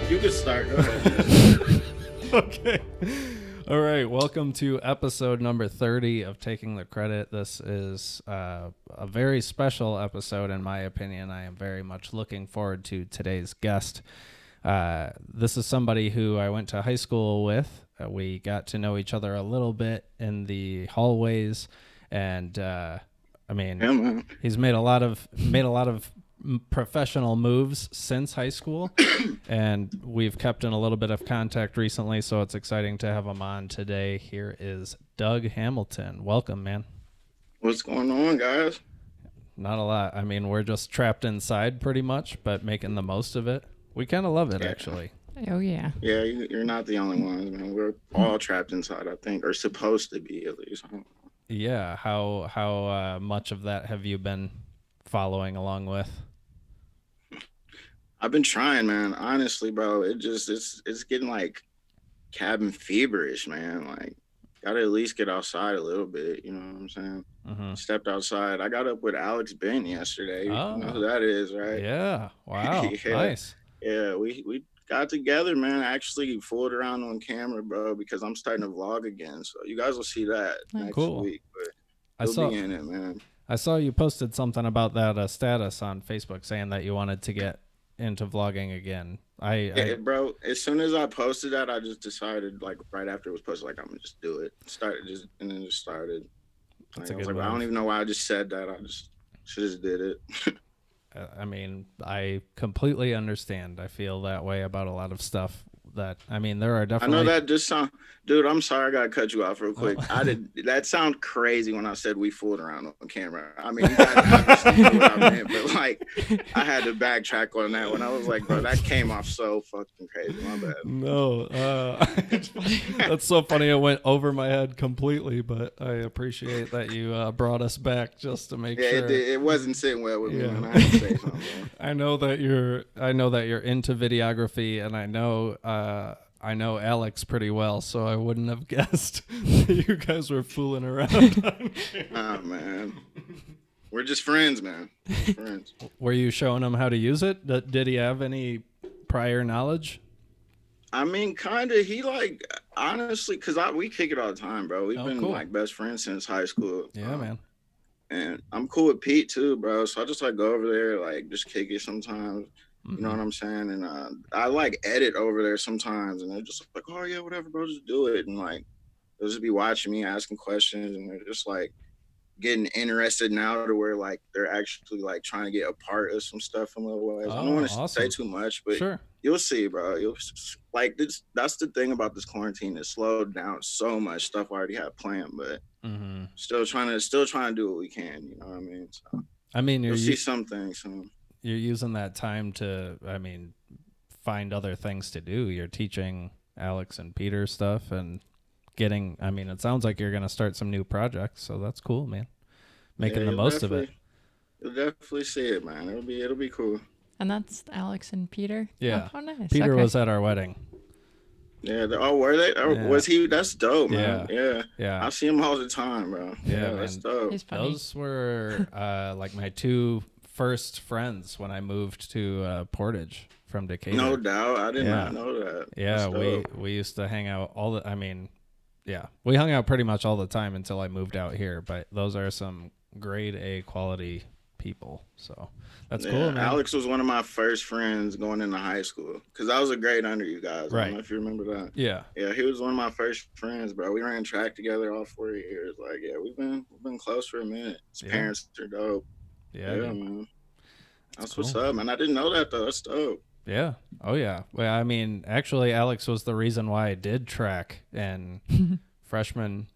You can start. Go ahead. Okay. All right. Welcome to episode number 30 of Taking the Credit. This is a very special episode, in my opinion. I am very much looking forward to today's guest. This is somebody who I went to high school with. We got to know each other a little bit in the hallways, and Man. he's made a lot of professional moves since high school, and we've kept in a little bit of contact recently, so it's exciting to have him on today. Here is Doug Hamilton. Welcome, man. What's going on, guys? Not a lot. I mean, we're just trapped inside pretty much, but making the most of it. We kind of love it, actually. Oh, yeah. Yeah, you're not the only ones, man. We're all trapped inside, I think, or supposed to be, at least. Yeah. How much of that have you been following along with? I've been trying, man. Honestly, bro, it's getting like cabin feverish, man. Like, gotta at least get outside a little bit. You know what I'm saying? Mm-hmm. Stepped outside. I got up with Alex Ben yesterday. Oh. You know who that is, right? Yeah. Wow. Yeah. Nice. Yeah, we got together, man. I actually fooled around on camera, bro, because I'm starting to vlog again. So you guys will see that next Cool. week. But I you'll saw be in it, man. I saw you posted something about that status on Facebook saying that you wanted to get into vlogging again. Yeah, bro. As soon as I posted that, I just decided, like right after it was posted, like I'm gonna just do it. And then just started. That's Like, a good I don't move. even know why I just said that. I just did it. I mean, I completely understand. I feel that way about a lot of stuff. There are I definitely. know that just sound, dude. I'm sorry, I gotta cut you off real quick. Oh. I did that sound crazy when I said we fooled around on camera. I mean, you guys obviously knew what I meant, but like, I had to backtrack on that one. I was like, bro, that came off so fucking crazy. My bad. No, that's so funny. It went over my head completely, but I appreciate that you brought us back just to make Yeah, sure. it wasn't sitting well with me, Yeah. man. I had to say something, bro. I know that you're into videography, and I know Alex pretty well, so I wouldn't have guessed that you guys were fooling around. Nah, man. We're just friends, man. Friends. Were you showing him how to use it? Did he have any prior knowledge? I mean, kind of. He like honestly, cause we kick it all the time, bro. We've been cool. like best friends since high school. Yeah, man. And I'm cool with Pete too, bro. So I just like go over there, like just kick it sometimes. You know what I'm saying? And I like edit over there sometimes, and they're just like, oh yeah, whatever, bro, just do it. And like they'll just be watching me, asking questions, and they're just like getting interested now to where like they're actually like trying to get a part of some stuff in little ways. I don't want to awesome. say too much, but Sure. you'll see, bro. You'll like this. That's the thing about this quarantine. It slowed down so much stuff I already had planned, but still trying to do what we can. You know what I mean? So I mean, you'll see some things soon. You're using that time to, find other things to do. You're teaching Alex and Peter stuff and getting. It sounds like you're gonna start some new projects, so that's cool, man. Making the most of it. You'll definitely see it, man. It'll be cool. And that's Alex and Peter? Yeah. Oh, nice. Peter Okay. was at our wedding. Yeah. Were they? Yeah. Was he? That's dope, man. Yeah. I see him all the time, bro. Yeah, that's man. dope. He's funny. Those were like my two first friends when I moved to Portage from Decatur. No doubt. I did not know that. Yeah, we used to hang out we hung out pretty much all the time until I moved out here, but those are some grade A quality people. So that's cool, man. Alex was one of my first friends going into high school because I was a grade under you guys. Right. I don't know if you remember that. Yeah. Yeah, he was one of my first friends, bro. We ran track together all 4 years. Like, yeah, we've been close for a minute. His parents are dope. Yeah, man. That's cool. what's up, man. I didn't know that though. That's dope. Yeah. Oh yeah. Well, actually, Alex was the reason why I did track and freshman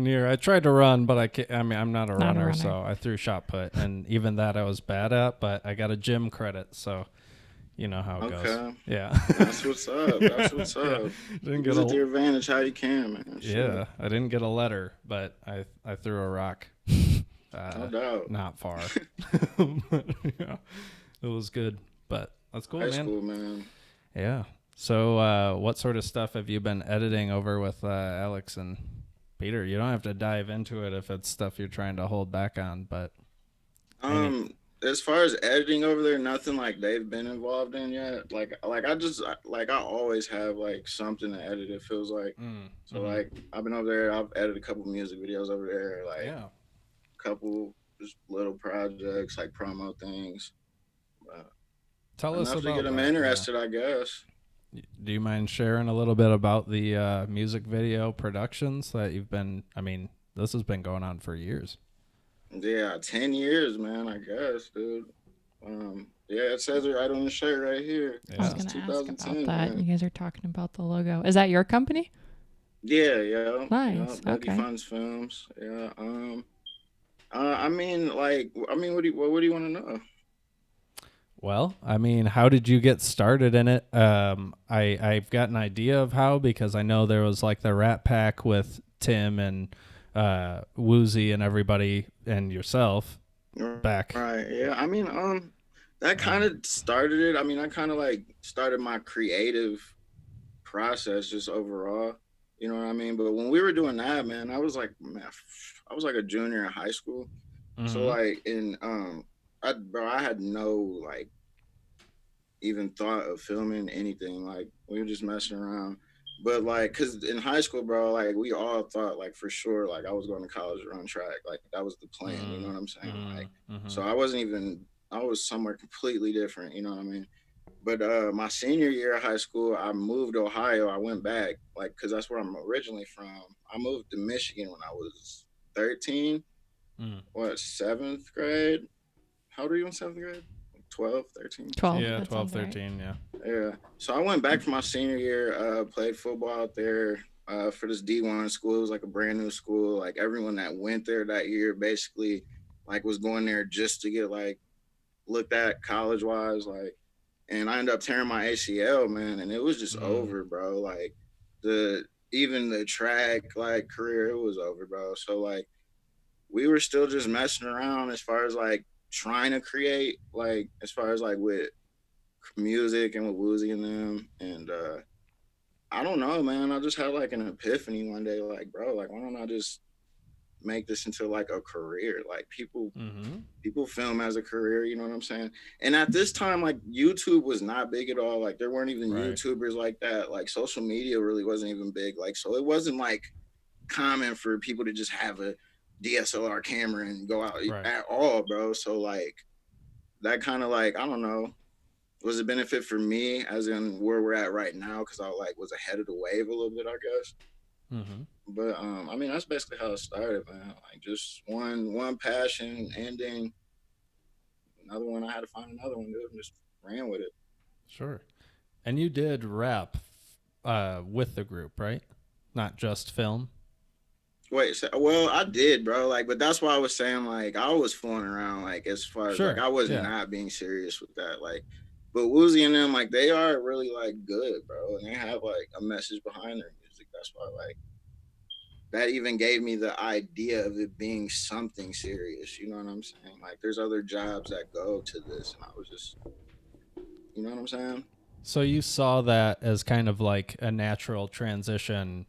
year. I tried to run, but I'm not a runner, so I threw shot put, and even that I was bad at. But I got a gym credit, so you know how it goes. Yeah. That's what's up. That's what's up. Yeah. Didn't Use it to your advantage how you can, man. Yeah. I didn't get a letter, but I threw a rock. No doubt. Not far. Yeah. It was good, but that's cool, High man. school, man. Yeah. So what sort of stuff have you been editing over with Alex and Peter? You don't have to dive into it if it's stuff you're trying to hold back on, but as far as editing over there, nothing like they've been involved in yet. I always have like something to edit. It feels like so. Mm-hmm. Like I've been over there. I've edited a couple music videos over there. Like Yeah. a couple just little projects, like promo things. Tell us Enough to get about them that. Yeah. interested, I guess. Do you mind sharing a little bit about the music video productions that you've been? I mean, this has been going on for years. Yeah, 10 years, man. I guess, dude. Yeah, it says it right on the shirt right here I was Yeah. since going to ask about 2010, that. man. You guys are talking about the logo. Is that your company? Yeah, yeah, yeah. Nice. Boogie Okay. Funds Films. Yeah. I mean, like, I mean, what do you want to know? Well, I mean, how did you get started in it? I've got an idea of how because I know there was like the Rat Pack with Tim and Woozy and everybody and yourself back. Right. Yeah. I mean, that kind Um, of started it. I mean, I kind of like started my creative process just overall. You know what I mean? But when we were doing that, man, I was like, man, I was like a junior in high school. So mm-hmm. like I had no like even thought of filming anything. Like we were just messing around. But like, cause in high school, bro, like we all thought like for sure, like I was going to college to run track. Like that was the plan. You know what I'm saying? Like, Mm-hmm. so I wasn't even. I was somewhere completely different. You know what I mean? But my senior year of high school, I moved to Ohio. I went back, like, cause that's where I'm originally from. I moved to Michigan when I was 13. Mm. What, seventh grade? How old are you in seventh grade? 12, 13. 12. Yeah, That 12, sounds right. 13, yeah. Yeah. So I went back for my senior year, played football out there for this D1 school. It was like a brand new school. Like everyone that went there that year basically like was going there just to get like looked at college wise. Like, and I ended up tearing my ACL, man, and it was just Mm. over, bro. Like the even the track like career, it was over, bro. So like we were still just messing around as far as like trying to create, like as far as like with music and with Woozy and them. And I don't know, man. I just had like an epiphany one day, like, bro, like why don't I just make this into like a career? Like Mm-hmm. people film as a career, you know what I'm saying? And at this time, like YouTube was not big at all. Like there weren't even Right. YouTubers like that. Like social media really wasn't even big. Like so it wasn't like common for people to just have a DSLR camera and go out Right. at all, bro. So like that kind of like I don't know was a benefit for me as in where we're at right now because I like was ahead of the wave a little bit, I guess. Mm-hmm. But I mean that's basically how it started, man. Like just one passion ending, another one. I had to find another one, dude, and just ran with it. Sure. And you did rap with the group, right? Not just film. Wait, so, well, I did, bro. Like, but that's why I was saying, like, I was fooling around, like, as far as like Sure. I was Yeah. not being serious with that, like. But Woozy and them, like, they are really like good, bro, and they have like a message behind their music. That's why, like, that even gave me the idea of it being something serious. You know what I'm saying? Like, there's other jobs that go to this, and I was just, you know what I'm saying? So you saw that as kind of like a natural transition,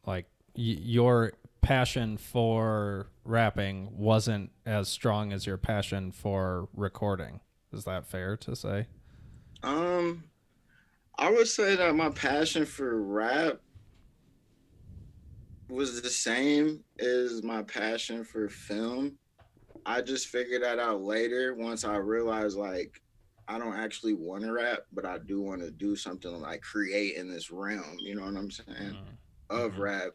like your passion for rapping wasn't as strong as your passion for recording. Is that fair to say? Um, I would say that my passion for rap was the same as my passion for film. I just figured that out later once I realized like I don't actually want to rap, but I do want to do something like create in this realm. You know what I'm saying? Of Mm-hmm. rap.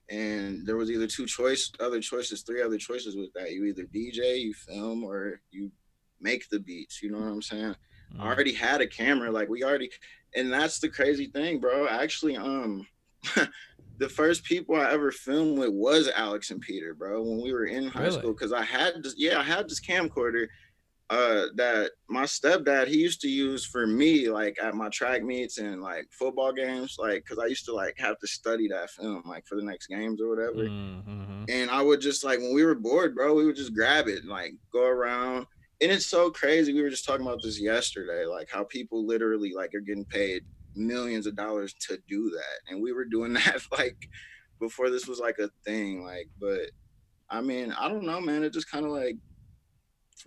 And there was either other choices, three other choices with that. You either DJ, you film, or you make the beats. You know what I'm saying? I Mm. already had a camera, like we already, and that's the crazy thing, bro. Actually, the first people I ever filmed with was Alex and Peter, bro. When we were in high Really? school, because I had this camcorder that my stepdad he used to use for me like at my track meets and like football games like because I used to like have to study that film like for the next games or whatever Mm-hmm. and I would just like when we were bored bro we would just grab it and like go around and it's so crazy we were just talking about this yesterday like how people literally like are getting paid millions of dollars to do that and we were doing that like before this was like a thing like but I mean I don't know man it just kind of like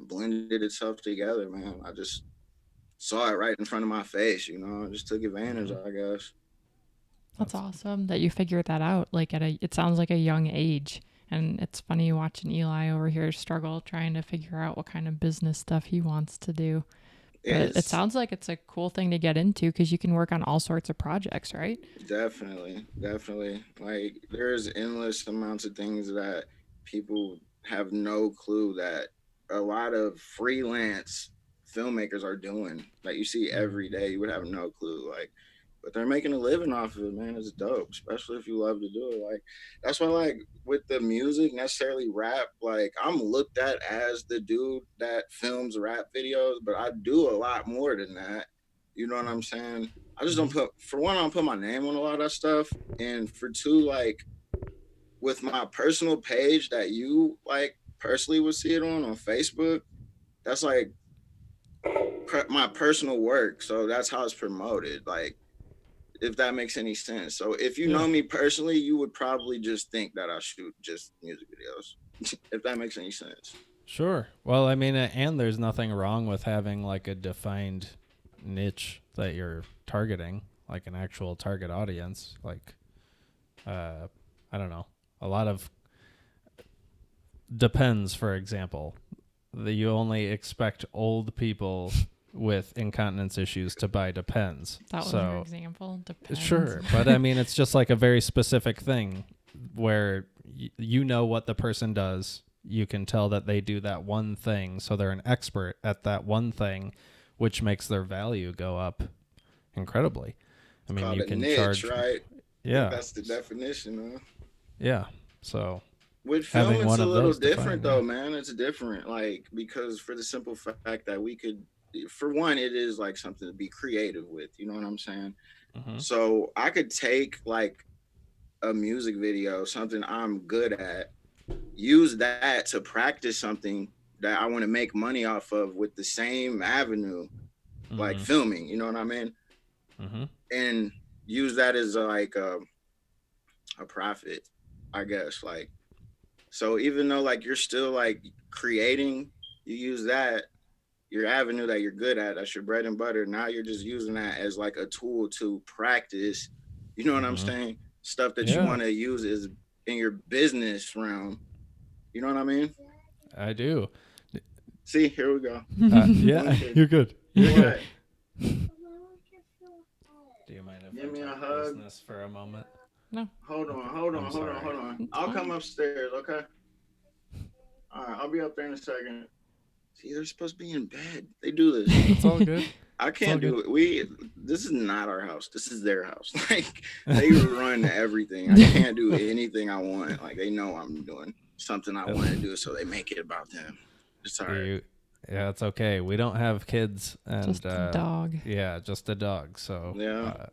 blended itself together, man. I just saw it right in front of my face, you know. I just took advantage, Mhm. I guess. That's awesome that you figured that out. Like it sounds like a young age. And it's funny watching Eli over here struggle trying to figure out what kind of business stuff he wants to do. But it It's sounds like it's a cool thing to get into because you can work on all sorts of projects, right? definitely like there's endless amounts of things that people have no clue that a lot of freelance filmmakers are doing that you see Mhm. every day. You would have no clue, like, but they're making a living off of it, man. It's dope, especially if you love to do it. Like that's why, like with the music, necessarily rap, like I'm looked at as the dude that films rap videos, but I do a lot more than that. You know what I'm saying? I just don't Mhm. put, for one, I don't put my name on a lot of that stuff, and for two, like with my personal page that you like personally would see it on Facebook, that's like my personal work, so that's how it's promoted. Like if that makes any sense. So if you Yeah. know me personally, you would probably just think that I shoot just music videos. If that makes any sense. Sure. Well, I mean, and there's nothing wrong with having like a defined niche that you're targeting, like an actual target audience. Like, I don't know. A lot of Depends, for example. You only expect old people with incontinence issues to buy Depends. That was your So, example. Depends. sure. But I mean, it's just like a very specific thing where you know what the person does. You can tell that they do that one thing. So they're an expert at that one thing, which makes their value go up incredibly. I It's mean, called you a can niche, charge, right? I think yeah, that's the definition. yeah. So With film, having it's one a of little those different defined, yeah. though, man. It's different, like because for the simple fact that we could, for one, it is like something to be creative with. You know what I'm saying? Mm-hmm. So I could take like a music video, something I'm good at, use that to practice something that I want to make money off of with the same avenue, like Mm-hmm. filming. You know what I mean? Mm-hmm. And use that as like a profit, I guess. Like so, even though like you're still like creating, you use that your avenue that you're good at. That's your bread and butter. Now you're just using that as like a tool to practice. You know what I'm Mm-hmm. saying? Stuff that you Yeah, want to use is in your business realm. You know what I mean? I do. See, here we go. Yeah, Winter. you're good. You're good. What? Do you mind if Give I me a talk hug. business for a moment? No, Hold Okay. on, hold I'm on, hold on, sorry. hold on. it's I'll come fine. upstairs, okay? All right, I'll be up there in a second. See, they're supposed to be in bed. They do this. It's all good. I It's all can't good. do it. This is not our house. This is their house. Like they run everything. I can't do anything I want. Like they know I'm doing something I want to do, so they make it about them. It's all right. You, yeah, it's okay. We don't have kids, and Just a dog. yeah, just a dog. So, Yeah,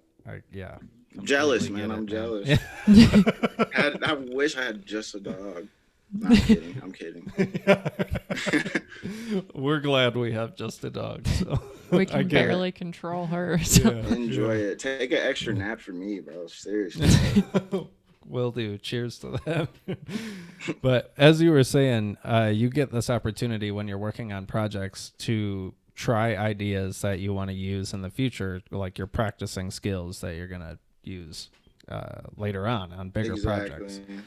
yeah, jealous, completely man. get I'm it, man. jealous. I wish I had just a dog. No, I'm kidding. I'm kidding. We're glad we have just a dog. So We I can get it. barely control her. So. Yeah, Enjoy yeah. it. Take an extra nap for me, bro. Seriously. Will do. Cheers to that. But as you were saying, you get this opportunity when you're working on projects to try ideas that you want to use in the future, like you're practicing skills that you're going to use later on bigger projects. Exactly.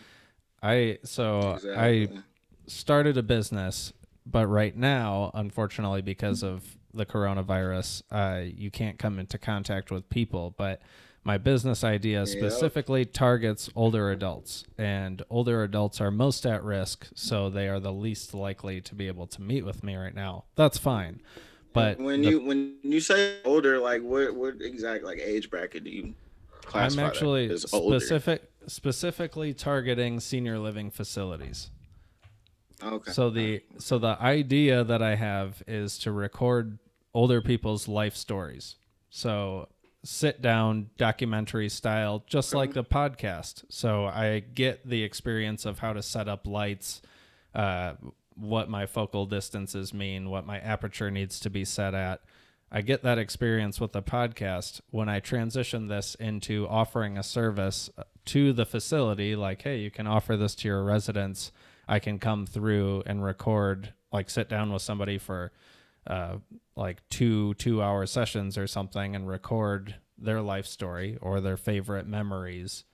I Exactly. started a business, but right now, unfortunately, because of the coronavirus, you can't come into contact with people. But my business idea Yep. specifically targets older adults, and older adults are most at risk, so they are the least likely to be able to meet with me right now. That's fine. And But the when you say older, like what exact like age bracket do you I'm classify that actually as older? specifically targeting senior living facilities. Okay. So the idea that I have is to record older people's life stories. So sit down documentary style, just like Okay. the podcast. So I get the experience of how to set up lights, uh, what my focal distances mean, what my aperture needs to be set at. I get that experience with the podcast. When I transition this into offering a service to the facility, like, hey, you can offer this to your residents. I can come through and record like sit down with somebody for like 2 hour sessions or something and record their life story or their favorite memories,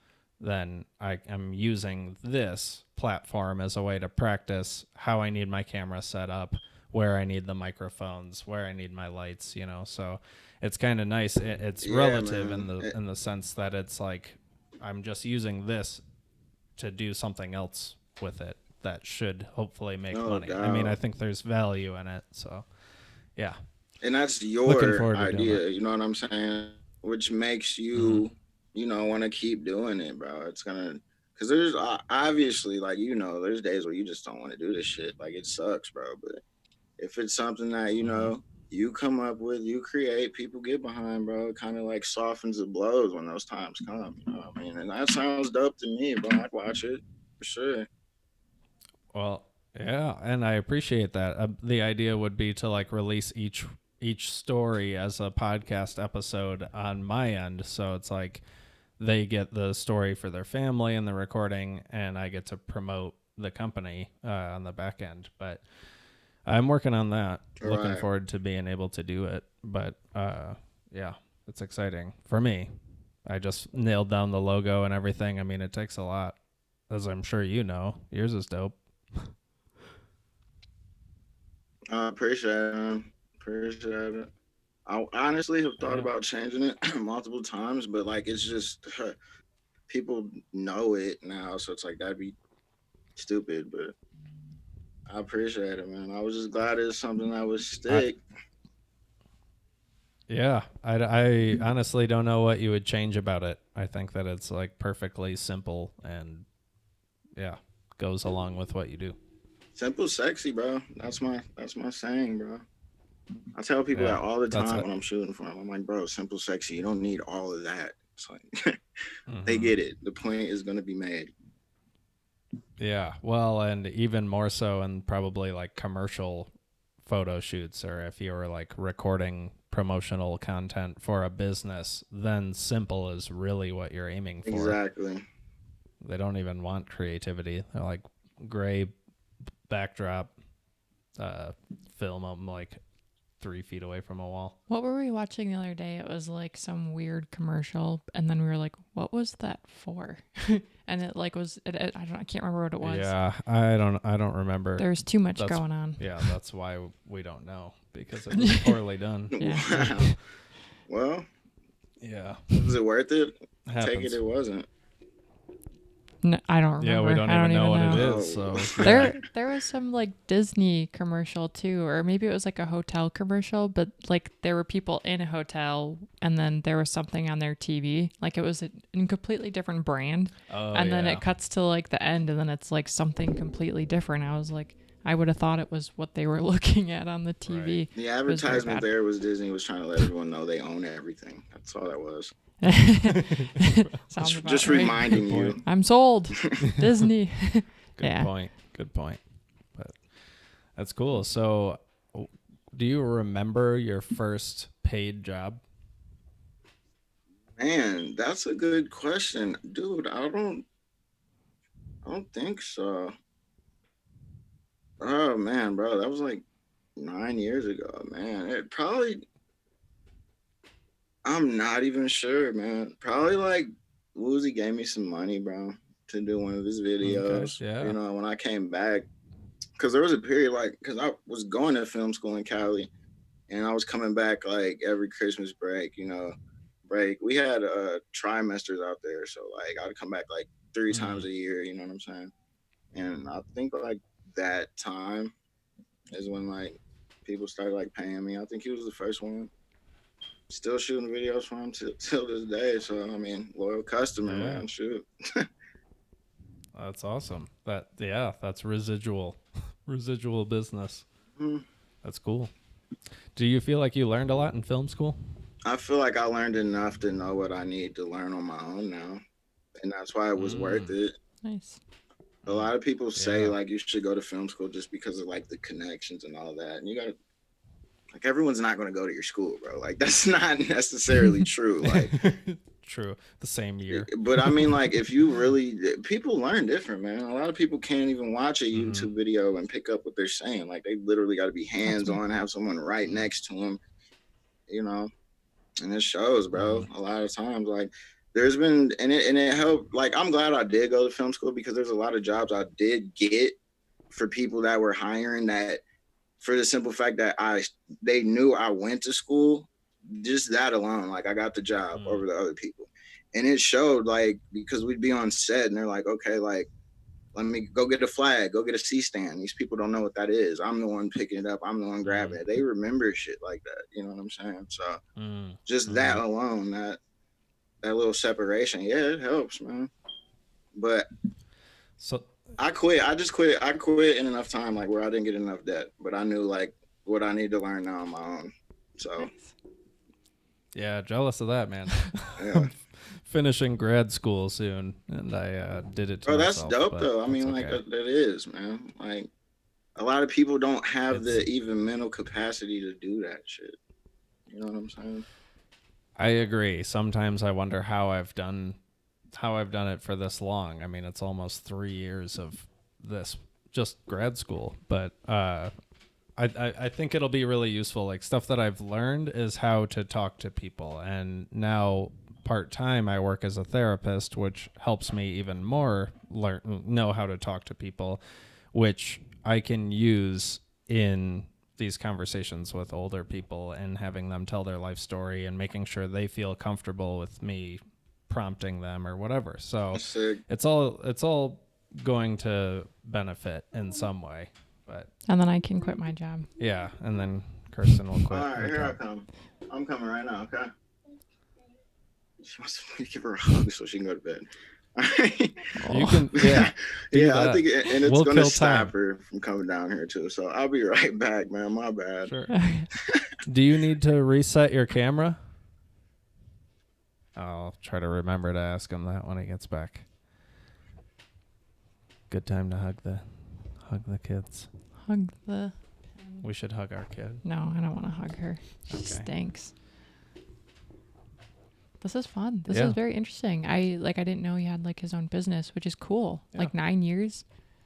then I am using this platform as a way to practice how I need my camera set up, where I need the microphones, where I need my lights, you know. So it's kind of nice. It's Yeah, relative man. in the sense that it's like I'm just using this to do something else with it that should hopefully make No money. I mean, I doubt. think there's value in it. So yeah, And that's looking your forward to doing that. idea, you know what I'm saying? Which makes Mm-hmm. you, want to keep doing it, bro. It's gonna, because there's obviously, like, there's days where you just don't want to do this shit. Like, it sucks, bro. But if it's something that, Mm-hmm. you come up with, you create, people get behind, bro, it kind of like softens the blows when those times come. You know what I mean? And that sounds dope to me, bro. I'd watch it for sure. Well, yeah, and I appreciate that. The idea would be to like release each story as a podcast episode on my end, so it's like they get the story for their family and the recording, and I get to promote the company on the back end. But I'm working on that. Looking Right. forward to being able to do it. But yeah, it's exciting for me. I just nailed down the logo and everything. I mean, it takes a lot, as I'm sure you know. Yours is dope. I appreciate it, man. Appreciate it. I honestly have thought Yeah. about changing it multiple times, but like it's just people know it now, so it's like that'd be stupid. But I appreciate it, man. I was just glad it's something that would I stick. Yeah, I honestly don't know what you would change about it. I think that it's like perfectly simple and yeah, goes along with what you do. Simple, sexy, bro. That's my saying, bro. I tell people Yeah, that all the that's time it. when I'm shooting for them. I'm like, bro, simple, sexy. You don't need all of that. It's like they Hmm. get it. The point is gonna be made. Yeah, well, and even more so in probably like commercial photo shoots, or if you were like recording promotional content for a business, then simple is really what you're aiming for. Exactly. They don't even want creativity. They're like gray backdrop, uh, film them like 3 feet away from a wall. What were we watching the other day? It was like some weird commercial, and then we were like, "What was that for?" And it like was I don't I can't remember what it was. Yeah, I don't remember. There was too much That's going on. yeah, that's why we don't know because it was poorly done. Yeah. Wow. Well, Yeah, was it worth it? Take it. happens. It wasn't. No, I don't Yeah, we remember. don't I don't even know even what it know. is. Oh, So yeah. There was some like Disney commercial too, or maybe it was like a hotel commercial, but like there were people in a hotel and then there was something on their TV. Like it was a completely different brand. Oh And then yeah. it cuts to like the end and then it's like something completely different. I was like, I would have thought it was what they were looking at on the TV. the It was very advertisement bad. there was Disney was trying to let everyone know they own everything. That's all that was. Sounds about Just right. reminding Good you. point. I'm sold. Disney. Good Yeah. point. Good point. But that's cool. So, do you remember your first paid job? Man, that's a good question, dude. I don't think so. Oh man, bro, that was like 9 years ago. Man, it probably. I'm not even sure, man. Probably like Woozy gave me some money, bro, to do one of his Okay. videos. Yeah. When I came back, because there was a period like, because I was going to film school in Cali, and I was coming back like every Christmas break. Break. We had trimesters out there, so like I'd come back like three Mm. times a year. You know what I'm saying? And I think like that time is when like people started like paying me. I think he was the first one. Still shooting videos for him till this day. So I mean, loyal customer, Yeah. man. Shoot. That's awesome. That's residual, residual business. Mhm. That's cool. Do you feel like you learned a lot in film school? I feel like I learned enough to know what I need to learn on my own now, and that's why it was worth Mm. it. Nice. A Mm. lot of people say Yeah. like you should go to film school just because of like the connections and all that, and you gotta like everyone's not going to go to your school, bro. Like that's not necessarily true. Like True. The same year. But I mean, like, if you really, people learn different, man. A lot of people can't even watch a YouTube video and pick up what they're saying. Like, they literally got to be hands on, have someone right next to them, you know. And it shows, bro. A lot of times, like, there's been, and it helped. Like, I'm glad I did go to film school because there's a lot of jobs I did get for people that were hiring that, for the simple fact that they knew I went to school. Just that alone, like, I got the job over the other people. And it showed, like, because we'd be on set and they're like, okay, like, let me go get a flag, go get a C-stand. These people don't know what that is. I'm the one picking it up. I'm the one grabbing it. They remember shit like that. You know what I'm saying? So just that alone, that little separation, yeah, it helps, man. But so I quit. I just quit. I quit in enough time, like, where I didn't get enough debt. But I knew, like, what I need to learn now on my own. So yeah, jealous of that, man. yeah. Finishing grad school soon, and I did it to myself. That's dope, though. I mean, okay. Like, that is, man. Like, a lot of people don't have the even mental capacity to do that shit. You know what I'm saying? I agree. Sometimes I wonder how I've done it for this long. I mean, it's almost 3 years of this just grad school, but I think it'll be really useful. Like, stuff that I've learned is how to talk to people, and now part-time I work as a therapist, which helps me even more know how to talk to people, which I can use in these conversations with older people and having them tell their life story and making sure they feel comfortable with me prompting them or whatever. So it's all going to benefit in some way. But and then I can quit my job. Yeah, and then Kirsten will quit. All right, here I come. I'm coming right now, okay? She wants me to give her a hug so she can go to bed. You can, yeah. I think, and it's going to stop her from coming down here too. So I'll be right back, man. My bad. Sure. Do you need to reset your camera? I'll try to remember to ask him that when he gets back. Good time to hug the kids. Hug the. We should hug our kid. No, I don't want to hug her. She stinks. This is fun. This is very interesting. I didn't know he had like his own business, which is cool. Yeah. Like 9 years.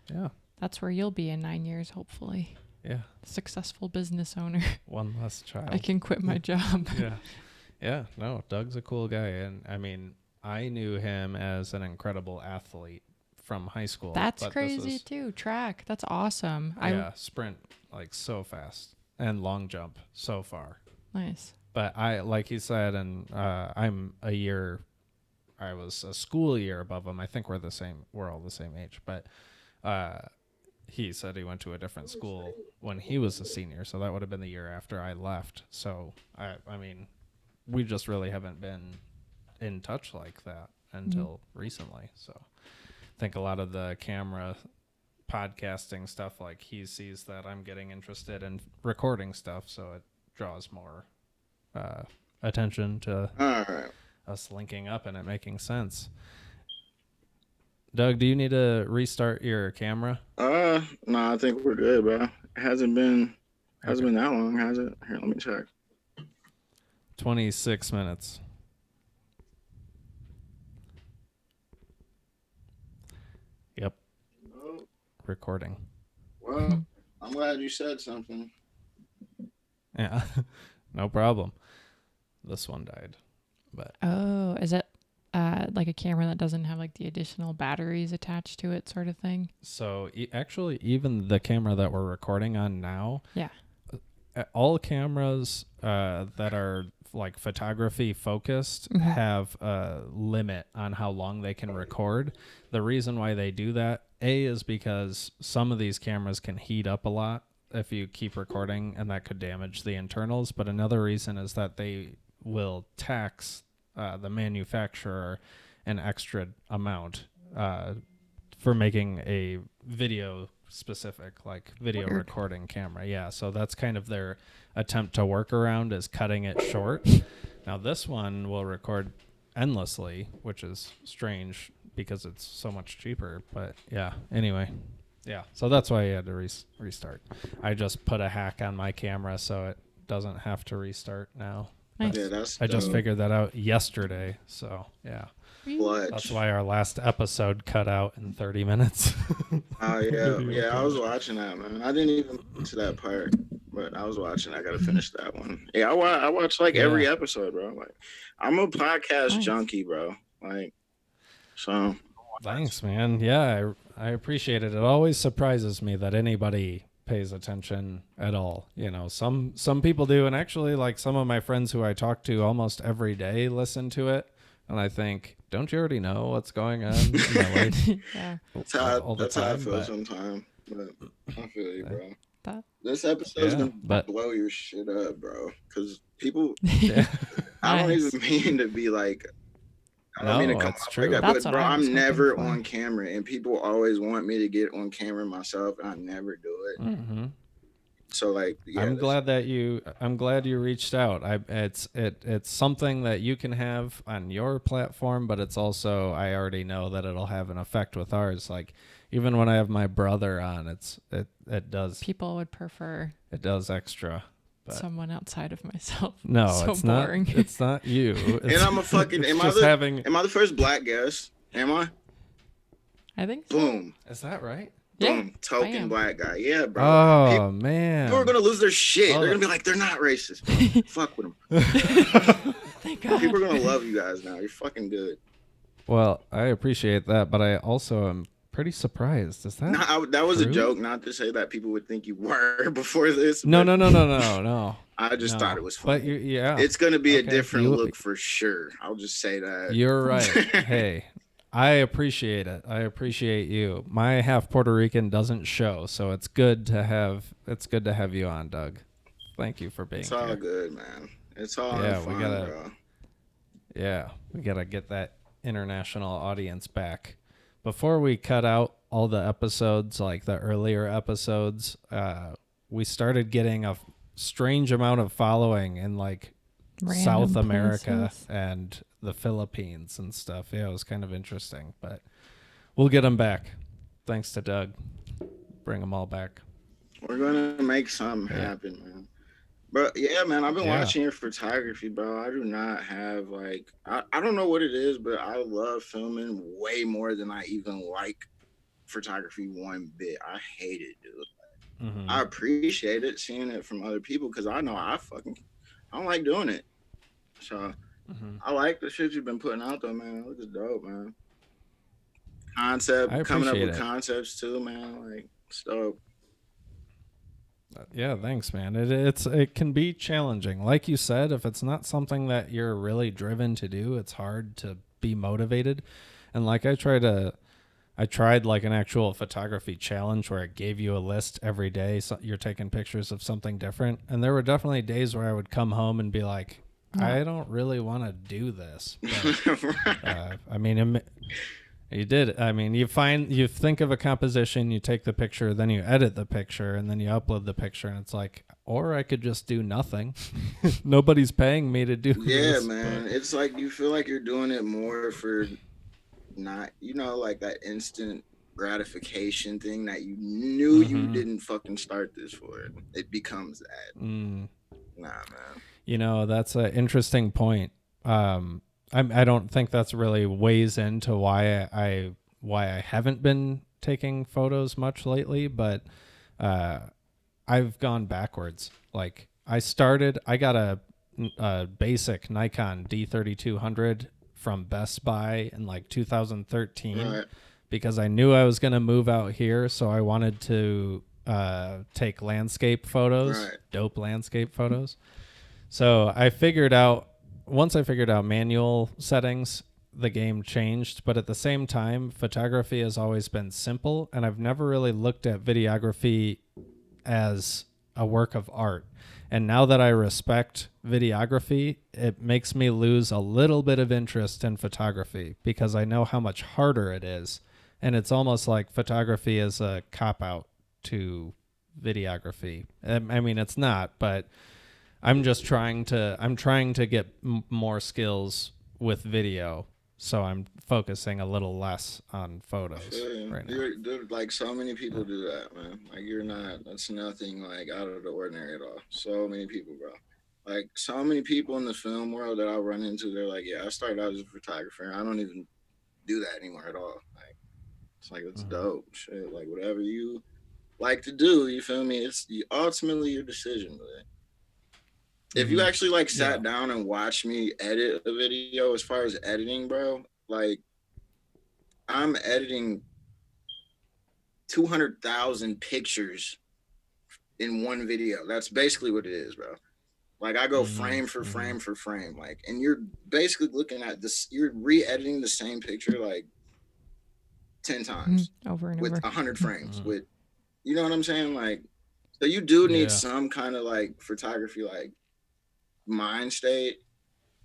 Yeah. That's where you'll be in 9 years, hopefully. Yeah. Successful business owner. One less child. I can quit my job. Yeah. Yeah. No, Doug's a cool guy. And I mean, I knew him as an incredible athlete from high school. That's crazy too. Track. That's awesome. Yeah. Sprint like so fast, and long jump so far. Nice. But I, like he said, and I was a school year above him. I think we're all the same age. But he said he went to a different school when he was a senior, so that would have been the year after I left. So I mean, we just really haven't been in touch like that until recently. So I think a lot of the camera podcasting stuff, like, he sees that I'm getting interested in recording stuff, so it draws more attention to us linking up and it making sense. Doug, do you need to restart your camera? No, I think we're good, bro. It hasn't been that long, has it? Here, let me check. 26 minutes. Yep. Oh. Recording. Well, I'm glad you said something. Yeah. No problem. This one died, but is it like a camera that doesn't have like the additional batteries attached to it, sort of thing? So actually, even the camera that we're recording on now, all cameras that are like photography focused have a limit on how long they can record. The reason why they do that, is because some of these cameras can heat up a lot if you keep recording, and that could damage the internals. But another reason is that they will tax the manufacturer an extra amount for making a video specific, like video recording camera. Yeah, so that's kind of their attempt to work around, is cutting it short. Now this one will record endlessly, which is strange because it's so much cheaper. But yeah, anyway. Yeah, so that's why I had to restart. I just put a hack on my camera so it doesn't have to restart now. Yeah, Nice. that's I just dope. figured that out yesterday. So yeah, that's Clutch. why our last episode cut out in 30 minutes. Oh yeah, Video yeah. I was footage. watching that, man. I didn't even get to that part, but I was watching. I gotta finish that one. Yeah, I watch like every Yeah. episode, bro. Like, I'm a podcast Nice. junkie, bro. Like, so Thanks, man. Yeah, I appreciate it. It always surprises me that anybody pays attention at all. You know, some people do, and actually, like some of my friends who I talk to almost every day listen to it, and I think, don't you already know what's going on in my life Yeah. all the that's how I time? feel But sometimes. But I feel you, uh, bro. That. This episode's yeah, gonna but blow your shit up, bro. Because people, yeah, I don't even Nice. mean to be like, I don't mean to no, come it's off like true. that, That's but what bro, I was I'm hoping never for. on camera, and people always want me to get on camera myself, and I never do it. Hmm. So like, yeah, I'm glad that I'm glad you reached out. It's something that you can have on your platform, but it's also, I already know that it'll have an effect with ours. Like even when I have my brother on, it does People would prefer extra. But someone outside of myself. no, So it's boring. not. It's not you. and I'm a fucking. It's just having. Am I the first black guest? Am I? I think so. Boom, Is that right? Yeah. boom, token am. black guy. Yeah, bro. Oh People are man. gonna lose their shit. Oh, They're gonna be like, they're not racist, bro. Fuck with them. Thank God. People are gonna love you guys now. You're fucking good. well, I appreciate that, but I also am pretty surprised. Is that Nah, that was a true? joke. Not to say that people would think you were before this. No, But no, no, no, no, no. I just thought No. it was But funny. yeah. It's gonna be a Okay. different look for sure. I'll just say that. You're right. Hey, I appreciate it. I appreciate you. My half Puerto Rican doesn't show, so it's good to have you on, Doug. Thank you for being It's all here. good, man. It's all Yeah, fun, bro. we gotta get that international audience back. Before we cut out all the episodes, like the earlier episodes, we started getting a strange amount of following in like Random South America places. and the Philippines and stuff. Yeah, it was kind of interesting, but we'll get them back. Thanks to Doug. Bring them all back. We're gonna make something happen, man. But yeah, man, I've been Yeah. watching your photography, bro. I do not have like I don't know what it is, but I love filming way more than I even like photography one bit. I hate it, dude. Mm-hmm. I appreciate it seeing it from other people because I know I don't like doing it. So I like the shit you've been putting out though, man. It looks dope, man. I Coming up appreciate with it. concepts too, man. Like it's dope. Yeah, thanks, man. It can be challenging. Like you said, if it's not something that you're really driven to do, it's hard to be motivated. And like I tried like an actual photography challenge where it gave you a list every day. So you're taking pictures of something different. And there were definitely days where I would come home and be like, I don't really want to do this. But, I mean, you did. I mean, you think of a composition, you take the picture, then you edit the picture, and then you upload the picture. And it's like, or I could just do nothing. Nobody's paying me to do Yeah, this. man. But. It's like you feel like you're doing it more for not, like that instant gratification thing that you knew you didn't fucking start this for. It becomes that. Nah, man. You know, that's an interesting point. I don't think that's really weighs into why I haven't been taking photos much lately, but I've gone backwards. Like I got a basic Nikon D3200 from Best Buy in like 2013 Right. because I knew I was going to move out here, so I wanted to take landscape photos, Right. dope landscape photos. So once I figured out manual settings, the game changed. But at the same time, photography has always been simple, and I've never really looked at videography as a work of art. And now that I respect videography, it makes me lose a little bit of interest in photography because I know how much harder it is. And it's almost like photography is a cop-out to videography. I mean, it's not, but I'm trying to get more skills with video, so I'm focusing a little less on photos right now. Dude, like so many people do that, man. Like that's nothing like out of the ordinary at all. So many people, bro. Like so many people in the film world that I run into, they're like, "Yeah, I started out as a photographer. I don't even do that anymore at all." Like, it's like it's Mm-hmm. dope shit. Like whatever you like to do, you feel me? It's ultimately your decision. But if you Mm-hmm. actually like Yeah. sat down and watched me edit a video, as far as editing, bro, like I'm editing 200,000 pictures in one video. That's basically what it is, bro. Like I go Mm-hmm. frame for Mm-hmm. frame for frame, like, and you're basically looking at this. You're re-editing the same picture like 10 times Over and with over. 100 frames. Mm-hmm. With you know what I'm saying? Like, so you do need Yeah. some kind of like photography, like mind state.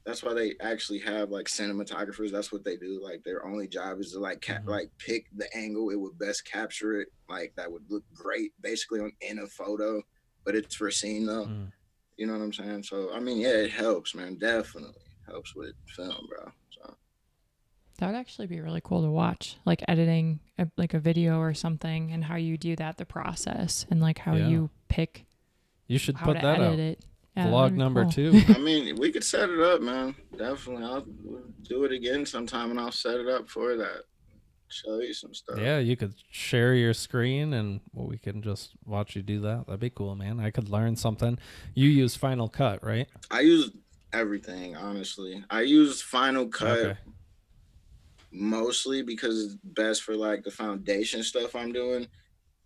That's why they actually have like cinematographers. That's what they do. Like their only job is to like Mm-hmm. like pick the angle it would best capture it. Like that would look great, basically in a photo, but it's for scene though. Mm. You know what I'm saying? So I mean, yeah, it helps, man. Definitely helps with film, bro. So That would actually be really cool to watch, like editing like a video or something, and how you do that, the process, and like how Yeah. you pick You should how put to that edit out. it. Yeah, that would Vlog be number cool. 2. I mean, we could set it up, man. Definitely, I'll do it again sometime, and I'll set it up for that. Show you some stuff. Yeah, you could share your screen and we can just watch you do that. That'd be cool, man. I could learn something. You use Final Cut, right? I use everything, honestly. I use Final Cut Okay. mostly because it's best for like the foundation stuff I'm doing.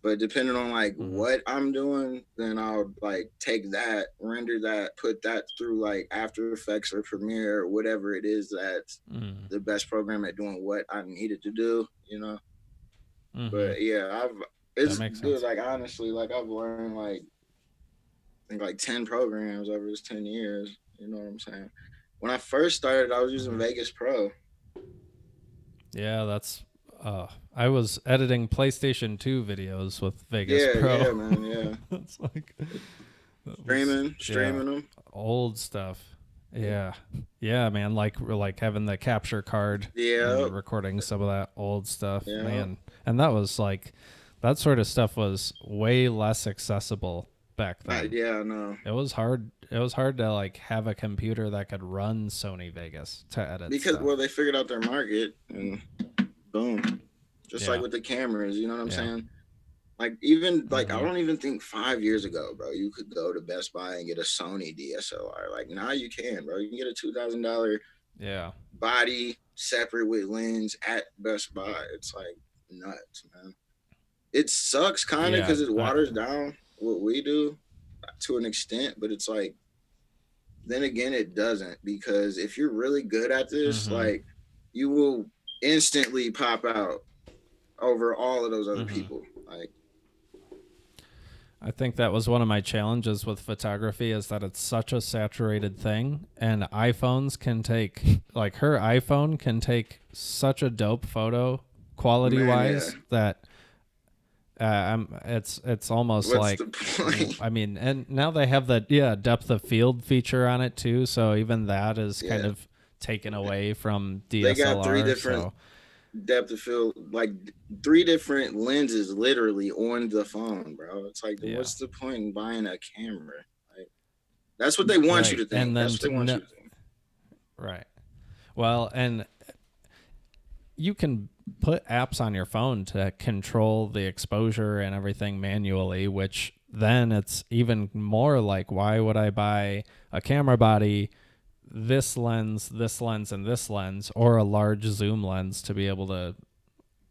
But depending on like Mm-hmm. what I'm doing, then I'll like take that, render that, put that through like After Effects or Premiere or whatever it is that's Mm. the best program at doing what I needed to do, you know. Mm-hmm. But yeah, That it's makes dude, sense. like honestly, like I've learned like I think like 10 programs over this 10 years. You know what I'm saying? When I first started, I was using Mm-hmm. Vegas Pro. Yeah, that's I was editing PlayStation 2 videos with Vegas Yeah, Pro. yeah, man, yeah. It's like that was yeah, Streaming them. old stuff. Yeah. Yeah, man, like having the capture card Yeah, and recording some of that old stuff, yeah. man. And that was like that sort of stuff was way less accessible back then. Yeah, I know. It was hard. It was hard to like have a computer that could run Sony Vegas to edit Because stuff. well, they figured out their market and boom. Just like Yeah. with the cameras, you know what I'm Yeah. saying? Like even like I Mhm. don't even think 5 years ago, bro, you could go to Best Buy and get a Sony DSLR. Like now you can, bro. You can get a $2,000 Yeah. body separate with lens at Best Buy. It's like nuts, man. It sucks kind of Yeah. because it waters down what we do to an extent, but it's like then again it doesn't because if you're really good at this, Mhm. like you will instantly pop out over all of those other Mhm. people. Like I think that was one of my challenges with photography is that it's such a saturated thing and iPhones can take like her iPhone can take such a dope photo quality man, yeah. wise that it's almost What's like the point? I mean and now they have the depth of field feature on it too, so even that is kind Yeah. of taken away from They got three DSLR. different So depth of field, like three different lenses literally on the phone, bro. It's like, yeah, what's the point in buying a camera? Like, that's what they want you right, to and think. That's then what they want no, you to think. right. Well, and you can put apps on your phone to control the exposure and everything manually, which then it's even more like, why would I buy a camera body, this lens, and this lens, or a large zoom lens to be able to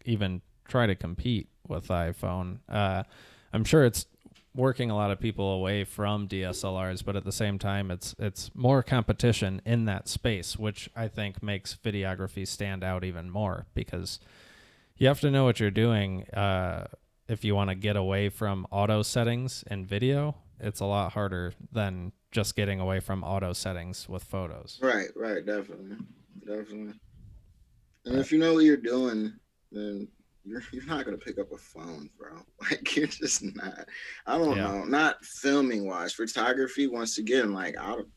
even try to compete with iPhone? I'm sure it's working a lot of people away from DSLRs, but at the same time, it's more competition in that space, which I think makes videography stand out even more because you have to know what you're doing. If you want to get away from auto settings in video, it's a lot harder than just getting away from auto settings with photos. Right, right, definitely, definitely. And But if you know what you're doing, then you're not gonna pick up a phone, bro. Like you're just not. I don't yeah, know. Not filming wise, photography. Once again, like I don't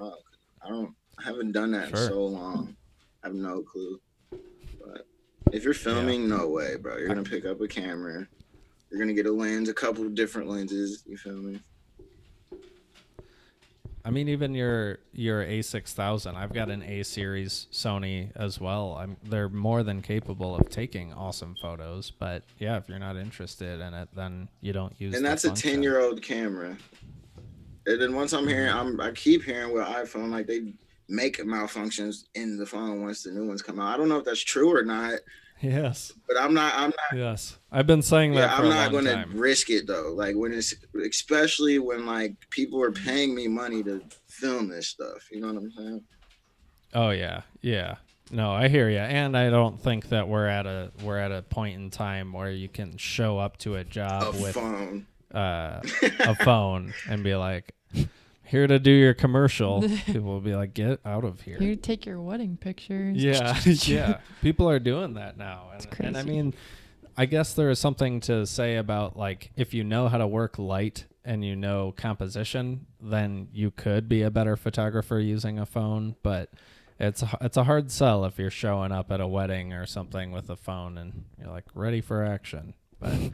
know. I haven't done that in sure. so long. I have no clue. But if you're Yeah. filming, no way, bro. You're I, gonna pick up a camera. You're gonna get a lens, a couple of different lenses. You feel me? I mean, even your A6000. I've got an A series Sony as well. They're more than capable of taking awesome photos. But yeah, if you're not interested in it, then you don't use And the that's a function. 10-year-old camera. And then once I'm hearing, I keep hearing with iPhone like they make malfunctions in the phone once the new ones come out. I don't know if that's true or not, Yes. but I'm not. Yes. I've been saying that Yeah, for I'm a not long going to time. risk it though. Like when it's, especially when like people are paying me money to film this stuff. You know what I'm saying? Oh yeah, yeah. No, I hear you, and I don't think that we're at a point in time where you can show up to a job A with phone. a phone and be like, "Here to do your commercial." People will be like, "Get out of here." Here to take your wedding pictures. Yeah, yeah. People are doing that now, It's and I crazy. mean, I guess there is something to say about like if you know how to work light and you know composition, then you could be a better photographer using a phone, but it's a hard sell if you're showing up at a wedding or something with a phone and you're like ready for action. But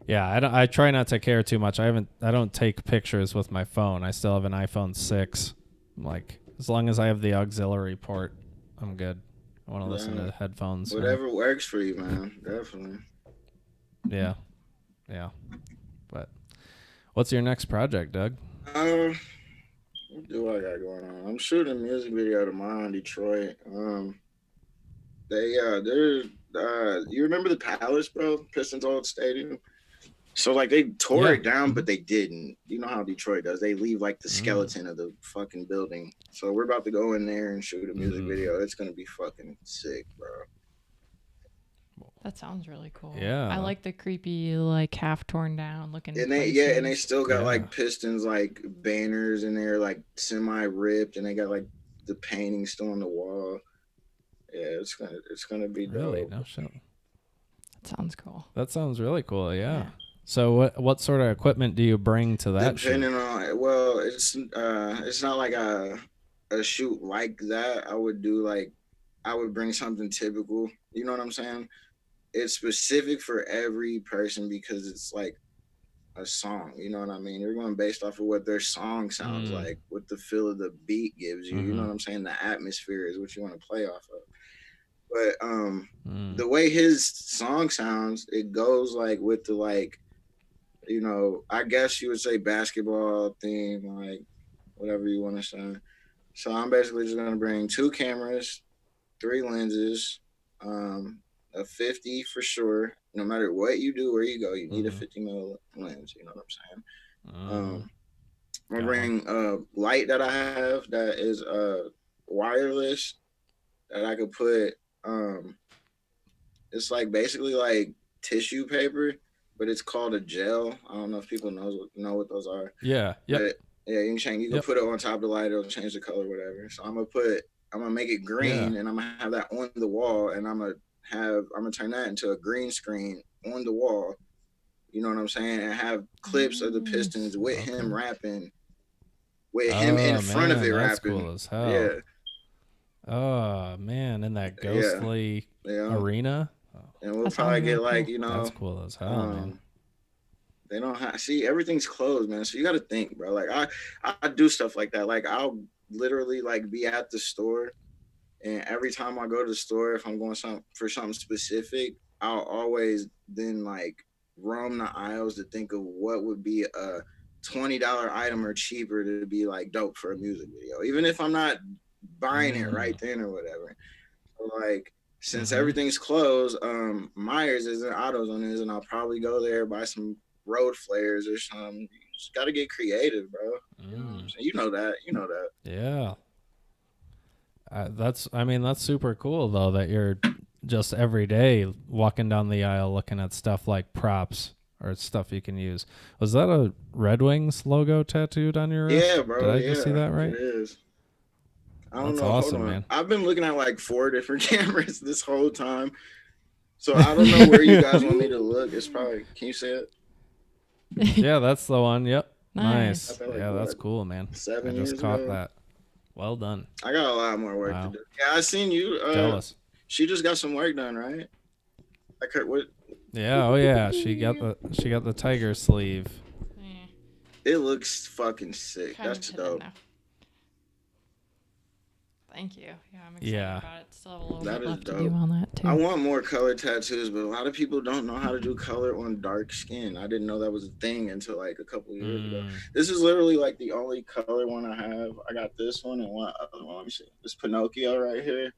yeah, I try not to care too much. I don't take pictures with my phone. I still have an iPhone 6. I'm like as long as I have the auxiliary port, I'm good. I want to listen Well, to headphones. whatever works for you, man. Definitely. Yeah. Yeah. But what's your next project, Doug? What do I got going on? I'm shooting a music video tomorrow in Detroit. They're you remember the Palace, bro? Pistons old stadium. So like they tore Yeah. it down, but they didn't. You know how Detroit does? They leave like the skeleton of the fucking building. So we're about to go in there and shoot a music video. It's gonna be fucking sick, bro. That sounds really cool. Yeah. I like the creepy, like half torn down looking And places. they still got Yeah. like Pistons like banners in there, like semi ripped, and they got like the painting still on the wall. Yeah, it's gonna be Really? dope. No shit. That sounds cool. That sounds really cool. Yeah. Yeah. So what sort of equipment do you bring to that shoot? Depending on, well, it's not like a shoot like that. I would bring something typical. You know what I'm saying? It's specific for every person because it's like a song. You know what I mean? You're going based off of what their song sounds like, what the feel of the beat gives you. You know what I'm saying? The atmosphere is what you want to play off of. But the way his song sounds, it goes like with the like, you know, I guess you would say basketball theme, like whatever you want to say. So I'm basically just gonna bring two cameras, three lenses, a 50 for sure. No matter what you do, where you go, you need a 50 mil lens. You know what I'm saying? I'm gonna bring a light that I have that is wireless that I could put. It's like basically like tissue paper, but it's called a gel. I don't know if people know what those are. Yeah. Yep. But yeah, you can change. You can put it on top of the light. It'll change the color, whatever. So I'm gonna make it green, and I'm gonna have that on the wall, and I'm gonna turn that into a green screen on the wall. You know what I'm saying? And have clips of the Pistons with him rapping, with him in front of it that's rapping. Cool as hell. Yeah. Oh man, in that ghostly arena. And we'll probably get really like, cool. you know, That's cool as hell, man. They don't see everything's closed, man. So you got to think, bro. Like I do stuff like that. Like I'll literally like be at the store, and every time I go to the store, if I'm going for something specific, I'll always then like roam the aisles to think of what would be a $20 item or cheaper to be like dope for a music video, even if I'm not buying it right then or whatever. So like since everything's closed, Myers isn't, AutoZone is, and I'll probably go there buy some road flares or something. You just got to get creative, bro. You know what I'm saying? You know that. You know that. Yeah. That's super cool though that you're just every day walking down the aisle looking at stuff like props or stuff you can use. Was that a Red Wings logo tattooed on your wrist? Yeah, bro. Did I just see that right? It is. I don't That's know. awesome, Hold on. man. I've been looking at like 4 different cameras this whole time. So I don't know where you guys want me to look. It's probably, can you say it? Yeah, that's the one. Yep. Nice. Like, yeah, that's cool, man. 7 I years just caught ago. that. Well done. I got a lot more work to do. Yeah, I seen you. Jealous. She just got some work done, right? Like her, what? Yeah. Oh yeah. She got the tiger sleeve. It looks fucking sick. Kind That's of dope. now. Thank you. Yeah, I'm excited about it. Still have a little That bit is left to dope. do on that too. I want more color tattoos, but a lot of people don't know how to do color on dark skin. I didn't know that was a thing until like a couple of years ago. This is literally like the only color one I have. I got this one and one other one. Let me see. This Pinocchio right here.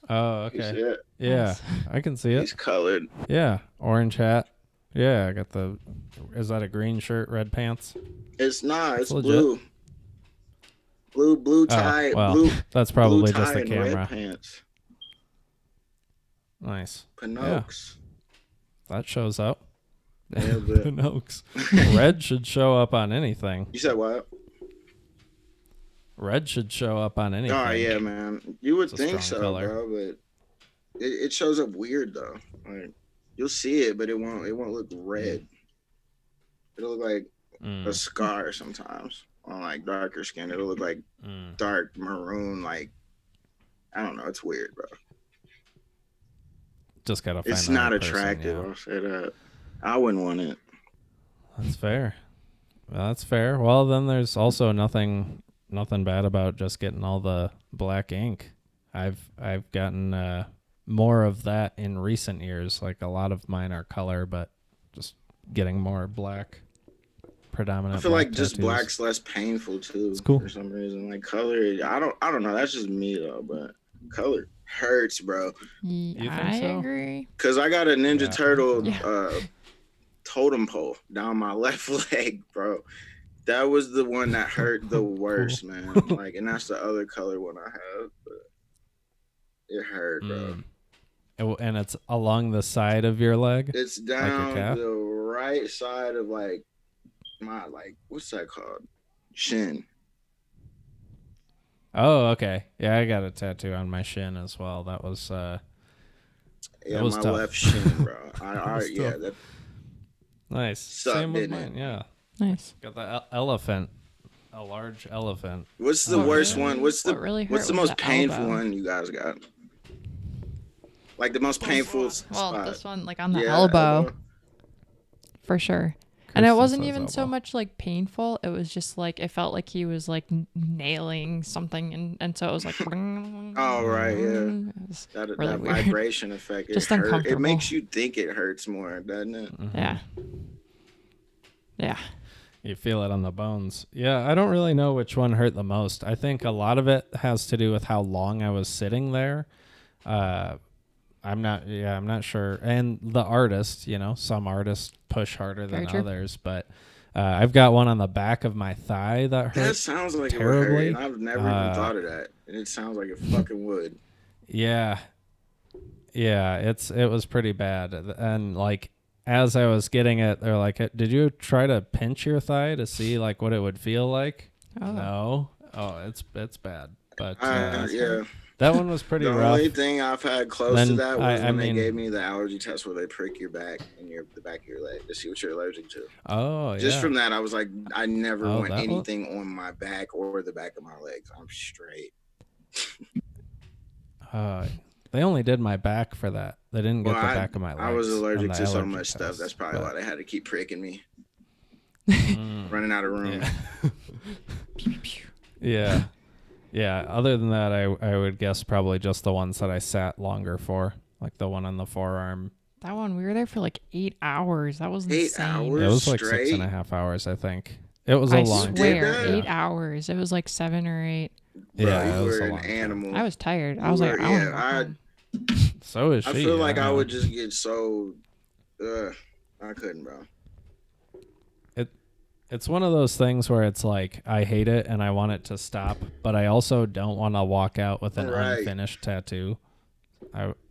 Oh, You okay. see it? Yeah, Nice. I can see it. He's colored. Yeah, orange hat. Yeah, I got the. Is that a green shirt, red pants? It's not. It's It's legit. blue. Blue Oh, tie. well, that's Blue probably just tie the and red camera. pants. Nice. Pinocchio. That shows up. Yeah, but Pinocchio. Red should show up on anything. you said what? Red should show up on anything. Oh yeah, man. You would It's a think strong so, color. bro, but it shows up weird though. Like you'll see it, but it won't look red. It'll look like a scar sometimes on like darker skin. It'll look like dark maroon, like I don't know. It's weird, bro. Just gotta find. It's the not right person, attractive. yeah. I'll say that. I wouldn't want it. That's fair. Well, that's fair. Well, then there's also nothing bad about just getting all the black ink. I've gotten more of that in recent years. Like a lot of mine are color, but just getting more black predominant. I feel like just tattoos. black's less painful too. It's cool For some reason. Like color, I don't know. That's just me though, but color hurts, bro. Yeah, think I so? agree. Cause I got a Ninja Turtle Yeah. totem pole down my left leg, bro. That was the one that hurt the worst, man. Like, and that's the other color one I have, but it hurt, bro. And it's along the side of your leg. It's Like your down calf? the right side of like my what's that called? Shin. Oh, okay. Yeah, I got a tattoo on my shin as well. That was Yeah, was my tough. left shin, bro. Yeah, tough. that Nice. sucked, Same with didn't mine. it? Yeah. Nice. Got the elephant, a large elephant. What's the What worst really- one? What's the what really hurt what's the was most the painful elbow. one you guys got? Like the most painful Well, spot. this one, like on the Yeah, elbow, for sure. And it Kristen wasn't says even so elbow. much like painful. It was just like it felt like he was like nailing something, and so it was like. Oh right, yeah. It was That really that weird. vibration effect. It Just hurt. It uncomfortable. makes you think it hurts more, doesn't it? Yeah. Yeah. You feel it on the bones. Yeah, I don't really know which one hurt the most. I think a lot of it has to do with how long I was sitting there. I'm not sure. And the artist, some artists push harder than Very true. others, but I've got one on the back of my thigh that hurt. That sounds like terribly. it would hurt. And I've never even thought of that. And it sounds like it fucking would. Yeah. Yeah, it was pretty bad. And like as I was getting it, they're like, "Did you try to pinch your thigh to see like what it would feel like?" Oh. No. Oh, it's bad. But Yeah. that one was pretty The rough. only thing I've had close Then to that was when they mean- gave me the allergy test where they prick your back and the back of your leg to see what you're allergic to. Oh, Just yeah. from that, I was like, I never Oh, want that one? anything on my back or the back of my legs. I'm straight. They only did my back for that. They didn't get the back of my legs. I was on allergic the to so allergy much stuff. test, That's probably but- why they had to keep pricking me. Mm, Running out of room. yeah. Yeah. Other than that, I would guess probably just the ones that I sat longer for, like the one on the forearm. That one, we were there for like 8 hours. That was 8 insane. hours? It was like Straight? 6.5 hours, I think. It was a I long swear, time. 8 hours. It was like 7 or 8. Bro, Yeah, it you was were a an long time. animal. I was tired. I You was like, were- I want to yeah, go I- home. So is she. I feel like I know. would just get so. I couldn't, bro. It's one of those things where it's like I hate it and I want it to stop, but I also don't want to walk out with an Right. unfinished tattoo.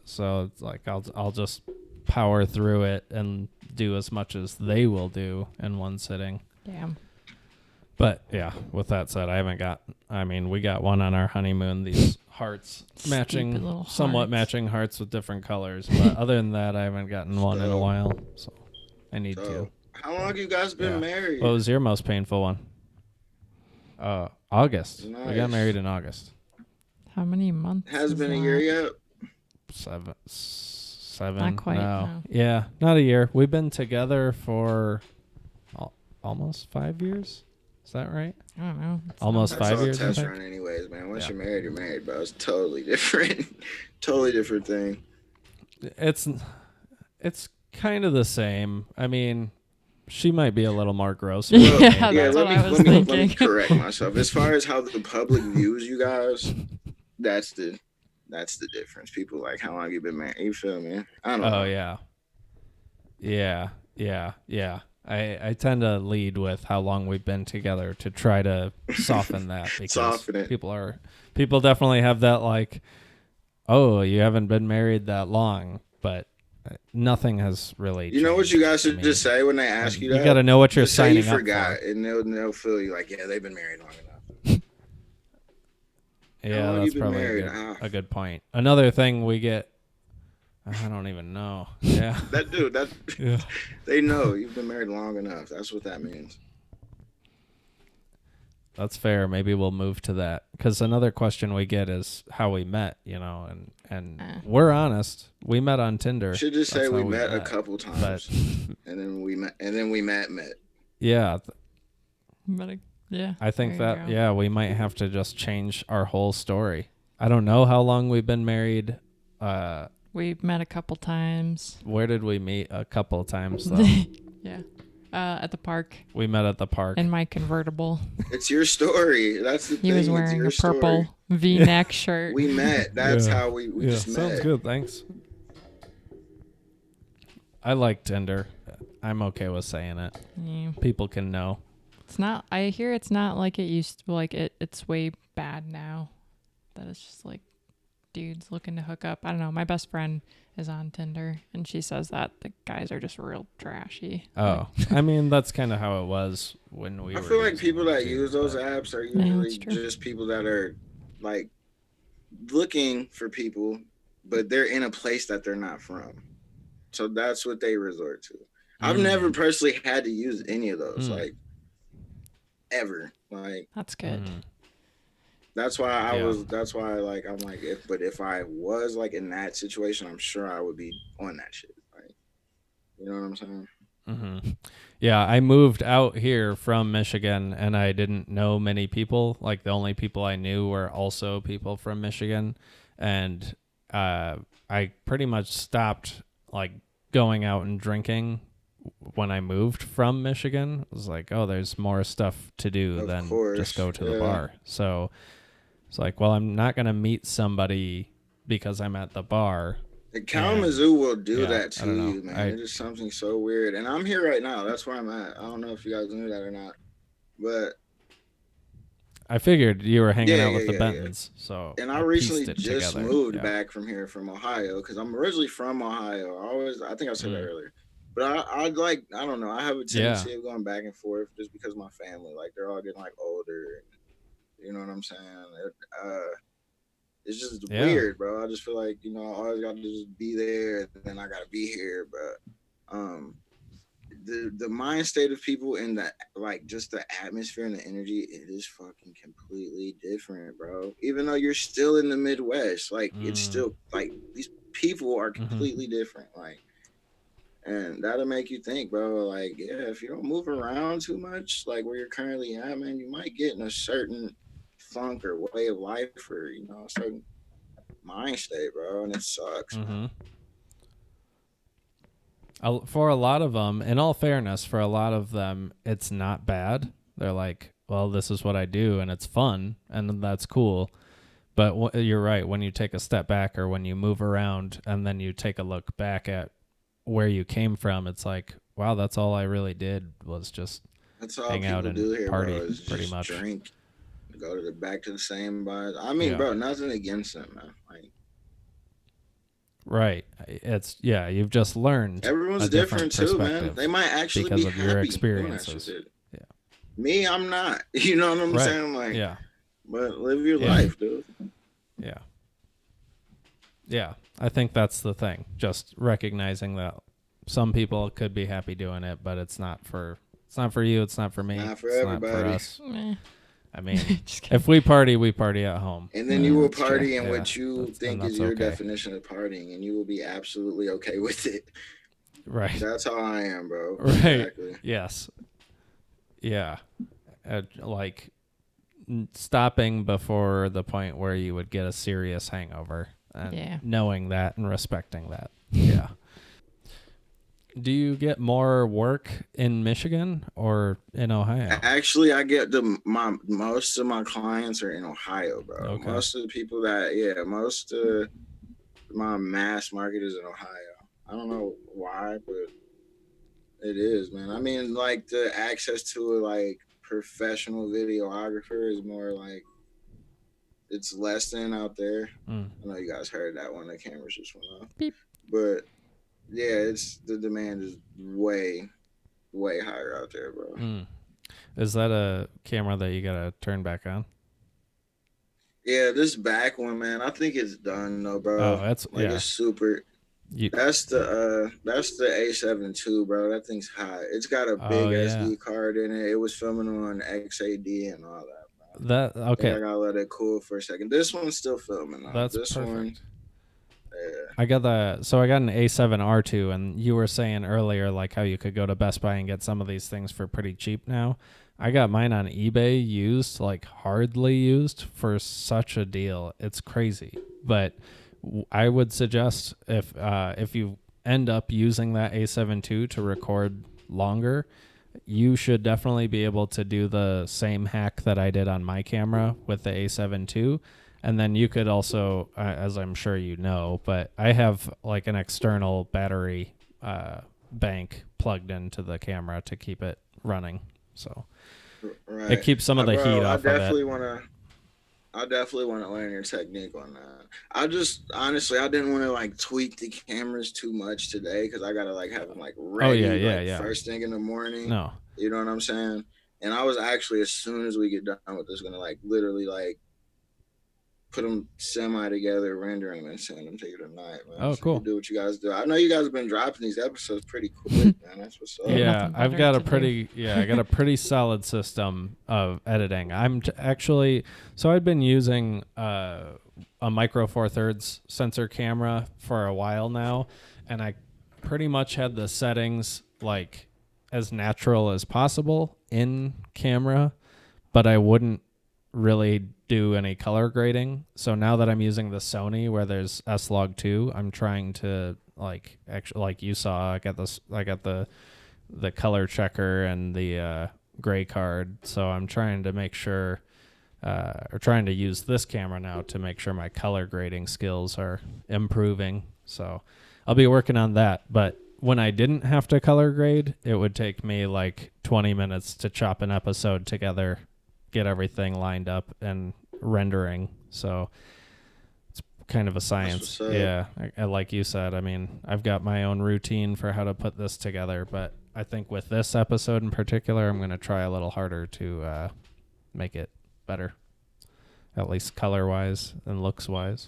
So it's like I'll just power through it and do as much as they will do in one sitting. Damn. But yeah, with that said, we got one on our honeymoon, these hearts Stupid little somewhat hearts. matching hearts with different colors. But other than that, I haven't gotten one in a while, so I need to. So, how long have you guys been Yeah. married? What was your most painful one? August. We got Nice. married in August. How many months? Has it is been a that? year yet? Seven. Not quite, No. no. Yeah, not a year. We've been together for almost 5 years. Is that right? I don't know. Almost That's 5 all years, I test think. run, anyways, man. Once Yeah. you're married, bro. It's totally different. Totally different thing. It's kind of the same. I mean, she might be a little more gross. Yeah, Well, that's yeah. what I was Let me thinking. correct myself. As far as how the public views you guys, that's the difference. People like how long you been married. You feel me? I don't Oh know. yeah. Yeah. I tend to lead with how long we've been together to try to soften that because Soften it. people definitely have that like, oh, you haven't been married that long, but nothing has really You know what changed. you guys I should just mean, say when they ask you you got that? to know what you're Just say you signing up for. forgot, and they'll feel you like, yeah, they've been married long enough. How Yeah, long you that's been probably married? a good point. Another thing we get, I don't even know. Yeah. That dude, that Yeah. they know you've been married long enough. That's what that means. That's fair. Maybe we'll move to that because another question we get is how we met, and we're honest. We met on Tinder. Should just That's say how we met a couple But times, and then we met. yeah, Yeah. I think there you that go. we might have to just change our whole story. I don't know how long we've been married. We met a couple times. Where did we meet? A couple of times though. Yeah. At the park We met at the park. in my convertible. It's your story. That's the thing. He was It's wearing your a purple story. V-neck shirt. We met. That's Yeah. how we just met. Sounds good. Thanks. I like Tinder. I'm okay with saying it. Yeah. People can know. It's not. I hear it's not like it used to. Like it's way bad now. That it's just like dudes looking to hook up. I don't know. My best friend is on Tinder, and she says that the guys are just real trashy. Oh, I mean that's kind of how it was when we. I were feel like using people them that too, use those but- apps are Yeah, usually that's true. just people that are like looking for people, but they're in a place that they're not from. So that's what they resort to. I've never personally had to use any of those, like ever. Like That's good. that's why Yeah. That's why like I'm like if I was like in that situation, I'm sure I would be on that shit. Like, you know what I'm saying? Mm-hmm. Yeah, I moved out here from Michigan, and I didn't know many people. Like the only people I knew were also people from Michigan, and I pretty much stopped like going out and drinking when I moved from Michigan. It was like, oh, there's more stuff to do Of than course, just go to the yeah. bar. So it's like, well, I'm not gonna meet somebody because I'm at the bar. The Kalamazoo will do yeah, that I to don't know. you, man. It is something so weird. And I'm here right now. That's where I'm at. I don't know if you guys knew that or not. But I figured you were hanging Yeah, out with yeah, the yeah, yeah. Bentons, so and I pieced recently it just together. moved Yeah. back from here from Ohio because I'm originally from Ohio. I think I said that earlier. But I like I don't know. I have a tendency of going back and forth just because of my family. Like they're all getting like older. You know what I'm saying? It's just weird, bro. I just feel like I always got to just be there, and then I got to be here. But the mind state of people and the like, just the atmosphere and the energy, it is fucking completely different, bro. Even though you're still in the Midwest, like it's still like these people are completely different, like. And that'll make you think, bro, like, yeah, if you don't move around too much, like where you're currently at, man, you might get in a certain funk or way of life or, a certain mind state, bro. And it sucks, man. For a lot of them, in all fairness, for a lot of them, it's not bad. They're like, well, this is what I do, and it's fun, and that's cool. But you're right. When you take a step back or when you move around and then you take a look back at where you came from, it's like, wow, that's all I really did was just hang out and do here, party, bro, is pretty just much. drink, go to back to the same bars. I mean, bro, nothing against them, man. Like, right. It's you've just learned. Everyone's different too, man. They might actually because be of happy your experiences. Doing that shit. Me, I'm not. You know what I'm saying? Like, but live your life, dude. Yeah, I think that's the thing. Just recognizing that some people could be happy doing it, but it's not for you. It's not for me. Not for it's everybody. Not for us. Meh. I mean, if we party at home. And then you will party in Yeah, what you think is your definition of partying, and you will be absolutely okay with it. Right. That's how I am, bro. Right. Exactly. Yes. Yeah. like stopping before the point where you would get a serious hangover, and knowing that and respecting that. Yeah. Do you get more work in Michigan or in Ohio? Actually, I get my most of my clients are in Ohio, bro. Okay. Most of the people that most of my mass market is in Ohio. I don't know why, but it is, man. I mean, like the access to a like professional videographer is more like it's less than out there. I know you guys heard that one. The cameras just went off, Beep. but yeah, it's the demand is way higher out there, bro. Is that a camera that you gotta turn back on? Yeah, this back one, man. I think it's done though, bro. Oh, that's Like it's super. You, That's the A7 II, bro. That thing's hot. It's got a big SD card in it. It was filming on XAD and all that. That I okay. think I gotta let it cool for a second. This one's still filming though. That's this perfect. one. Yeah. I got an A7R2, and you were saying earlier like how you could go to Best Buy and get some of these things for pretty cheap now. I got mine on eBay used, like hardly used, for such a deal. It's crazy. But I would suggest if you end up using that A7 II to record longer, you should definitely be able to do the same hack that I did on my camera with the A7 II. And then you could also, as I'm sure you know, but I have like an external battery bank plugged into the camera to keep it running. So it keeps some of the heat off of it. I definitely want to learn your technique on that. I just honestly, I didn't want to like tweak the cameras too much today because I gotta like have them like ready, first thing in the morning. No, you know what I'm saying? And I was actually, as soon as we get done with this, gonna like literally like put them semi together, render them, and send them to you tonight, man. Oh, so cool. You do what you guys do. I know you guys have been dropping these episodes pretty quick, man. That's what's up. Yeah, I've got a pretty I got a pretty solid system of editing. So I'd been using a Micro Four Thirds sensor camera for a while now, and I pretty much had the settings like as natural as possible in camera, but I wouldn't really do any color grading. So now that I'm using the Sony where there's S-Log2, I'm trying to like actually, like you saw, I got the color checker and the gray card. So I'm trying to make sure or trying to use this camera now to make sure my color grading skills are improving. So I'll be working on that. But when I didn't have to color grade, it would take me like 20 minutes to chop an episode together, get everything lined up and rendering. So it's kind of a science. Yeah. I, like you said, I mean, I've got my own routine for how to put this together, but I think with this episode in particular, I'm going to try a little harder to make it better, at least color wise and looks wise.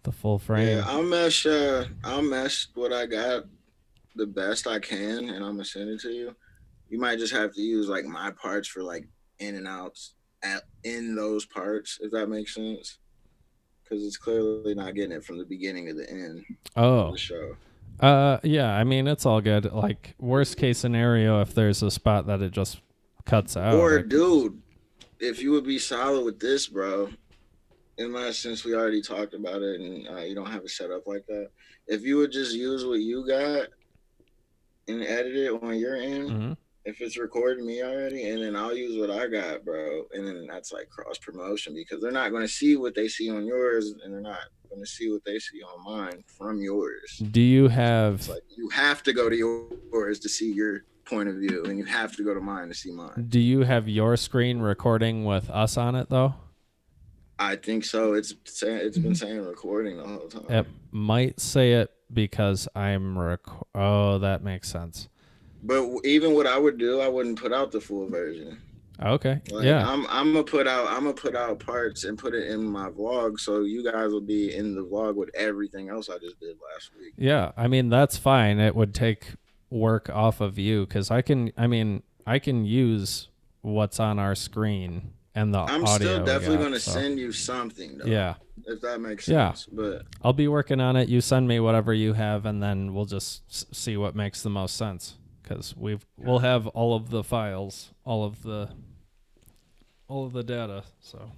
The full frame. Yeah, I'll mesh what I got the best I can, and I'm gonna send it to you. You might just have to use like my parts for like in and outs in those parts, if that makes sense. Because it's clearly not getting it from the beginning to the end of the show. Yeah, I mean, it's all good. Like, worst case scenario, if there's a spot that it just cuts out. Or, dude, if you would be solid with this, bro, unless since we already talked about it and you don't have it set up like that, if you would just use what you got and edit it on your end, if it's recording me already, and then I'll use what I got, bro, and then that's like cross promotion because they're not going to see what they see on yours, and they're not going to see what they see on mine from yours. Do you have? It's like you have to go to yours to see your point of view, and you have to go to mine to see mine. Do you have your screen recording with us on it though? I think so. It's been saying recording the whole time. It might say it because I'm Oh, that makes sense. But even what I would do, I wouldn't put out the full version. Okay. Like, yeah. I'm gonna put out parts and put it in my vlog, so you guys will be in the vlog with everything else I just did last week. Yeah, I mean that's fine. It would take work off of you because I can use what's on our screen and the audio. I'm still definitely gonna send you something though. Yeah. If that makes sense. Yeah. But I'll be working on it. You send me whatever you have, and then we'll just see what makes the most sense. because we'll have all of the files, all of the data. So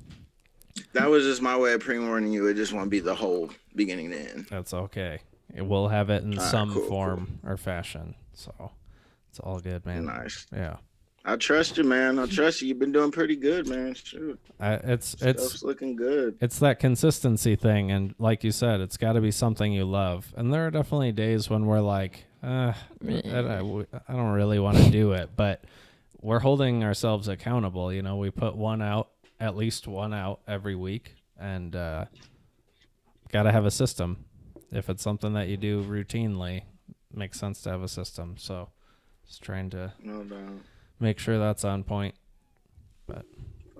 That was just my way of pre-warning you. It just won't be the whole beginning to end. that's okay. We'll have it in some cool, form or fashion. So it's all good, man. Nice. Yeah. I trust you, man. I trust you. You've been doing pretty good, man. Shoot. Stuff's looking good. It's that consistency thing, and like you said, it's got to be something you love. And there are definitely days when we're like, I don't really want to do it, but we're holding ourselves accountable. You know, we put at least one out every week, and got to have a system. If it's something that you do routinely, it makes sense to have a system. So just trying to make sure that's on point. But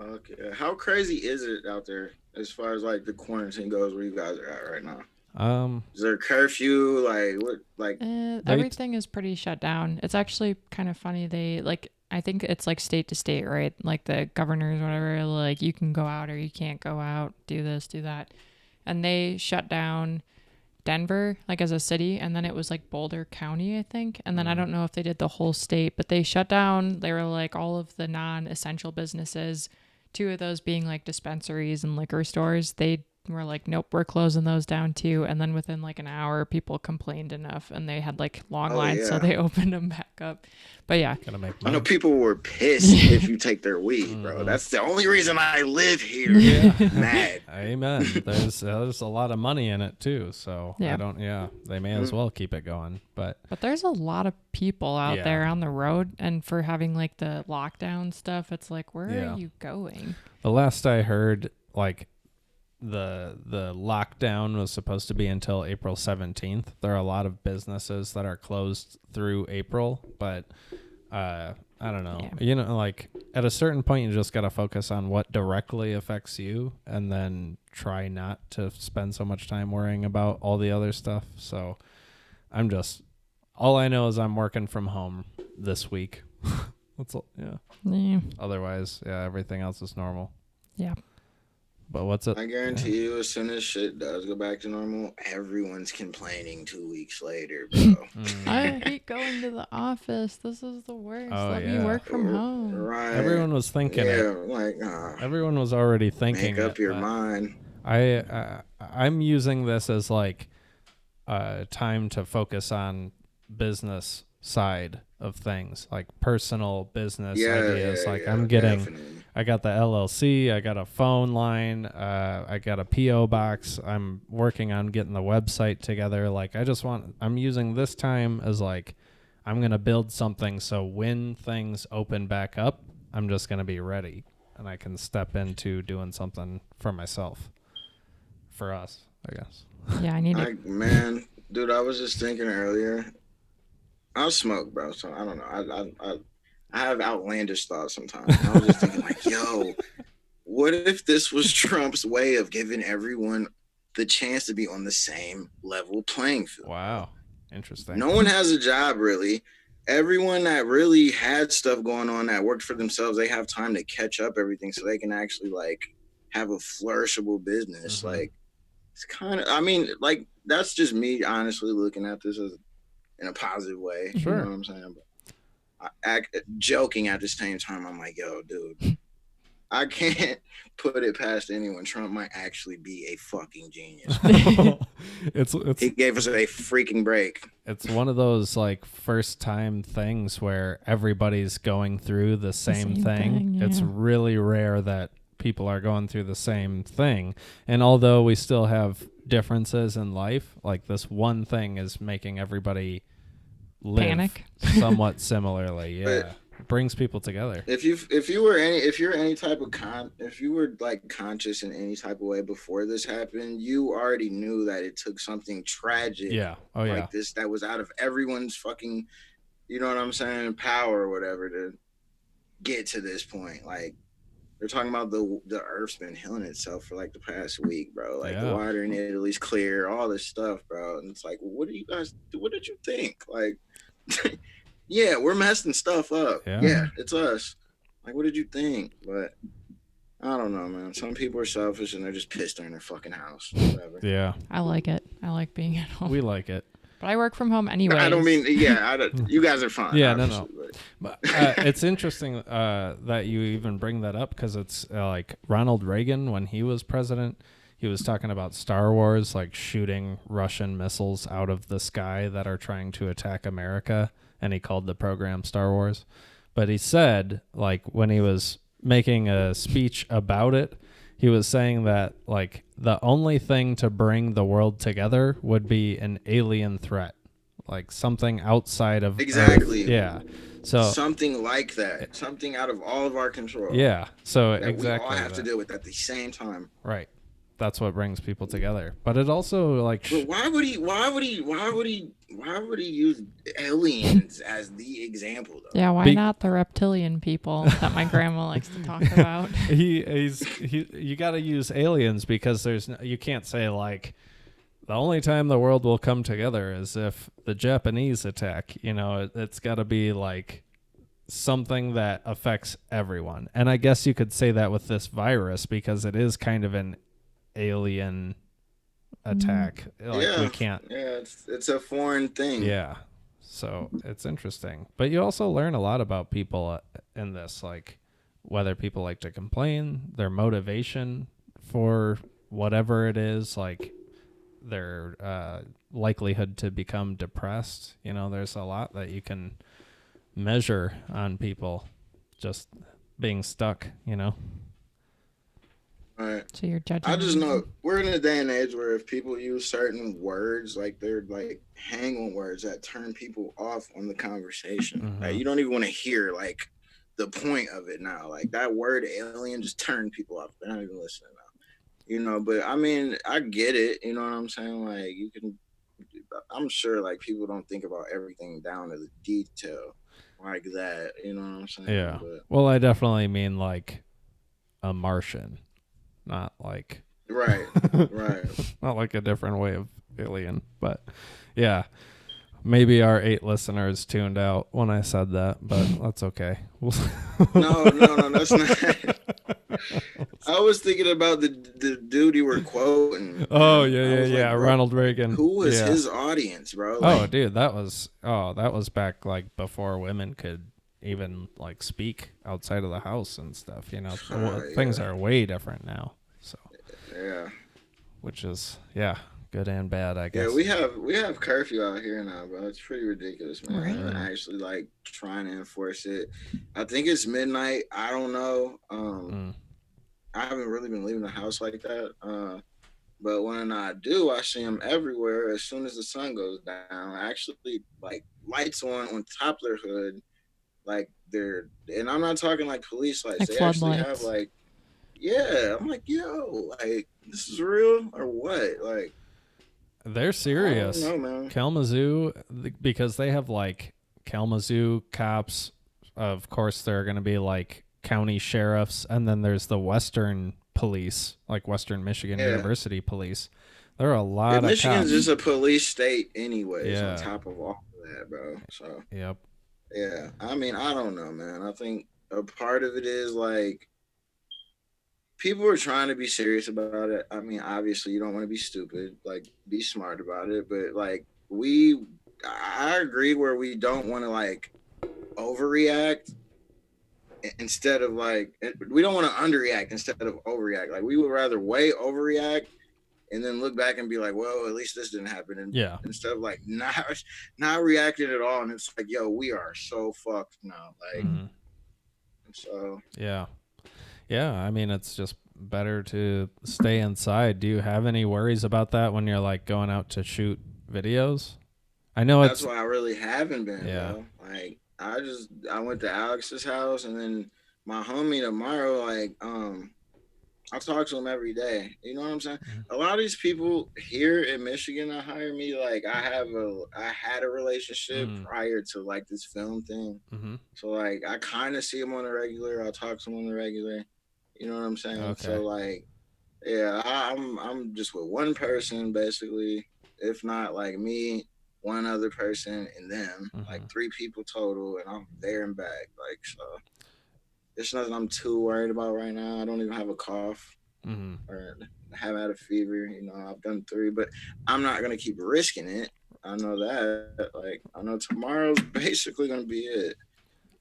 okay, how crazy is it out there as far as like the quarantine goes? Where you guys are at right now? Is there a curfew? Like what? Like everything is pretty shut down. It's actually kind of funny. I think it's like state to state, right? Like the governors, whatever. Like you can go out or you can't go out. Do this, do that, and they shut down Denver, like as a city, and then it was like Boulder County, I think. And then I don't know if they did the whole state, but they shut down. They were like all of the non-essential businesses, 2 of those being like dispensaries and liquor stores. They were like, nope, we're closing those down too. And then within like an hour, people complained enough and they had like long lines, so they opened them back up. But yeah, I know people were pissed if you take their weed, bro. That's the only reason I live here. Yeah. Mad. Amen. There's a lot of money in it too, so yeah. They may as well keep it going. But there's a lot of people out there on the road, and for having like the lockdown stuff, it's like, where are you going? The last I heard, like the lockdown was supposed to be until April 17th. There are a lot of businesses that are closed through April, but I don't know. Yeah. You know, like at a certain point, you just got to focus on what directly affects you and then try not to spend so much time worrying about all the other stuff. So all I know is I'm working from home this week. Otherwise, everything else is normal. Yeah. But what's it? I guarantee you, as soon as shit does go back to normal, everyone's complaining 2 weeks later, bro. I hate going to the office. This is the worst. Let me work from home. Right. Everyone was thinking it. Like, everyone was already thinking make up your mind. I'm using this as like time to focus on business side of things, like personal business ideas. I'm getting. Definitely. I got the LLC, I got a phone line, I got a PO box. I'm working on getting the website together. Like I'm using this time as like, I'm going to build something. So when things open back up, I'm just going to be ready and I can step into doing something for myself, for us, I guess. Yeah, I need it. Man, dude, I was just thinking earlier, I'll smoke, bro. So I don't know. I have outlandish thoughts sometimes. I was just thinking like, yo, what if this was Trump's way of giving everyone the chance to be on the same level playing field? Wow. Interesting. No one has a job, really. Everyone that really had stuff going on that worked for themselves, they have time to catch up everything so they can actually like have a flourishable business. Mm-hmm. Like it's kind of, I mean, like that's just me honestly looking at this as in a positive way. Sure. You know what I'm saying? But joking at the same time, I'm like, yo, dude, I can't put it past anyone. Trump might actually be a fucking genius. He gave us a freaking break. It's one of those like first time things where everybody's going through the same thing. Yeah. It's really rare that people are going through the same thing. And although we still have differences in life, like this one thing is making everybody live panic somewhat similarly. Yeah. It brings people together. If you were like conscious in any type of way before this happened, you already knew that it took something tragic like this that was out of everyone's fucking, you know what I'm saying, power or whatever to get to this point. Like they're talking about the earth's been healing itself for like the past week, bro. Like the water in Italy's clear, all this stuff, bro. And it's like, what do you guys do? What did you think? Like, yeah, we're messing stuff up. Yeah, it's us. Like, what did you think? But I don't know, man. Some people are selfish and they're just pissed they're in their fucking house. Whatever. Yeah. I like it. I like being at home. We like it. But I work from home I don't mean, anyways. yeah, you guys are fine, Yeah, obviously. no. But it's interesting that you even bring that up, because it's like Ronald Reagan, when he was president, he was talking about Star Wars, like shooting Russian missiles out of the sky that are trying to attack America, and he called the program Star Wars. But he said, like, when he was making a speech about it, he was saying that, like, the only thing to bring the world together would be an alien threat, like something outside of Earth. Exactly. Yeah. So Something like that. Something out of all of our control. yeah. So That we all exactly have to that. deal with at the same time. Right. That's what brings people together. But it also like But why would he use aliens as the example though? Yeah, why not the reptilian people that my grandma likes to talk about? you got to use aliens, because you can't say like the only time the world will come together is if the Japanese attack. It's got to be like something that affects everyone. And I guess you could say that with this virus, because it is kind of an alien attack. Like we Yeah, can't. yeah, it's a foreign thing. Yeah. So it's interesting. But you also learn a lot about people in this, like whether people like to complain, their motivation for whatever it is, like their likelihood to become depressed. There's a lot that you can measure on people just being stuck. Right. So you're judging. I just know we're in a day and age where if people use certain words, like they're like hang on words that turn people off on the conversation. Mm-hmm. Like you don't even want to hear like the point of it now. Like that word alien just turned people off. They're not even listening now. But I mean, I get it. You know what I'm saying? Like you can, I'm sure like people don't think about everything down to the detail like that. You know what I'm saying? Yeah. But, Well, I definitely mean like a Martian, not like right. not like a different way of alien. But yeah, maybe our 8 listeners tuned out when I said that, but that's okay. No, that's not. I was thinking about the dude you were quoting. Oh Yeah. Like, Ronald Reagan. Who was his audience, bro? Like, dude, that was back like before women could even like speak outside of the house and stuff. Things are way different now. So yeah, which is good and bad, I guess. Yeah, we have curfew out here now, bro. It's pretty ridiculous, man. Right. I'm actually like trying to enforce it. I think it's midnight. I don't know. I haven't really been leaving the house like that. But when I do, I see them everywhere. As soon as the sun goes down, actually, like lights on top of their hood, like and I'm not talking like police lights. Like they actually floodlights. have like, yeah. I'm like, yo, like this is real or what? Like, they're serious. I don't know, man. Kalamazoo, because they have like Kalamazoo cops. Of course, they're going to be like county sheriffs, and then there's the Western police, like Western Michigan University police. There are a lot of Michigan's cops. just a police state anyways, on top of all of that, bro. So yep. Yeah, I mean, I don't know, man. I think a part of it is like people are trying to be serious about it. I mean, obviously, you don't want to be stupid, like be smart about it, but like I agree where we don't want to like overreact instead of like we don't want to underreact instead of overreact. Like we would rather way overreact and then look back and be like, well, at least this didn't happen. And instead of like not reacting at all, and it's like, yo, we are so fucked now. Like, so yeah. I mean, it's just better to stay inside. Do you have any worries about that when you're like going out to shoot videos? I know that's why I really haven't been. Bro. Like I went to Alex's house, and then my homie tomorrow, like I talk to him every day. You know what I'm saying? A lot of these people here in Michigan that hire me, like I had a relationship prior to like this film thing. So like I kind of see them on the regular. I talk to them on the regular. You know what I'm saying? Okay. So like, yeah, I'm just with one person basically. If not like me, one other person, and them, like 3 people total, and I'm there and back. Like so. It's nothing I'm too worried about right now. I don't even have a cough or haven't had a fever. I've done 3, but I'm not gonna keep risking it. I know that. Like, I know tomorrow's basically gonna be it.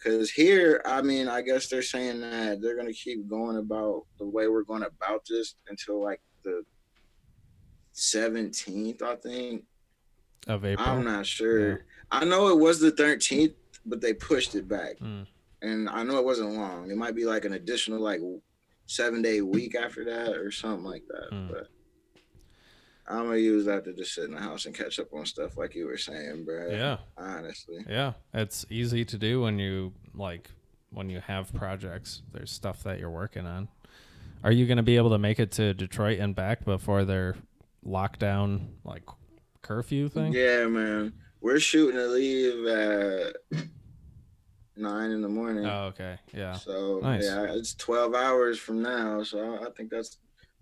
Cause here, I mean, I guess they're saying that they're gonna keep going about the way we're going about this until like the 17th, I think. Of I'm April. not Yeah. sure. I know it was the 13th, but they pushed it back, Mm. and I know it wasn't long. It might be like an additional like 7 day week after that or something like that. Mm. But I'm gonna use that to just sit in the house and catch up on stuff like you were saying, bro. Yeah. Honestly. Yeah. It's easy to do when you when you have projects. There's stuff that you're working on. Are you going to be able to make it to Detroit and back before their lockdown curfew thing? Yeah, man. We're shooting to leave at 9 in the morning. Oh, okay. Yeah. So Nice. yeah, it's 12 hours from now. So I think that's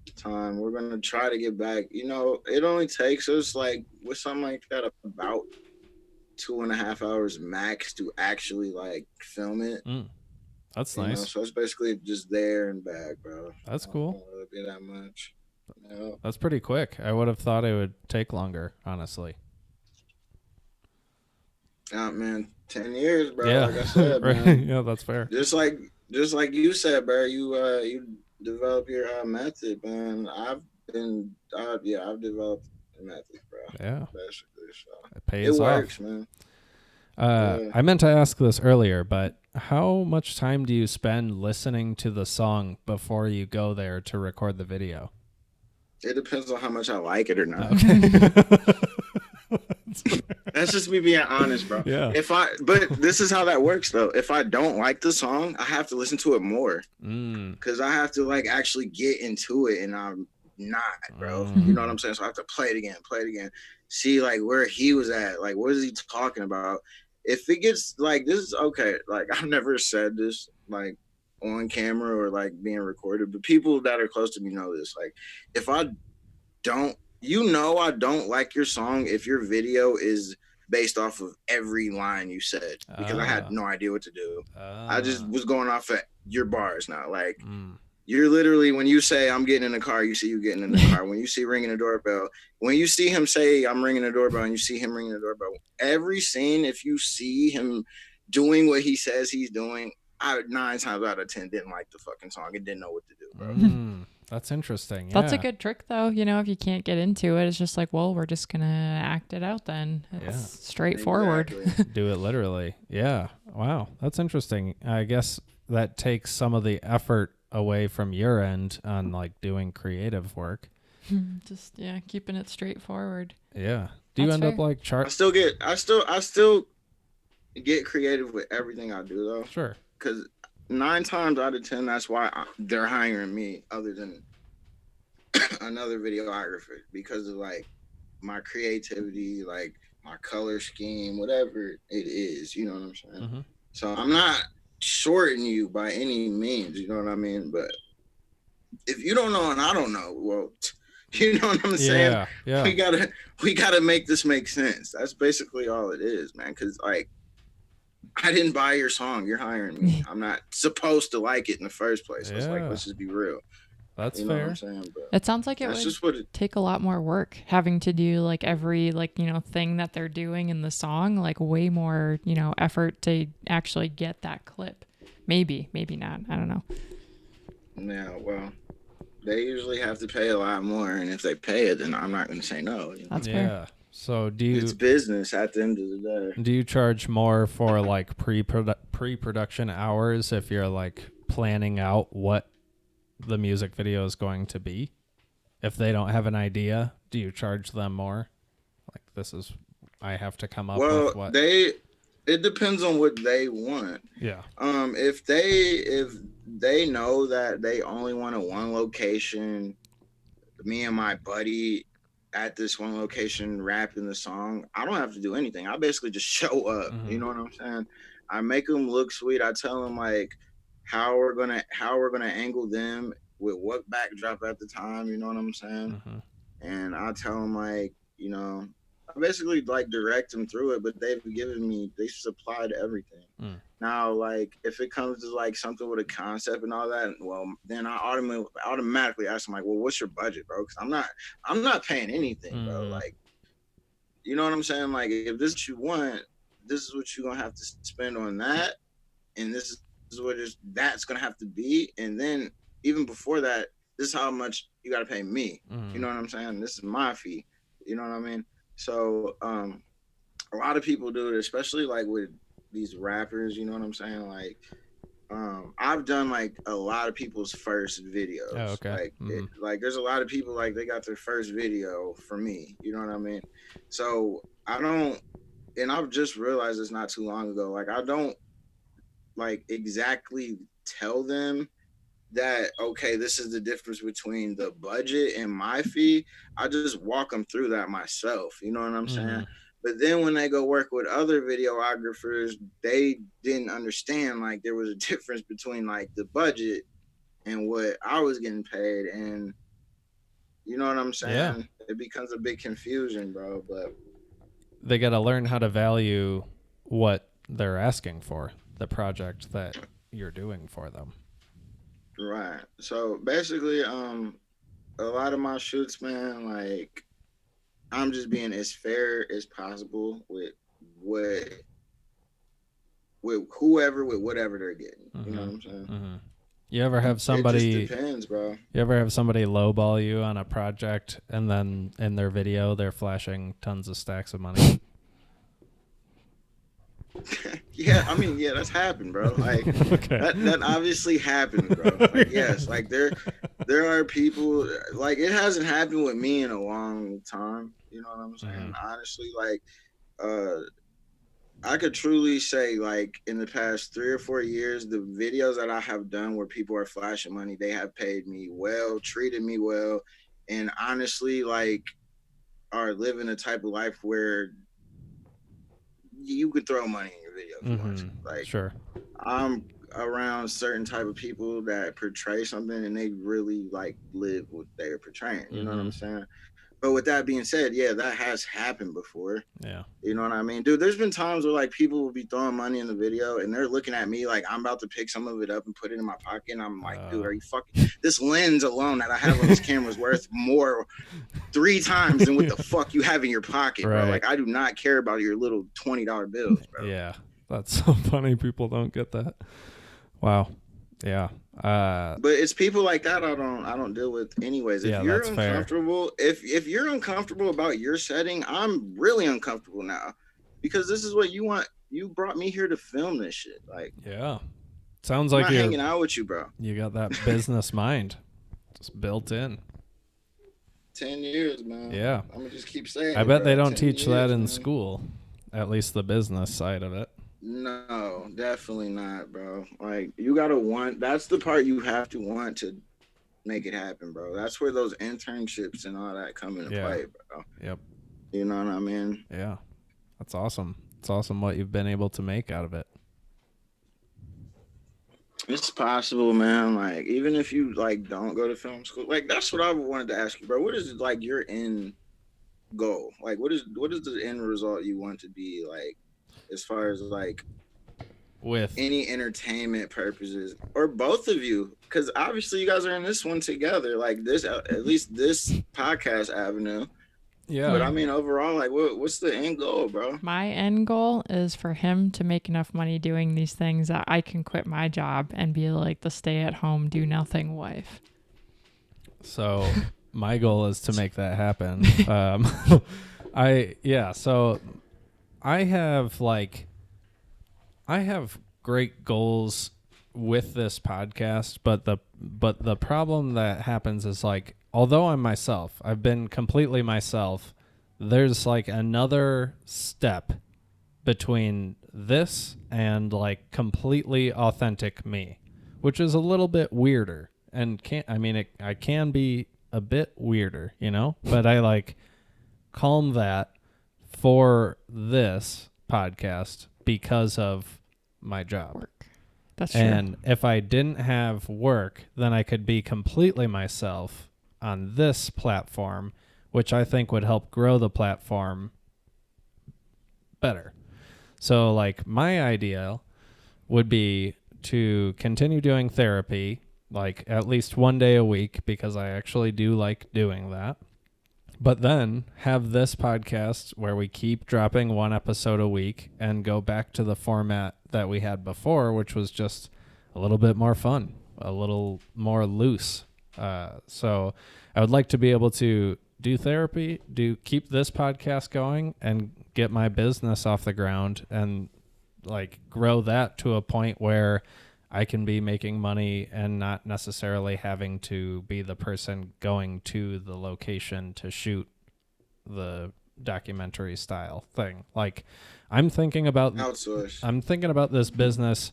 the time. We're gonna try to get back. You know, it only takes us like with something like that about 2.5 hours max to actually like film it. Mm. That's You know, nice. so it's basically just there and back, bro. That's I don't cool. want it to be that much. You know? That's pretty quick. I would have thought it would take longer, honestly. Man, 10 years, bro. Yeah. Like I said, Right. man. Yeah, that's fair. Just like you said, bro. You develop your method, man. I've developed a method, bro. Yeah. Basically, so It it pays works, off. man. Yeah, I meant to ask this earlier, but how much time do you spend listening to the song before you go there to record the video? it depends on how much I like it or not. Okay. That's just me being honest, bro. Yeah. But this is how that works though. If I don't like the song, I have to listen to it more Mm. because I have to like actually get into it, and I'm not, bro. You know what Mm. I'm saying? So I have to play it again, see like where he was at, like what is he talking about? If it gets like this is okay, like I've never said this like on camera or like being recorded, but people that are close to me know this. Like if I don't, I don't like your song if your video is based off of every line you said because I had Ah. no idea what to do. I just Ah. was going off of your bars now. Like Mm. you're literally when you say I'm getting in the car, you see you getting in the car. When you see ringing the doorbell, when you see him say I'm ringing the doorbell, and you see him ringing the doorbell, every scene, if you see him doing what he says he's doing, I 9 times out of 10 didn't like the fucking song and didn't know what to do, bro. Mm. That's interesting. Yeah. That's a good trick, though. You know, if you can't get into it, it's just like, well, we're just gonna act it out then. It's Yeah. straightforward. Exactly. Do it literally. Yeah. Wow. That's interesting. I guess that takes some of the effort away from your end on doing creative work. Just keeping it straightforward. Yeah. Do you That's end up fair. I still get creative with everything I do though, Sure. because 9 times out of 10, that's why they're hiring me, other than another videographer, because of like my creativity, like my color scheme, whatever it is. You know what I'm saying? Mm-hmm. So I'm not shorting you by any means. You know what I mean? But if you don't know and I don't know, well, you know what I'm saying? Yeah. Yeah. We gotta make this make sense. That's basically all it is, man. Because like I didn't buy your song. You're hiring me. I'm not supposed to like it in the first place. So it's like, Yeah. let's just be real. That's You know what fair. I'm saying? But It sounds like it that's would just what it. take a lot more work having to do like every thing that they're doing in the song, like way more, effort to actually get that clip. Maybe not. I don't know. Yeah, well, they usually have to pay a lot more, and if they pay it, then I'm not going to say no. You know? That's Yeah. fair. So It's business at the end of the day. do you charge more for pre-production hours if you're like planning out what the music video is going to be? If they don't have an idea, do you charge them more? Like I have to come up Well, with what? it depends on what they want. Yeah. If they know that they only want a one location, me and my buddy at this one location rapping the song, I don't have to do anything. I basically just show up. Mhm. You know what I'm saying? I make them look sweet. I tell them like how we're gonna angle them with what backdrop at the time. You know what I'm saying? Mhm. And I tell them like, I basically like direct them through it, but they supplied everything. Mm. Now, like if it comes to like something with a concept and all that, well, then I automatically ask them like, well, what's your budget, bro? Because I'm not paying anything, bro. Mhm. Like you know what I'm saying? Like, if this is what you want, this is what you're gonna have to spend on that, and this is what that's gonna have to be. And then even before that, this is how much you gotta pay me. You know what I'm saying? This is my fee. You know what I mean? So a lot of people do it, especially like with these rappers, you know what I'm saying? Like I've done like a lot of people's first Oh, videos. okay. Like like there's a lot of people like they got their first video for me. You know what I mean? So I don't, and I've just realized this not too long ago. Like I don't like exactly tell them that okay, this is the difference between the budget and my fee. I just walk them through that myself. You know what I'm saying? But then when they go work with other videographers, they didn't understand like there was a difference between like the budget and what I was getting paid, and you know what I'm Yeah. saying? It becomes a big confusion, bro. But They got to learn how to value what they're asking for, the project that you're doing for them. right. So basically, a lot of my shoots, man, like I'm just being as fair as possible what with whoever with whatever they're getting. You know what I'm saying? You ever have It just somebody depends, bro. You ever have somebody lowball you on a project and then in their video they're flashing tons of stacks of money? Yeah, I mean, yeah, that's happened, bro. Like Okay. that obviously happens, bro. Like yes, like there are people like it hasn't happened with me in a long time. You know what I'm saying? Honestly, like uh I could truly say, like, in the past 3 or 4 years, the videos that I have done where people are flashing money, they have paid me well, treated me well, and honestly, like, are living a type of life where you could throw money in your video if you want to. Like, Sure. I'm around certain type of people that portray something and they really like live what they're portraying. You know what I'm saying? But with that being said, yeah, that has happened before. Yeah. You know what I mean? Dude, there's been times where like people will be throwing money in the video and they're looking at me like I'm about to pick some of it up and put it in my pocket. And I'm like, dude, are you fucking this lens alone that I have on this camera is worth more 3 times than what the fuck you have in your pocket, bro. Like I do not care about your little $20 bills, bro. Yeah. That's so funny. People don't get that. Wow. Yeah. But it's people like that I don't deal with anyways. If you're uncomfortable, if you're uncomfortable about your setting, I'm really uncomfortable now. Because this is what you want. You brought me here to film this shit. Like yeah. Sounds I'm like not you're hanging out with you, bro. You got that business mind just built in. 10 years, man. Yeah. I'm gonna just keep saying I bet bro. they don't teach years, that in man. school. At least the business side of it. No, definitely not, bro. Like you gotta want. That's the part you have to want to make it happen, bro. That's where those internships and all that come into play, bro. Yep. You know what I mean? Yeah. That's awesome. It's awesome what you've been able to make out of it. It's possible, man. Like even if you like don't go to film school, like that's what I wanted to ask you, bro. What is like your end goal? Like what is the end result you want to be like as far as like with any entertainment purposes or both of you? Because obviously you guys are in this one together, like this at least this podcast avenue. Yeah. But I mean overall, like what's the end goal, bro? My end goal is for him to make enough money doing these things that I can quit my job and be like the stay-at-home do nothing wife. So my goal is to make that happen. So I have great goals with this podcast, but the problem that happens is like, although I'm myself, I've been completely myself, there's like another step between this and like completely authentic me, which is a little bit weirder and I can be a bit weirder, you know, but I like calm that for this podcast because of my job. Work. That's true. And if I didn't have work, then I could be completely myself on this platform, which I think would help grow the platform better. So like my ideal would be to continue doing therapy, like at least one day a week, because I actually do like doing that. but then have this podcast where we keep dropping one episode a week and go back to the format that we had before, which was just a little bit more fun, a little more loose. So I would like to be able to do therapy, keep this podcast going, and get my business off the ground and like grow that to a point where I can be making money and not necessarily having to be the person going to the location to shoot the documentary style thing. Like I'm thinking about this business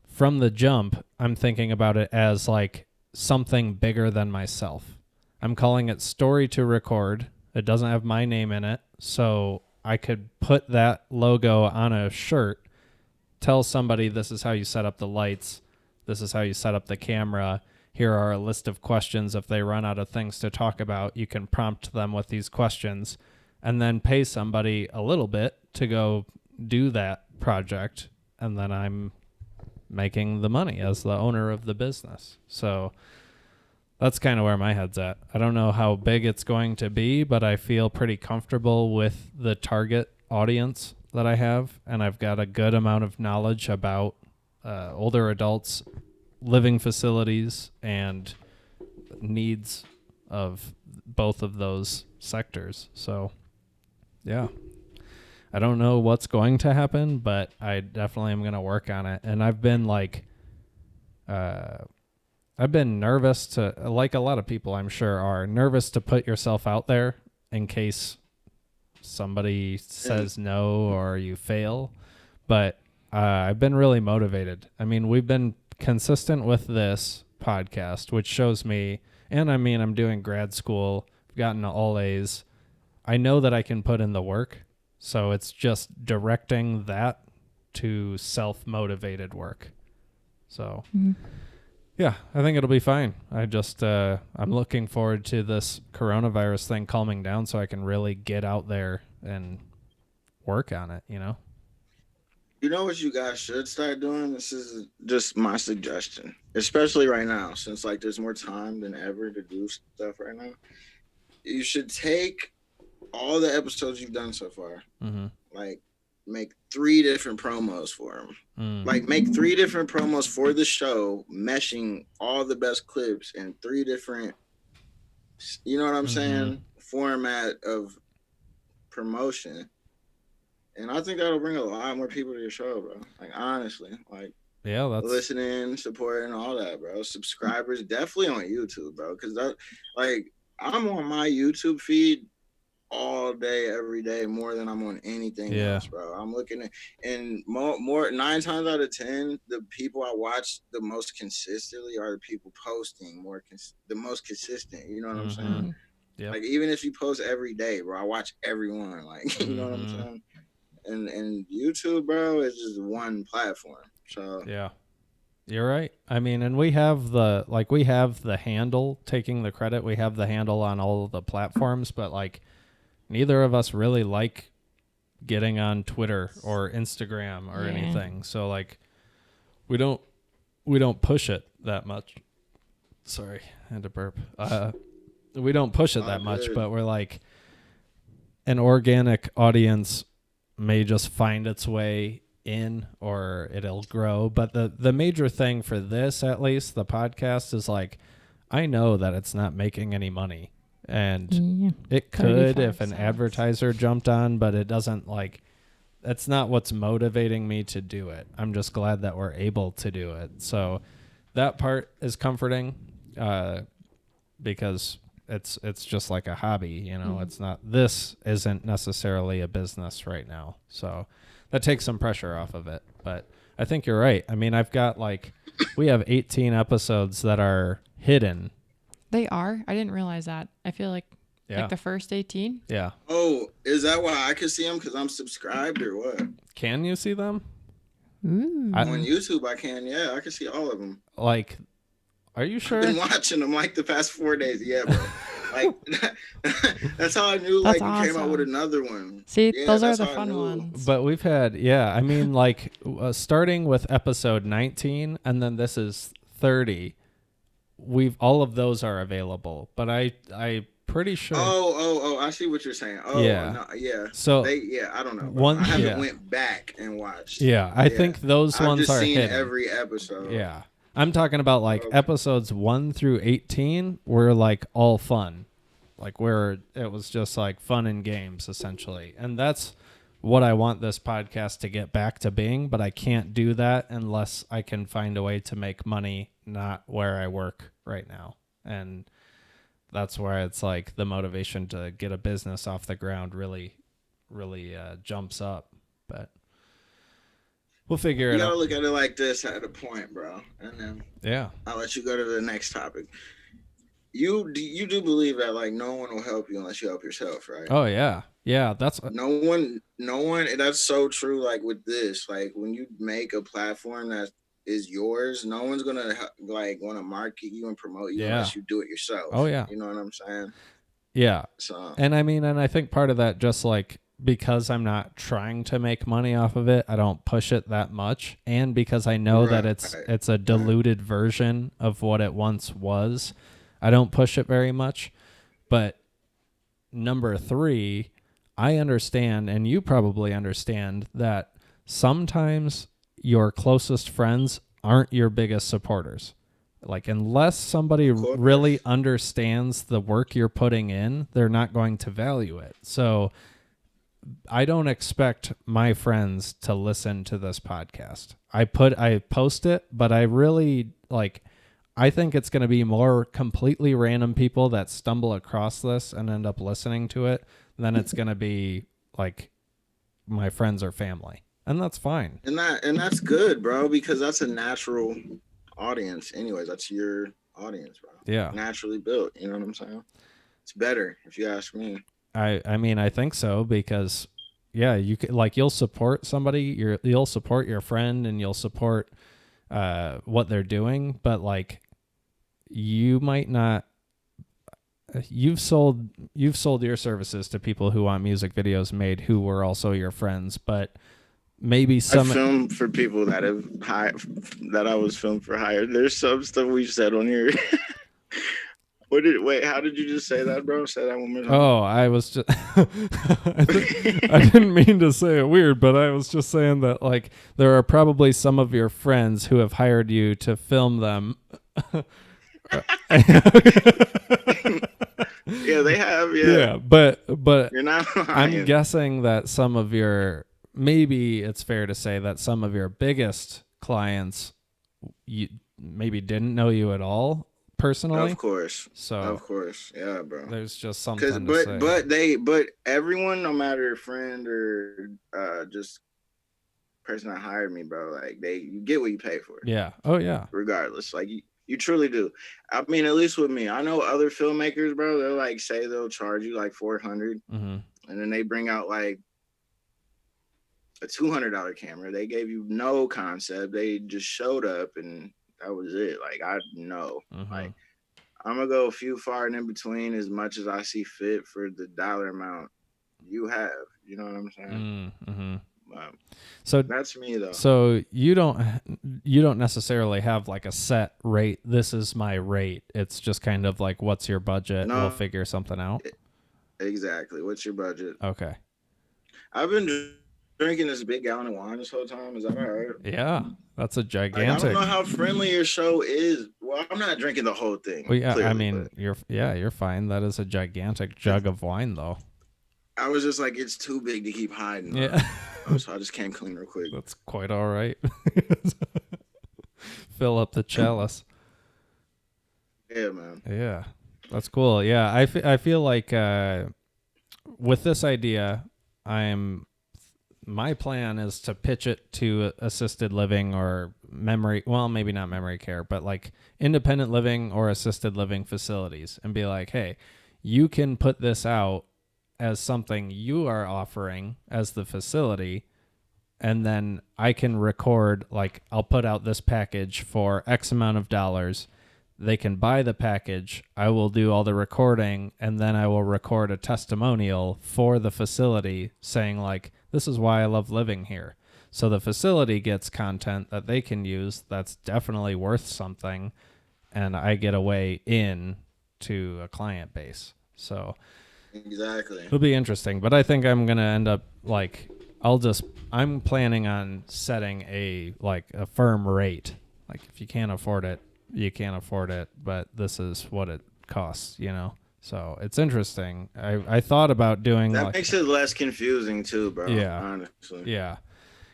from the jump. I'm thinking about it as like something bigger than myself. I'm calling it Story to Record. It doesn't have my name in it, so I could put that logo on a shirt, tell somebody this is how you set up the lights, this is how you set up the camera, here are a list of questions. If they run out of things to talk about, you can prompt them with these questions, and then pay somebody a little bit to go do that project, and then I'm making the money as the owner of the business. So that's kind of where my head's at. I don't know how big it's going to be, but I feel pretty comfortable with the target audience that I have, and I've got a good amount of knowledge about older adults, living facilities, and needs of both of those sectors. So, yeah. I don't know what's going to happen, but I definitely am going to work on it. And I've been I've been nervous to, like a lot of people I'm sure are, nervous to put yourself out there in case somebody says no or you fail. But I've been really motivated. I mean, we've been consistent with this podcast, which shows me, and I mean, I'm doing grad school, I've gotten all A's. I know that I can put in the work. So it's just directing that to self-motivated work. So, yeah, I think it'll be fine. I just, I'm looking forward to this coronavirus thing calming down so I can really get out there and work on it, you know? You know what you guys should start doing? This is just my suggestion, especially right now, since like there's more time than ever to do stuff right now. You should take all the episodes you've done so far, like make 3 different promos for them. Like make 3 different promos for the show, meshing all the best clips in 3 different, you know what I'm saying, format of promotion. And I think that'll bring a lot more people to your show, bro. Like honestly, like yeah, that's listening, supporting, all that, bro. Subscribers definitely on YouTube, bro, because that, like, I'm on my YouTube feed all day, every day, more than I'm on anything else, bro. I'm looking at, and more 9 times out of 10, the people I watch the most consistently are the people posting the most consistent. You know what I'm saying? Yep. Like even if you post every day, bro, I watch everyone. Like you know what I'm saying? And YouTube, bro, is just one platform. So yeah. You're right. I mean, and we have the handle, Taking the Credit. We have the handle on all of the platforms, but like neither of us really like getting on Twitter or Instagram or anything. So like we don't push it that much. Sorry, I had to burp. We don't push it that much, but we're like an organic audience may just find its way in or it'll grow. But the major thing for this, at least the podcast, is like I know that it's not making any money. And it could if an advertiser jumped on, but it doesn't, like, that's not what's motivating me to do it. I'm just glad that we're able to do it. So that part is comforting because it's just like a hobby, you know. This isn't necessarily a business right now. So that takes some pressure off of it. But I think you're right. I mean, I've got we have 18 episodes that are hidden. They are? I didn't realize that. I feel like the first 18. Yeah. Oh, is that why I can see them? Because I'm subscribed or what? Can you see them? Ooh. On YouTube, I can. Yeah, I can see all of them. Like, are you sure? I've been watching them like the past 4 days. Yeah, bro. Like, that's how I knew That's you awesome. came out with another one. See, those are the fun ones. But we've had, I mean, like, starting with episode 19, and then this is 30. All of those are available, but I pretty sure. Oh! I see what you're saying. Oh, Yeah. no, yeah. So I don't know, bro. one, I haven't yeah, went back and watched. yeah. I Yeah, think those I've ones just are seen hidden. every episode. Yeah. I'm talking about like Okay. episodes 1 through 18 were like all fun. Like where it was just like fun and games essentially. And that's what I want this podcast to get back to being, but I can't do that unless I can find a way to make money not where I work right now. And that's where it's like the motivation to get a business off the ground really jumps up. But we'll figure You it gotta out. look at it like this at a point, bro, and then Yeah. I'll let you go to the next topic. You do believe that like no one will help you unless you help yourself, right? Oh yeah. Yeah, that's No one. That's so true. Like with this, like when you make a platform that is yours, no one's gonna like want to market you and promote you yeah. unless you do it Oh yourself. yeah. You know what I'm saying? Yeah. So And I mean, and I think part of that just like because I'm not trying to make money off of it, I don't push it that much. And because I know that right, it's a right. diluted version of what it once was, I don't push it very much. But number 3, I understand, and you probably understand, that sometimes your closest friends aren't your biggest supporters. Like, unless somebody Of really course. understands the work you're putting in, they're not going to value it. So I don't expect my friends to listen to this podcast. I post it, but I really like I think it's going to be more completely random people that stumble across this and end up listening to it than it's going to be like my friends or family. And that's fine. And that's good, bro, because that's a natural audience. Anyways, that's your audience, bro. Yeah. Naturally built. You know what I'm saying? It's better if you ask me. I mean, I think so because yeah, you could like you'll support somebody, you'll support your friend and you'll support what they're doing, but like you might not you've sold your services to people who want music videos made who were also your friends, but maybe I some filmed for people that have hired that I was filmed for hire. There's some stuff we've said on here. How did you just say that, bro? Say that one more time. Oh, I was just I didn't mean to say it weird, but I was just saying that like there are probably some of your friends who have hired you to film them. Yeah, they have, Yeah, yeah. but You're not I'm lying. guessing that some of your maybe it's fair to say that some of your biggest clients you maybe didn't know you at all personally. Of course. So Of course. Yeah, bro. there's just Cause something to say. but everyone, no matter friend or just person that hired me, bro, like you get what you pay for, Yeah. Oh yeah. regardless. Like you truly do. I mean, at least with me. I know other filmmakers, bro, they'll like say they'll charge you like 400 Mm-hmm. and then they bring out like a $200 camera. They gave you no concept. They just showed up and that was it. Like I know. Mm-hmm. Like I'm gonna go a few far and in between as much as I see fit for the dollar amount you have. You know what I'm saying? Mm-hmm. Um, So that's me though. so you don't necessarily have like a set rate. This is my rate. It's just kind of like what's your budget? We'll No, figure something out. exactly. What's your budget? Okay. I've been drinking this big gallon of wine this whole time. Is that all right? Yeah. That's a Like I don't gigantic. know how friendly your show is. Well, I'm not drinking the whole thing, Well, yeah, I clearly, mean, but you're fine. That is a gigantic jug of wine though. I was just like, it's too big to keep hiding, bro. Yeah. So I just came clean real quick. That's quite all right. Fill up the chalice. Yeah, man. Yeah. That's cool. Yeah, I feel like with this idea, my plan is to pitch it to assisted living or maybe not memory care, but like independent living or assisted living facilities and be like, hey, you can put this out as something you are offering as the facility. And then I can record, like, I'll put out this package for X amount of dollars. They can buy the package. I will do all the recording, and then I will record a testimonial for the facility saying, like, this is why I love living here. So the facility gets content that they can use that's definitely worth something, and I get a way in to a client base. So Exactly. it'll be interesting. But I think I'm gonna end up like I'm planning on setting a firm rate. Like if you can't afford it, you can't afford it. But this is what it costs, you know. So it's interesting. I thought about doing That like makes it less confusing too, bro. yeah, Honestly, yeah,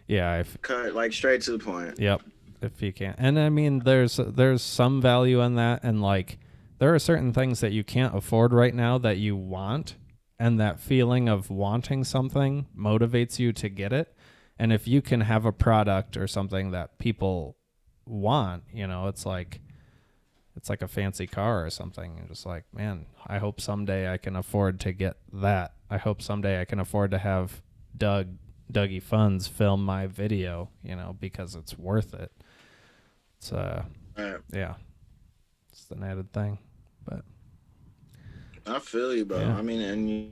yeah. cut like straight to the point. Yep, if you can. And I mean, there's some value in that, and like there are certain things that you can't afford right now that you want, and that feeling of wanting something motivates you to get it. And if you can have a product or something that people want, you know, it's like a fancy car or something. You're just like, man, I hope someday I can afford to get that. I hope someday I can afford to have Dougie Funds film my video, you know, because it's worth it. It's Right. yeah, it's an added thing. But I feel you, bro. yeah, I mean, and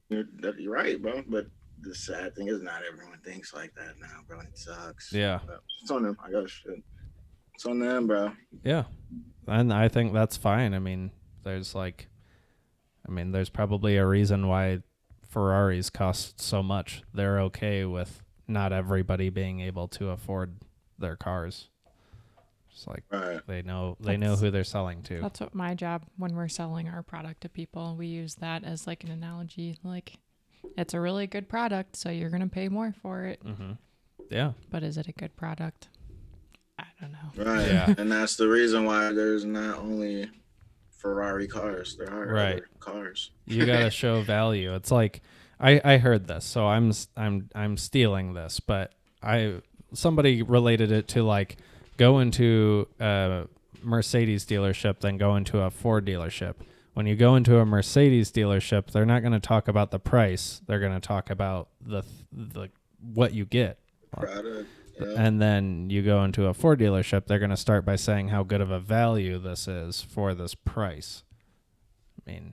you're right, bro. But the sad thing is, not everyone thinks like that now, bro. It sucks. yeah, But it's on them. I got shit. It's on them, bro. yeah. And I think that's fine. There's probably a reason why Ferraris cost so much. They're okay with not everybody being able to afford their cars. It's like Right. they know who they're selling to. That's what my job when we're selling our product to people. We use that as like an analogy. Like, it's a really good product, so you're going to pay more for it. Mm-hmm. Yeah. But is it a good product? I don't know. Right. Yeah. And that's the reason why there's not only Ferrari cars. There are Right. other cars. You got to show value. It's like I heard this, so I'm stealing this, but somebody related it to like go into a Mercedes dealership, then go into a Ford dealership. When you go into a Mercedes dealership, they're not going to talk about the price. They're going to talk about the what you get. Product. Yeah. And then you go into a Ford dealership, they're going to start by saying how good of a value this is for this price. I mean,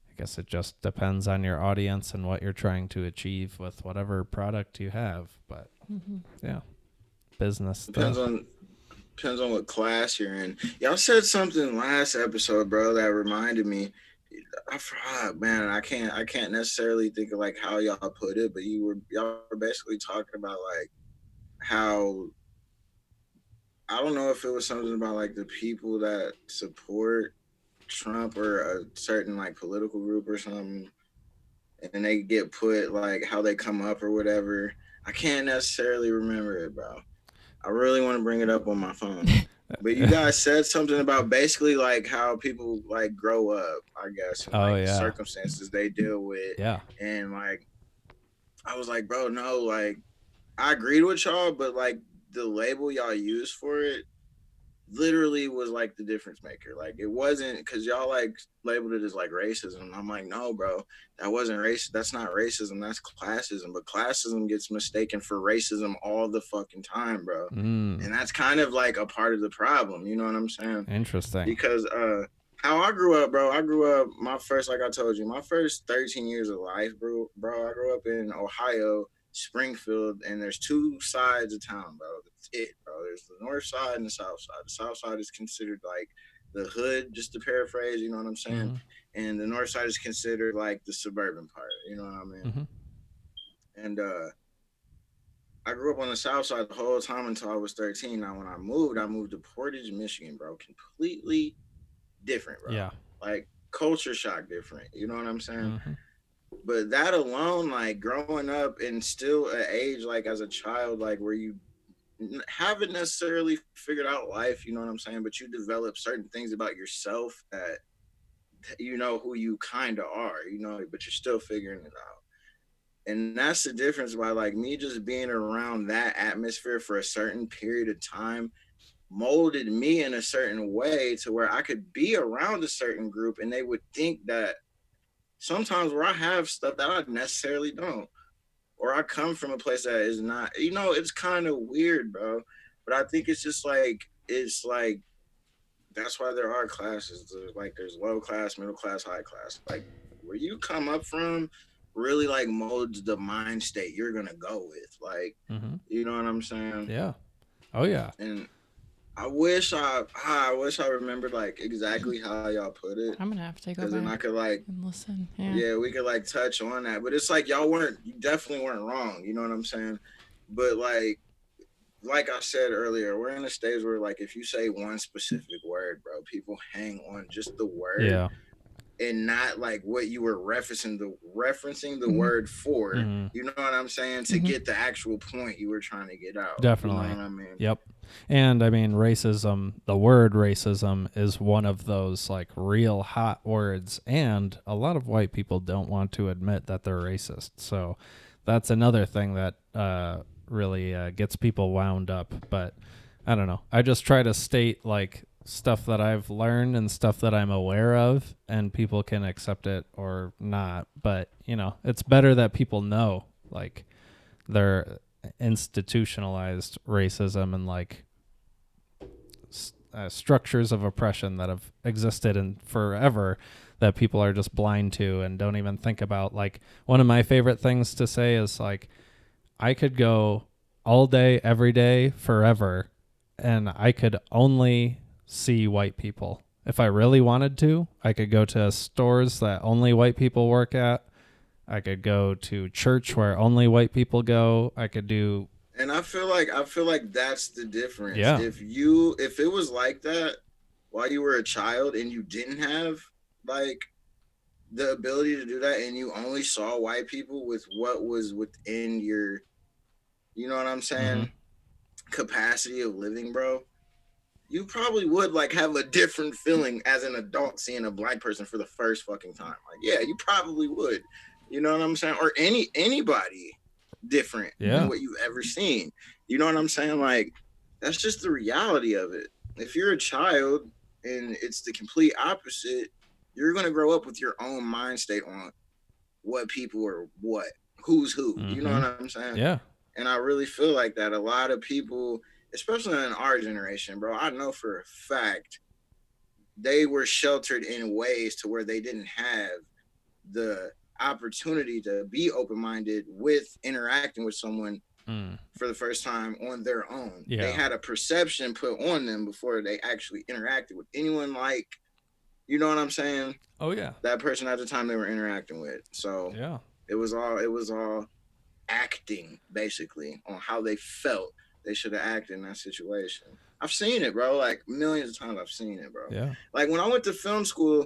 I guess it just depends on your audience and what you're trying to achieve with whatever product you have. But yeah, business Depends stuff. on depends on what class you're in. Y'all said something last episode, bro, that reminded me. I forgot, man. I can't necessarily think of like how y'all put it, but y'all were basically talking about like how I don't know if it was something about like the people that support Trump or a certain like political group or something, and they get put like how they come up or whatever. I can't necessarily remember it, bro. I really want to bring it up on my phone. But you guys said something about basically like how people like grow up, I guess, and Oh like the yeah, circumstances they deal with. yeah. And like I was like, bro, no, like I agreed with y'all, but like the label y'all use for it literally was like the difference maker. Like it wasn't because y'all like labeled it as like racism. I'm like, no, bro, that wasn't race. That's not racism. That's classism. But classism gets mistaken for racism all the fucking time, bro. And that's kind of like a part of the problem. You know what I'm saying? Interesting. Because how I grew up, bro. I grew up my first, like I told you, my first 13 years of life, bro. Bro, I grew up in Ohio, Springfield, and there's two sides of town, bro. That's it, bro. There's the north side and the south side. The south side is considered like the hood, just to paraphrase. You know what I'm saying? Mm-hmm. And the north side is considered like the suburban part. You know what I mean? Mm-hmm. And I grew up on the south side the whole time until I was 13. Now, when I moved to Portage, Michigan, bro. Completely different, bro. Yeah. Like culture shock different. You know what I'm saying? Mm-hmm. But that alone, like growing up and still at age, like as a child, like where you haven't necessarily figured out life, you know what I'm saying? But you develop certain things about yourself that you know who you kind of are, you know, but you're still figuring it out. And that's the difference by like me just being around that atmosphere for a certain period of time molded me in a certain way to where I could be around a certain group and they would think that sometimes where I have stuff that I necessarily don't, or I come from a place that is not, you know, it's kind of weird, bro. But I think it's like that's why there are classes. There's low class, middle class, high class. Like where you come up from really like molds the mind state you're gonna go with. Like, Mm-hmm. you know what I'm saying? Yeah. Oh yeah. And I wish I remembered like exactly how y'all put it, I'm gonna have to go because then I back could like, and listen. Yeah. yeah, we could like touch on that. But it's like you definitely weren't wrong. You know what I'm saying? But like I said earlier, we're in a stage where like if you say one specific word, bro, people hang on just the word Yeah. and not like what you were referencing the Mhm. word for. Hmm. You know what I'm saying? To Mhm. get the actual point you were trying to get out. You know Definitely. what I mean? Yep. And I mean, racism, the word racism is one of those like real hot words. And a lot of white people don't want to admit that they're racist. So that's another thing that really gets people wound up. But I don't know. I just try to state like stuff that I've learned and stuff that I'm aware of, and people can accept it or not. But, you know, it's better that people know like their institutionalized racism and like structures of oppression that have existed in forever that people are just blind to and don't even think about. Like one of my favorite things to say is like I could go all day every day forever and I could only see white people. If I really wanted to, I could go to stores that only white people work at. I could go to church where only white people go. I could do, And I feel like that's the difference. yeah. If it was like that while you were a child and you didn't have like the ability to do that and you only saw white people with what was within your, you know what I'm Mm-hmm. saying, capacity of living, bro, you probably would like have a different feeling as an adult seeing a black person for the first fucking time. Like, yeah, you probably would. You know what I'm saying? Or anybody different than Mhm. Yeah. what you've ever seen. You know what I'm saying? Like, that's just the reality of it. If you're a child and it's the complete opposite, you're gonna grow up with your own mind state on what people are what, who's who. You know Mm-hmm. what I'm saying? Yeah. And I really feel like that a lot of people, especially in our generation, bro, I know for a fact they were sheltered in ways to where they didn't have the opportunity to be open minded with interacting with someone Mm. for the first time on their own. They Yeah. had a perception put on them before they actually interacted with anyone like, you know what I'm saying? Oh yeah. That person at the time they were interacting with. So Yeah. it was all acting basically on how they felt they should have acted in that situation. I've seen it, bro. Like millions of times I've seen it, bro. Yeah. Like when I went to film school,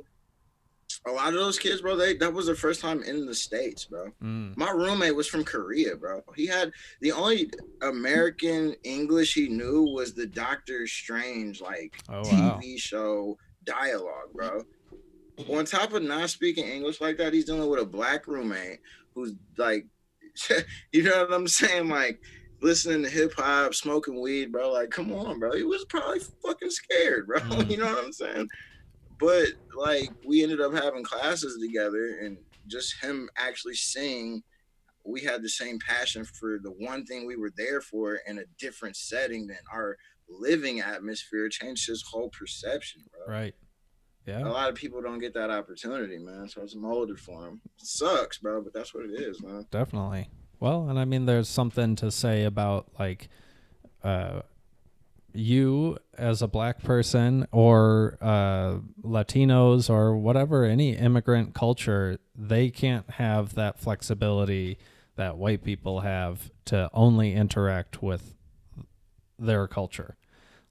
a lot of those kids, bro, that was their first time in the States, bro. Mm. My roommate was from Korea, bro. He had the only American English he knew was the Doctor Strange like Oh wow. TV show dialogue, bro. On top of not speaking English like that, he's dealing with a black roommate who's like, you know what I'm saying? Like listening to hip hop, smoking weed, bro. Like, come on, bro. He was probably fucking scared, bro. Mm. You know what I'm saying? But like, we ended up having classes together, and just him actually seeing we had the same passion for the one thing we were there for in a different setting than our living atmosphere changed his whole perception, bro. Right. A Yeah. lot of people don't get that opportunity, man. So it's molded for them. It sucks, bro, but that's what it is, man. Definitely. Well, and I mean, there's something to say about like uh, you as a black person or Latinos or whatever, any immigrant culture, they can't have that flexibility that white people have to only interact with their culture.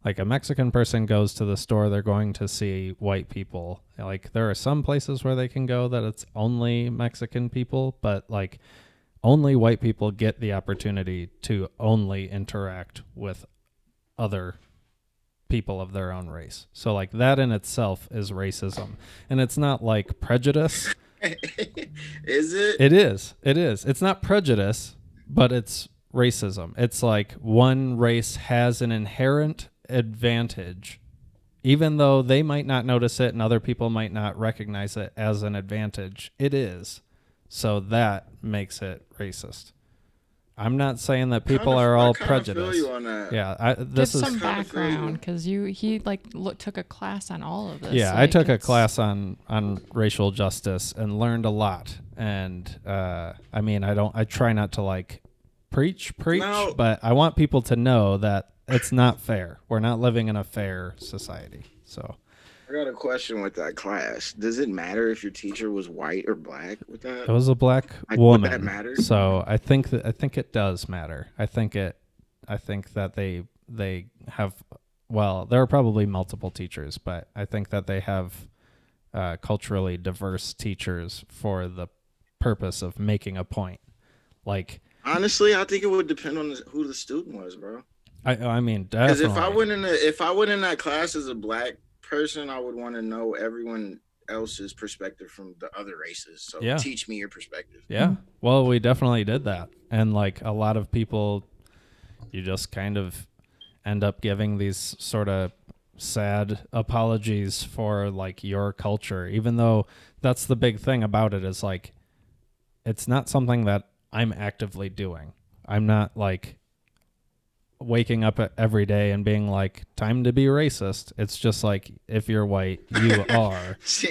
Like a Mexican person goes to the store, they're going to see white people. Like there are some places where they can go that it's only Mexican people, but like only white people get the opportunity to only interact with other people of their own race. So like that in itself is racism. And it's not like prejudice. Is it? It is. It is. It's not prejudice, but it's racism. It's like one race has an inherent advantage, even though they might not notice it and other people might not recognize it as an advantage. It is. So that makes it racist. I'm not saying that people are I all kind of feel prejudiced. you on that. Yeah, Give this I is some kind of feel background, you. because he like took a class on all of this. yeah. I Like, took a it's- class on racial justice and learned a lot. And I mean, I try not to like preach, Now, but I want people to know that it's not fair. We're not living in a fair society. So I got a question with that class. Does it matter if your teacher was white or black with it that? was a black Would that woman. matter? So I think it does matter. I think that they have, well, there are probably multiple teachers, but I think that they have culturally diverse teachers for the purpose of making a point. Like, Honestly, I think it would depend on who the student was, bro. I mean, Because definitely. if I went in that class as a black person, I would want to know everyone else's perspective from the other races. So Yeah. teach me your perspective. Yeah. Well, we definitely did that. And like a lot of people, you just kind of end up giving these sort of sad apologies for like your culture, even though that's the big thing about it is like, it's not something that I'm actively doing. I'm not like waking up every day and being like, time to be racist. It's just like, if you're white, you are. So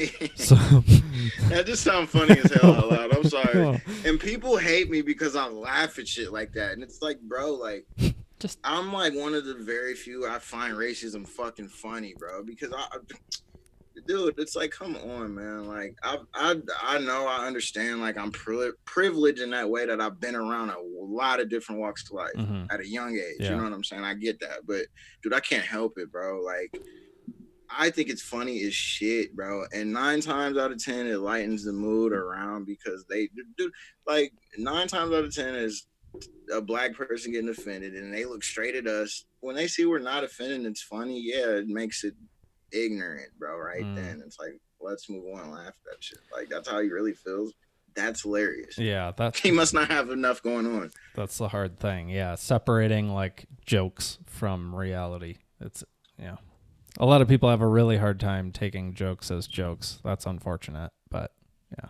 that just sounds funny as hell out loud. I'm sorry. And people hate me because I laugh at shit like that. And it's like, bro, like, I'm like one of the very few I find racism fucking funny, bro. Because dude, it's like, come on, man. Like, I know, I understand. Like, I'm privileged in that way that I've been around a lot of different walks of life at a young age. Yeah. You know what I'm saying? I get that, but dude, I can't help it, bro. Like, I think it's funny as shit, bro. And 9 times out of 10, it lightens the mood around because dude, like 9 times out of 10 is a black person getting offended, and they look straight at us. When they see we're not offended, it's funny. Yeah, it makes it ignorant, bro. Right then, it's like, let's move on and laugh at that shit. Like, that's how he really feels. That's hilarious. Yeah, he must not have enough going on. That's the hard thing. Yeah, separating like jokes from reality. It's a lot of people have a really hard time taking jokes as jokes. That's unfortunate, but yeah,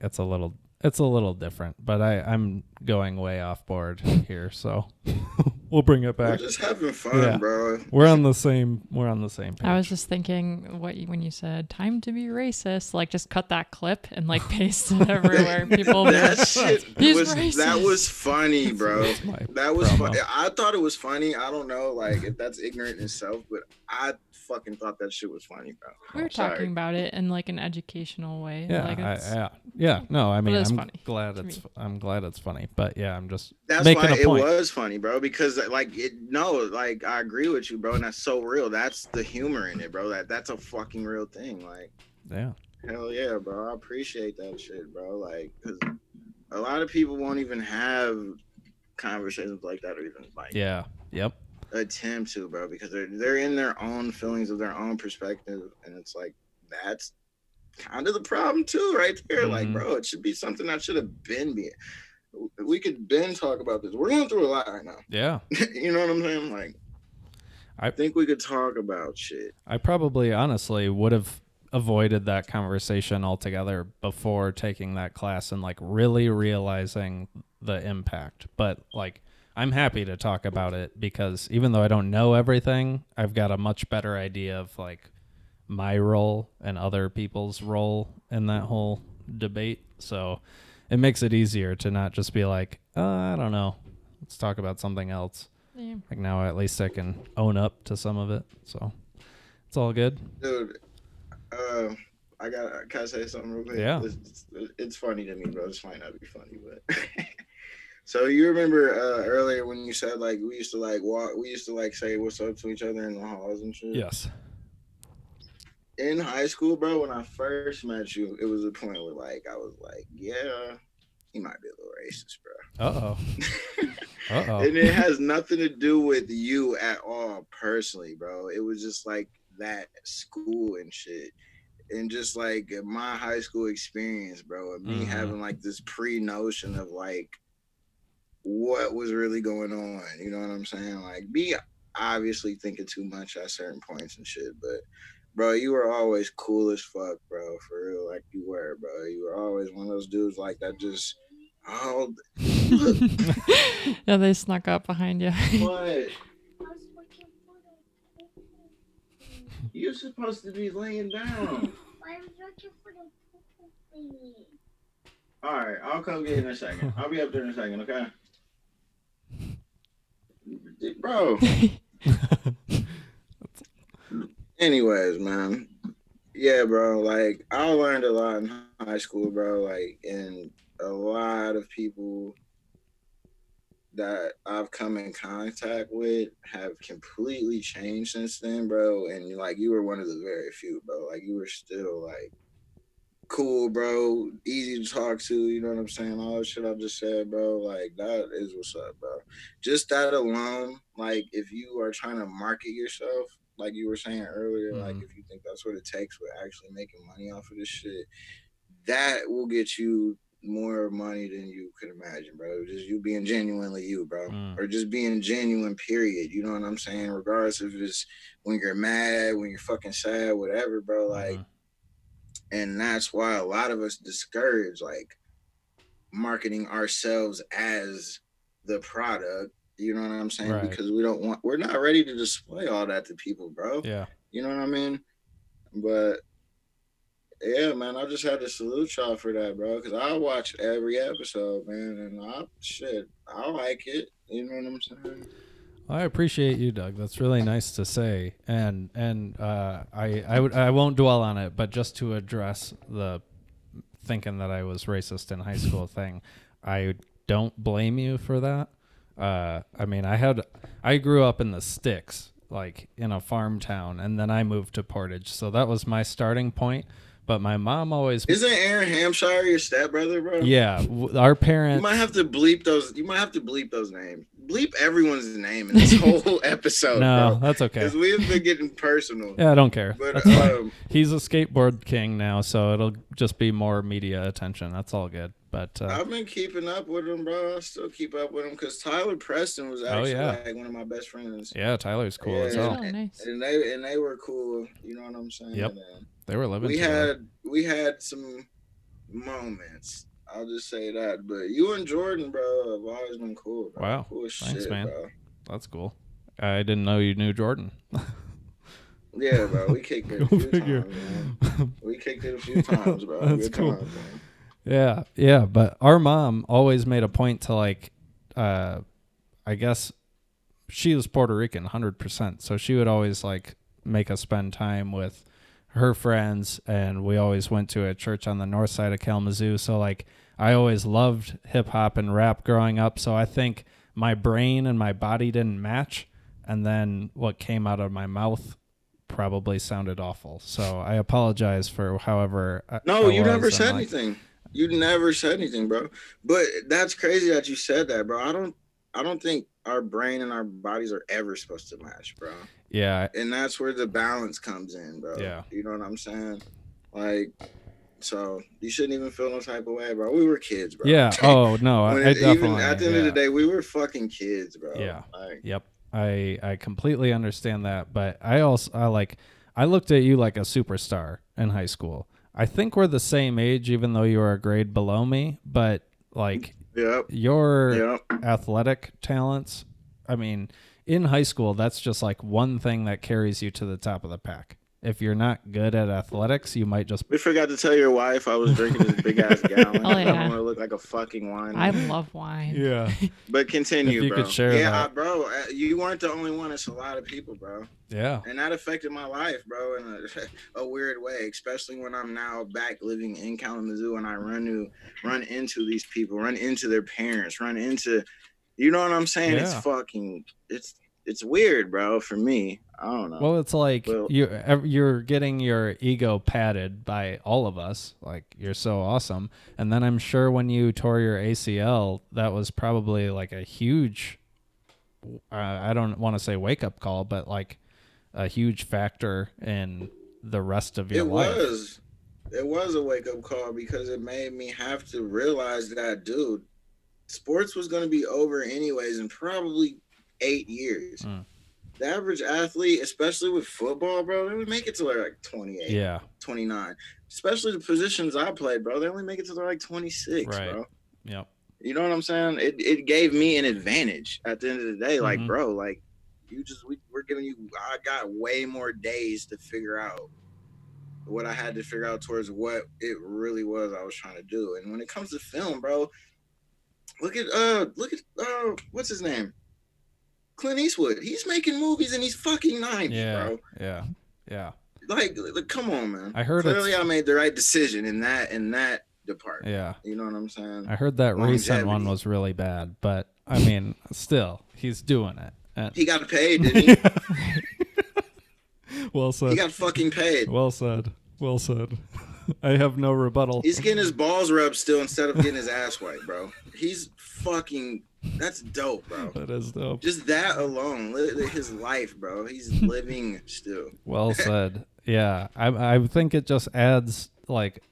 it's a little different. But I'm going way off board here, so we'll bring it back. We're just having fun, bro. We're on the same page. I was just thinking when you said time to be racist, like just cut that clip and like paste it everywhere. People that shit he's racist. That was funny, bro. That was funny. I thought it was funny. I don't know, like, if that's ignorant in itself, but I fucking thought that shit was funny, bro. We were talking about it in like an educational way. Yeah, like No, I mean, I'm glad it's funny, but yeah, I'm just making a point. It was funny, bro, because like I agree with you, bro, and that's so real. That's the humor in it, bro. That's a fucking real thing. Like, yeah, hell yeah, bro. I appreciate that shit, bro. Like, because a lot of people won't even have conversations like that, or even like attempt to, bro, because they're in their own feelings of their own perspective, and it's like that's kind of the problem too, right there. Like, bro, it should be something that should have been. We could talk about this. We're going through a lot right now. Yeah. You know what I'm saying? Like, I think we could talk about shit. I probably honestly would have avoided that conversation altogether before taking that class and like really realizing the impact. But like, I'm happy to talk about it because even though I don't know everything, I've got a much better idea of like my role and other people's role in that whole debate. So it makes it easier to not just be like, I don't know, let's talk about something else. Yeah. Like now at least I can own up to some of it. So it's all good. Dude, can I say something real quick? Yeah. It's funny to me, bro. This might not be funny, but so you remember earlier when you said like we used to like walk, we used to like say what's up to each other in the halls and shit? Yes. In high school, bro, when I first met you, it was a point where like I was like, yeah, he might be a little racist, bro. And it has nothing to do with you at all personally, bro. It was just like that school and shit. And just like my high school experience, bro, and me having like this pre-notion of like what was really going on. You know what I'm saying? Like me obviously thinking too much at certain points and shit, but bro, you were always cool as fuck, bro. For real, like you were, bro. You were always one of those dudes like that. Just yeah, they snuck up behind you. What? You're supposed to be laying down. I was looking for the thingy. All right, I'll come get you in a second. I'll be up there in a second, okay? bro. Anyways, man. Yeah, bro. Like I learned a lot in high school, bro. Like, and a lot of people that I've come in contact with have completely changed since then, bro. And like you were one of the very few, bro. Like you were still like cool, bro. Easy to talk to. You know what I'm saying? All the shit I just said, bro. Like that is what's up, bro. Just that alone, like if you are trying to market yourself, like you were saying earlier, like Mm-hmm. if you think that's what it takes with actually making money off of this shit, that will get you more money than you could imagine, bro. Just you being genuinely you, bro. Mm. Or just being genuine, period. You know what I'm saying? Regardless if it's when you're mad, when you're fucking sad, whatever, bro. Mm-hmm. Like, and that's why a lot of us discourage like marketing ourselves as the product. You know what I'm saying? Right. Because we're not ready to display all that to people, bro. Yeah. You know what I mean? But yeah, man, I just had to salute y'all for that, bro. Because I watch every episode, man, and I like it. You know what I'm saying? I appreciate you, Doug. That's really nice to say, and I won't dwell on it, but just to address the thinking that I was racist in high school thing, I don't blame you for that. I mean, I grew up in the sticks, like in a farm town, and then I moved to Portage, so that was my starting point. But my mom always, Isn't Aaron Hampshire your stepbrother, bro? yeah, our You might parents. have to bleep those. You might have to bleep those names. Bleep everyone's name in this whole episode, No, bro, that's okay. because we've been getting personal. Yeah, I don't care. But That's fine. He's a skateboard king now, so it'll just be more media attention. That's all good. But I've been keeping up with him, bro. I still keep up with him because Tyler Preston was oh actually yeah, like one of my best friends. yeah, Tyler's cool as He's Yeah, hell. really nice. and they were cool. You know what I'm saying? Yep, And they were living together. we had some moments. I'll just say that. But you and Jordan, bro, have always been cool, bro. Wow, Cool as thanks, shit, man. bro. That's cool. I didn't know you knew Jordan. Yeah, bro. We kicked it Go a few figure. times, man. We kicked it a few times, bro. That's Good cool. times, man. Yeah, yeah. But our mom always made a point to like, uh, I guess she was Puerto Rican, 100%. So she would always like make us spend time with her friends, and we always went to a church on the north side of Kalamazoo. So like, I always loved hip hop and rap growing up. So I think my brain and my body didn't match, and then what came out of my mouth probably sounded awful. So I apologize for however I No, you never was, and said like, anything. You never said anything, bro. But that's crazy that you said that, bro. I don't think our brain and our bodies are ever supposed to match, bro. yeah, And that's where the balance comes in, bro. yeah, You know what I'm saying? Like, so you shouldn't even feel no type of way, bro. We were kids, bro. yeah. Oh no, I Even at definitely, the end of the yeah. day, we were fucking kids, bro. Yeah. Like, Yep. I completely understand that, but I looked at you like a superstar in high school. I think we're the same age even though you were a grade below me, but like yep, your yep. athletic talents, I mean, in high school that's just like one thing that carries you to the top of the pack. If you're not good at athletics, you might just We forgot to tell your wife I was drinking this big ass gallon Oh because I don't yeah, want to look like a fucking I whiner. love wine. yeah. But If continue, you could bro. share Yeah, that. bro. You weren't the only one. It's a lot of people, bro. Yeah. And that affected my life, bro, in a weird way. Especially when I'm now back living in Kalamazoo and I run into these people, run into their parents, run into, you know what I'm saying? Yeah. It's weird, bro. For me, I don't know. Well, it's like Well, you're getting your ego patted by all of us. Like you're so awesome, and then I'm sure when you tore your ACL, that was probably like a huge. I don't want to say wake up call, but like a huge factor in the rest of your it life. was it was a wake up call because it made me have to realize that, dude, sports was going to be over anyways in probably 8 years. Mm. The average athlete, especially with football, bro, they would make it to like 28, Yeah. 29. Especially the positions I played, bro. They only make it to like 26, Right. bro. Yep. You know what I'm saying? It gave me an advantage at the end of the day. Like, Mhm. bro, like we're giving you, I got way more days to figure out what I had to figure out towards what it really was I was trying to do. And when it comes to film, bro, look at what's his name? Clint Eastwood. He's making movies and he's fucking 90, Yeah, bro. yeah. Like, come on, man. I heard Clearly, it's I made the right decision in that department. yeah. You know what I'm saying? I heard that recent one Longevity. was really bad, but I mean, still, he's doing it. And He got paid, didn't he? Well He said. got fucking paid. Well said. Well said. I have no rebuttal. He's getting his balls rubbed still instead of getting his ass wiped, bro. He's fucking. That's dope, bro. That is dope. Just that alone, his life, bro. He's living still. Well said. Yeah, I think it just adds like.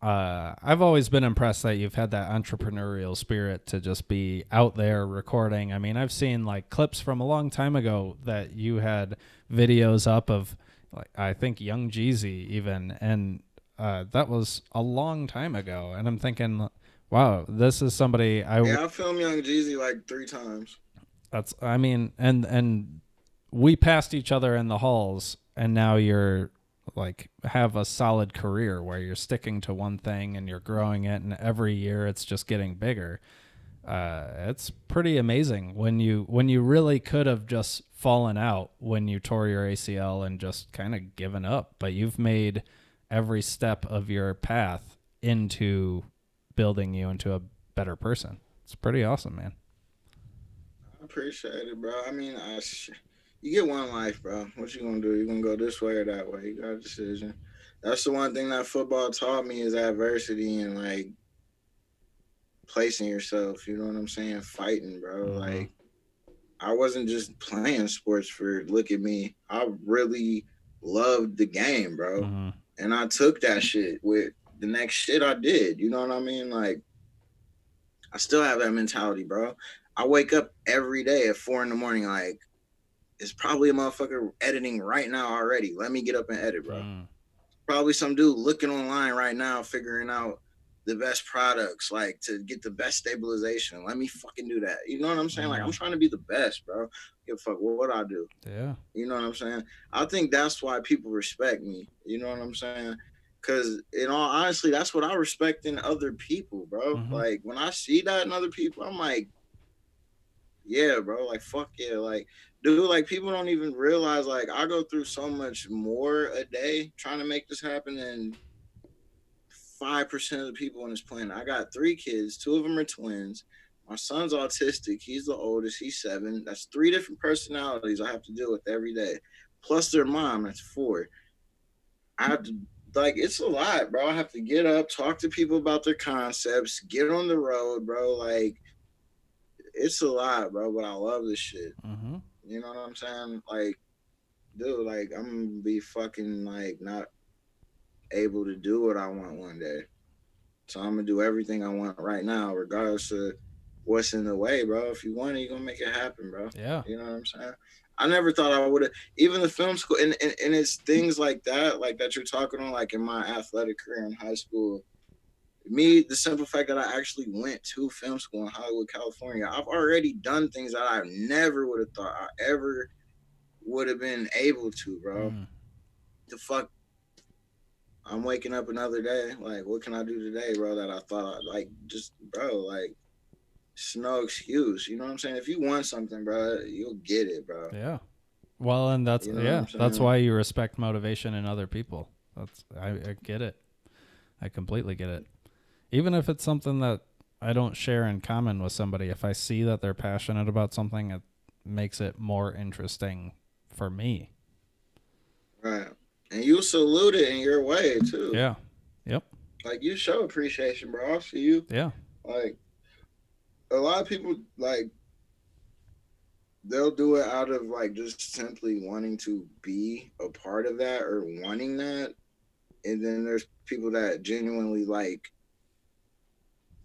I've always been impressed that you've had that entrepreneurial spirit to just be out there recording. I mean, I've seen like clips from a long time ago that you had videos up of, like I think Young Jeezy even, and that was a long time ago. And I'm thinking, wow, this is somebody Yeah, I filmed Young Jeezy like 3 times. That's I mean, and we passed each other in the halls, and now you're like have a solid career where you're sticking to one thing and you're growing it, and every year it's just getting bigger. It's pretty amazing when you really could have just fallen out when you tore your ACL and just kind of given up, but you've made every step of your path into building you into a better person. It's pretty awesome, man. I appreciate it, bro. I mean, you get one life, bro. What you gonna do? You gonna go this way or that way? You got a decision. That's the one thing that football taught me is adversity and like placing yourself. You know what I'm saying? Fighting, bro. Mm-hmm. Like I wasn't just playing sports for look at me. I really loved the game, bro. Mm-hmm. And I took that shit with the next shit I did. You know what I mean? Like I still have that mentality, bro. I wake up every day at 4 a.m. like it's probably a motherfucker editing right now already. Let me get up and edit, bro. Probably some dude looking online right now, figuring out the best products, like to get the best stabilization. Let me fucking do that. You know what I'm saying? Like I'm trying to be the best, bro. Give a fuck what I do. Yeah. You know what I'm saying? I think that's why people respect me. You know what I'm saying? Because in all honesty, that's what I respect in other people, bro. Mm-hmm. Like when I see that in other people, I'm like, yeah, bro. Like fuck yeah, like dude. Like people don't even realize like I go through so much more a day trying to make this happen than 5% of the people on this planet. I got 3 kids. 2 of them are twins. My son's autistic. He's the oldest. He's 7. That's 3 different personalities I have to deal with every day. Plus their mom. That's 4. I have to like it's a lot, bro. I have to get up, talk to people about their concepts, get on the road, bro. Like it's a lot, bro. But I love this shit. Mm-hmm. You know what I'm saying? Like, dude, like I'm gonna be fucking like not able to do what I want one day. So I'm gonna do everything I want right now, regardless of what's in the way, bro. If you want it, you're gonna make it happen, bro. Yeah. You know what I'm saying? I never thought I would have even the film school and it's things like that you're talking on, like in my athletic career in high school. Me, the simple fact that I actually went to film school in Hollywood, California, I've already done things that I never would have thought I ever would have been able to, bro. The fuck I'm waking up another day. Like, what can I do today, bro? That I thought I'd like, just, bro, like, it's no excuse. You know what I'm saying? If you want something, bro, you'll get it, bro. Yeah. Well, and that's you know that's why you respect motivation in other people. I get it. I completely get it. Even if it's something that I don't share in common with somebody, if I see that they're passionate about something, it makes it more interesting for me. Right. And you salute it in your way, too. Yeah. Yep. Like, you show appreciation, bro. I see you. Yeah. Like, a lot of people, like, they'll do it out of, like, just simply wanting to be a part of that or wanting that. And then there's people that genuinely, like,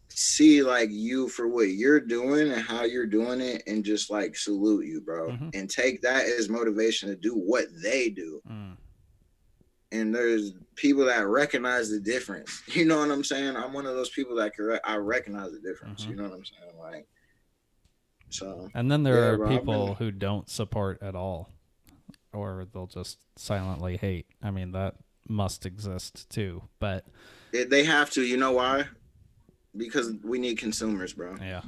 see like you for what you're doing and how you're doing it and just like salute you, bro. And take that as motivation to do what they do. And there's people that recognize the difference. You know what I'm saying? I'm one of those people that I recognize the difference. You know what I'm saying? Like, so. And then there are people who don't support at all, or they'll just silently hate. I mean, that must exist too, but they have to. You know why? Because we need consumers, bro. Yeah.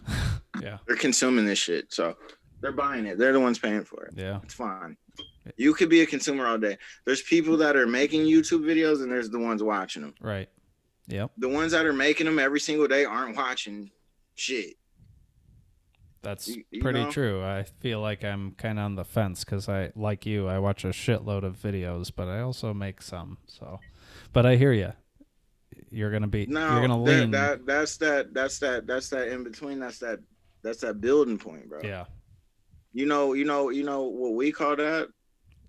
Yeah. They're consuming this shit. So They're buying it. They're the ones paying for it. Yeah. It's fine. You could be a consumer all day. There's people that are making YouTube videos, and there's the ones watching them. Right. Yep. The ones that are making them every single day aren't watching shit. That's you pretty know? true. I feel like I'm kind of on the fence because I, like you, I watch a shitload of videos, but I also make some. So, but I hear you. You're gonna lean. That's that in between. That's that building point, bro. Yeah. You know what we call that?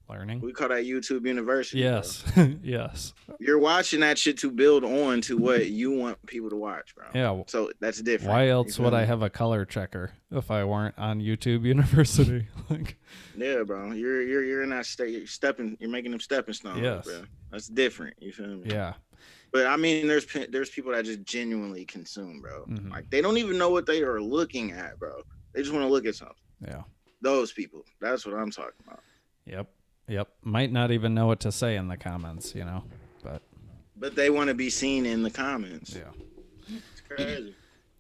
Learning. We call that YouTube University. Yes. Yes. You're watching that shit to build on to what you want people to watch, bro. Yeah. So that's different. Why else would I have a color checker if I weren't on YouTube University? Like, yeah, bro. You're in that state. You're making them stepping stones. Yes. Bro. That's different. You feel me? Yeah. But I mean, there's people that just genuinely consume, bro. Mm-hmm. Like they don't even know what they are looking at, bro. They just want to look at something. Yeah. Those people. That's what I'm talking about. Yep. Might not even know what to say in the comments, But they want to be seen in the comments. Yeah. It's crazy.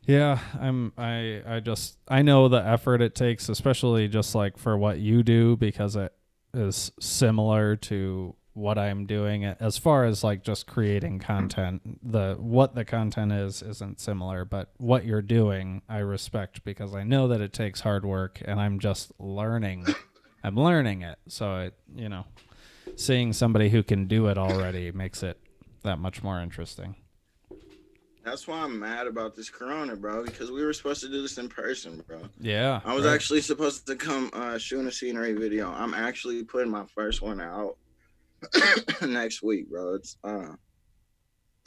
Yeah, I know the effort it takes, especially just like for what you do, because it is similar to what I'm doing as far as like just creating content. What the content isn't similar, but what you're doing I respect because I know that it takes hard work and I'm just learning. I'm learning it. So seeing somebody who can do it already makes it that much more interesting. That's why I'm mad about this corona, bro, because we were supposed to do this in person, bro. Yeah. I was actually supposed to come shoot a scenery video. I'm actually putting my first one out next week, bro. It's a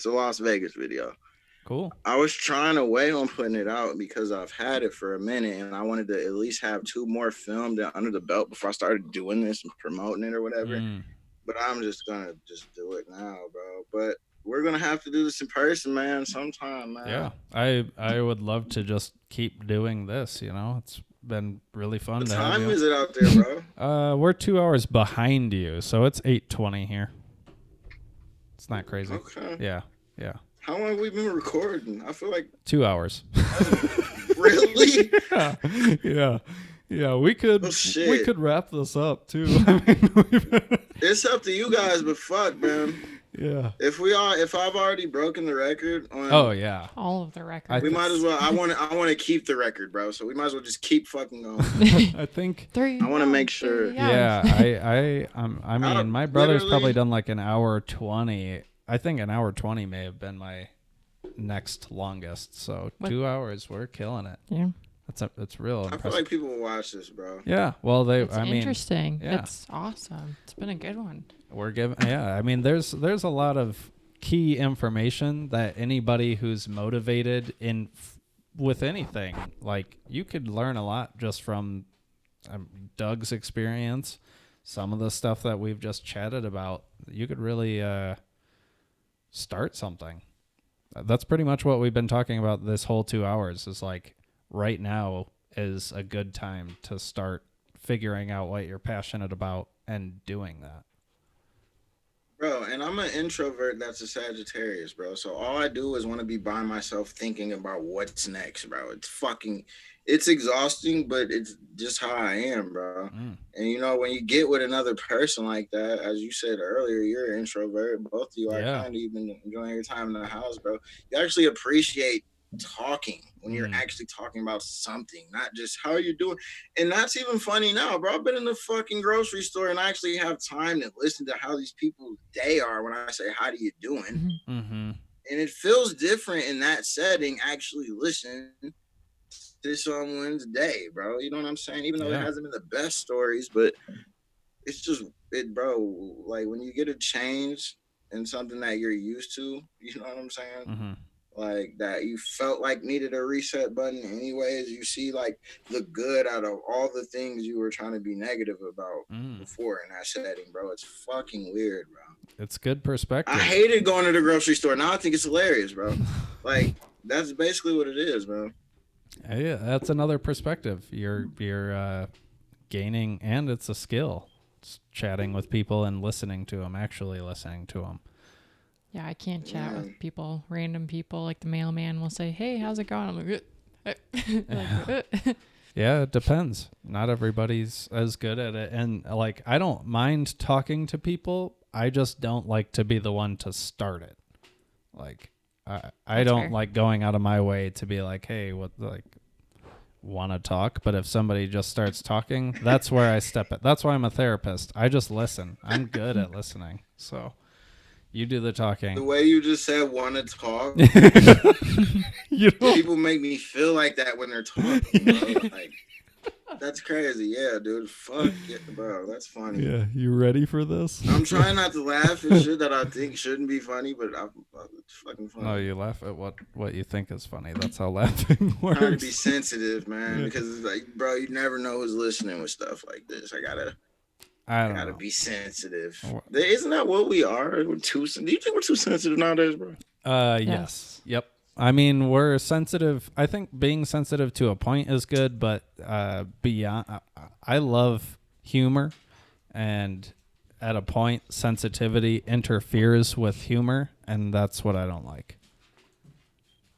Las Vegas video. Cool. I was trying to wait on putting it out because I've had it for a minute and I wanted to at least have 2 more filmed under the belt before I started doing this and promoting it or whatever. But I'm just gonna do it now, bro. But we're gonna have to do this in person, man, sometime, man. Yeah, I would love to just keep doing this. It's been really fun. What to have time you. is it out there, bro? We're 2 hours behind you, so it's 8:20 here. It's not crazy. Okay. Yeah. How long have we been recording? I feel like 2 hours. Really? Yeah. We could wrap this up too. It's up to you guys, but fuck, man. Yeah. If I've already broken the record on all of the records. We might as well I want to keep the record, bro. So we might as well just keep fucking going. I think I want to make sure. Yeah, I mean, my brother's probably done like an hour 20. I think an hour 20 may have been my next longest. So 2 hours, we're killing it. Yeah. It's real impressive. I feel like people will watch this, bro. Yeah. Well, it's interesting. Yeah. It's awesome. It's been a good one. We're giving. Yeah. I mean, there's a lot of key information that anybody who's motivated with anything, like you could learn a lot just from Doug's experience. Some of the stuff that we've just chatted about, you could really start something. That's pretty much what we've been talking about this whole 2 hours is like right now is a good time to start figuring out what you're passionate about and doing that. Bro, and I'm an introvert that's a Sagittarius, bro. So all I do is want to be by myself thinking about what's next, bro. It's exhausting, but it's just how I am, bro. And when you get with another person like that, as you said earlier, you're an introvert. Both of you are kind of even enjoying your time in the house, bro. You actually appreciate talking when you're actually talking about something, not just how you doing. And that's even funny now, bro. I've been in the fucking grocery store and I actually have time to listen to how these people's day are when I say, how do you doing? Mm-hmm. And it feels different in that setting, actually listen to someone's day, bro. You know what I'm saying? Even though it hasn't been the best stories, but it's just bro, like when you get a change in something that you're used to, you know what I'm saying? Mm-hmm. Like that you felt like needed a reset button anyways. You see like the good out of all the things you were trying to be negative about before in that setting, bro. It's fucking weird, bro. It's good perspective. I hated going to the grocery store. Now I think it's hilarious, bro. Like that's basically what it is, bro. Yeah, that's another perspective. You're gaining, and it's a skill. It's chatting with people and listening to them, actually listening to them. Yeah, I can't chat with people, random people. Like the mailman will say, "Hey, how's it going?" I'm like, Yeah, it depends. Not everybody's as good at it. And like, I don't mind talking to people. I just don't like to be the one to start it. Like, I That's don't fair. like going out of my way to be like, hey, what, like, want to talk? But if somebody just starts talking, that's where I step it. That's why I'm a therapist. I just listen. I'm good at listening. So you do the talking. The way you just said want to talk, You don't. people make me feel like that when they're talking, bro. Like, that's crazy. Yeah, dude. Fuck it, bro. That's funny. Yeah, you ready for this? I'm trying not to laugh at shit that I think shouldn't be funny, but it's fucking funny. No, you laugh at what you think is funny. That's how laughing works. Trying to be sensitive, man, Yeah. because it's like, bro, you never know who's listening with stuff like this. I gotta don't know. be sensitive. What? Isn't that what we are? We're too. Do you think we're too sensitive nowadays, bro? Yes. Yep. I mean, we're sensitive. I think being sensitive to a point is good, but beyond, I love humor, and at a point, sensitivity interferes with humor, and that's what I don't like.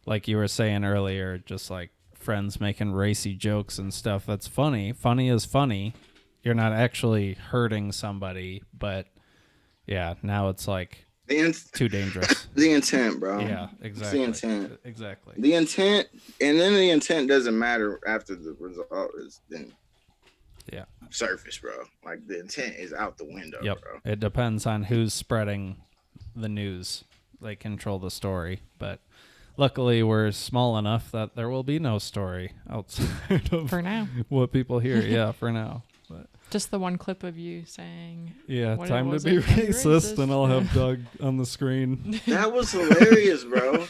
Like you were saying earlier, just like friends making racy jokes and stuff. That's funny. Funny is funny. You're not actually hurting somebody, but yeah, now it's like too dangerous. The intent, bro. Yeah, exactly. It's the intent. Exactly. The intent, and then the intent doesn't matter after the result is then surface, bro. Like the intent is out the window, Yep. bro. It depends on who's spreading the news. They control the story, but luckily we're small enough that there will be no story outside of For now. what people hear. Yeah, for now. But Just the one clip of you saying, yeah, What time to was be it? racist, and I'll Racist. have Doug on the screen. That was hilarious, bro.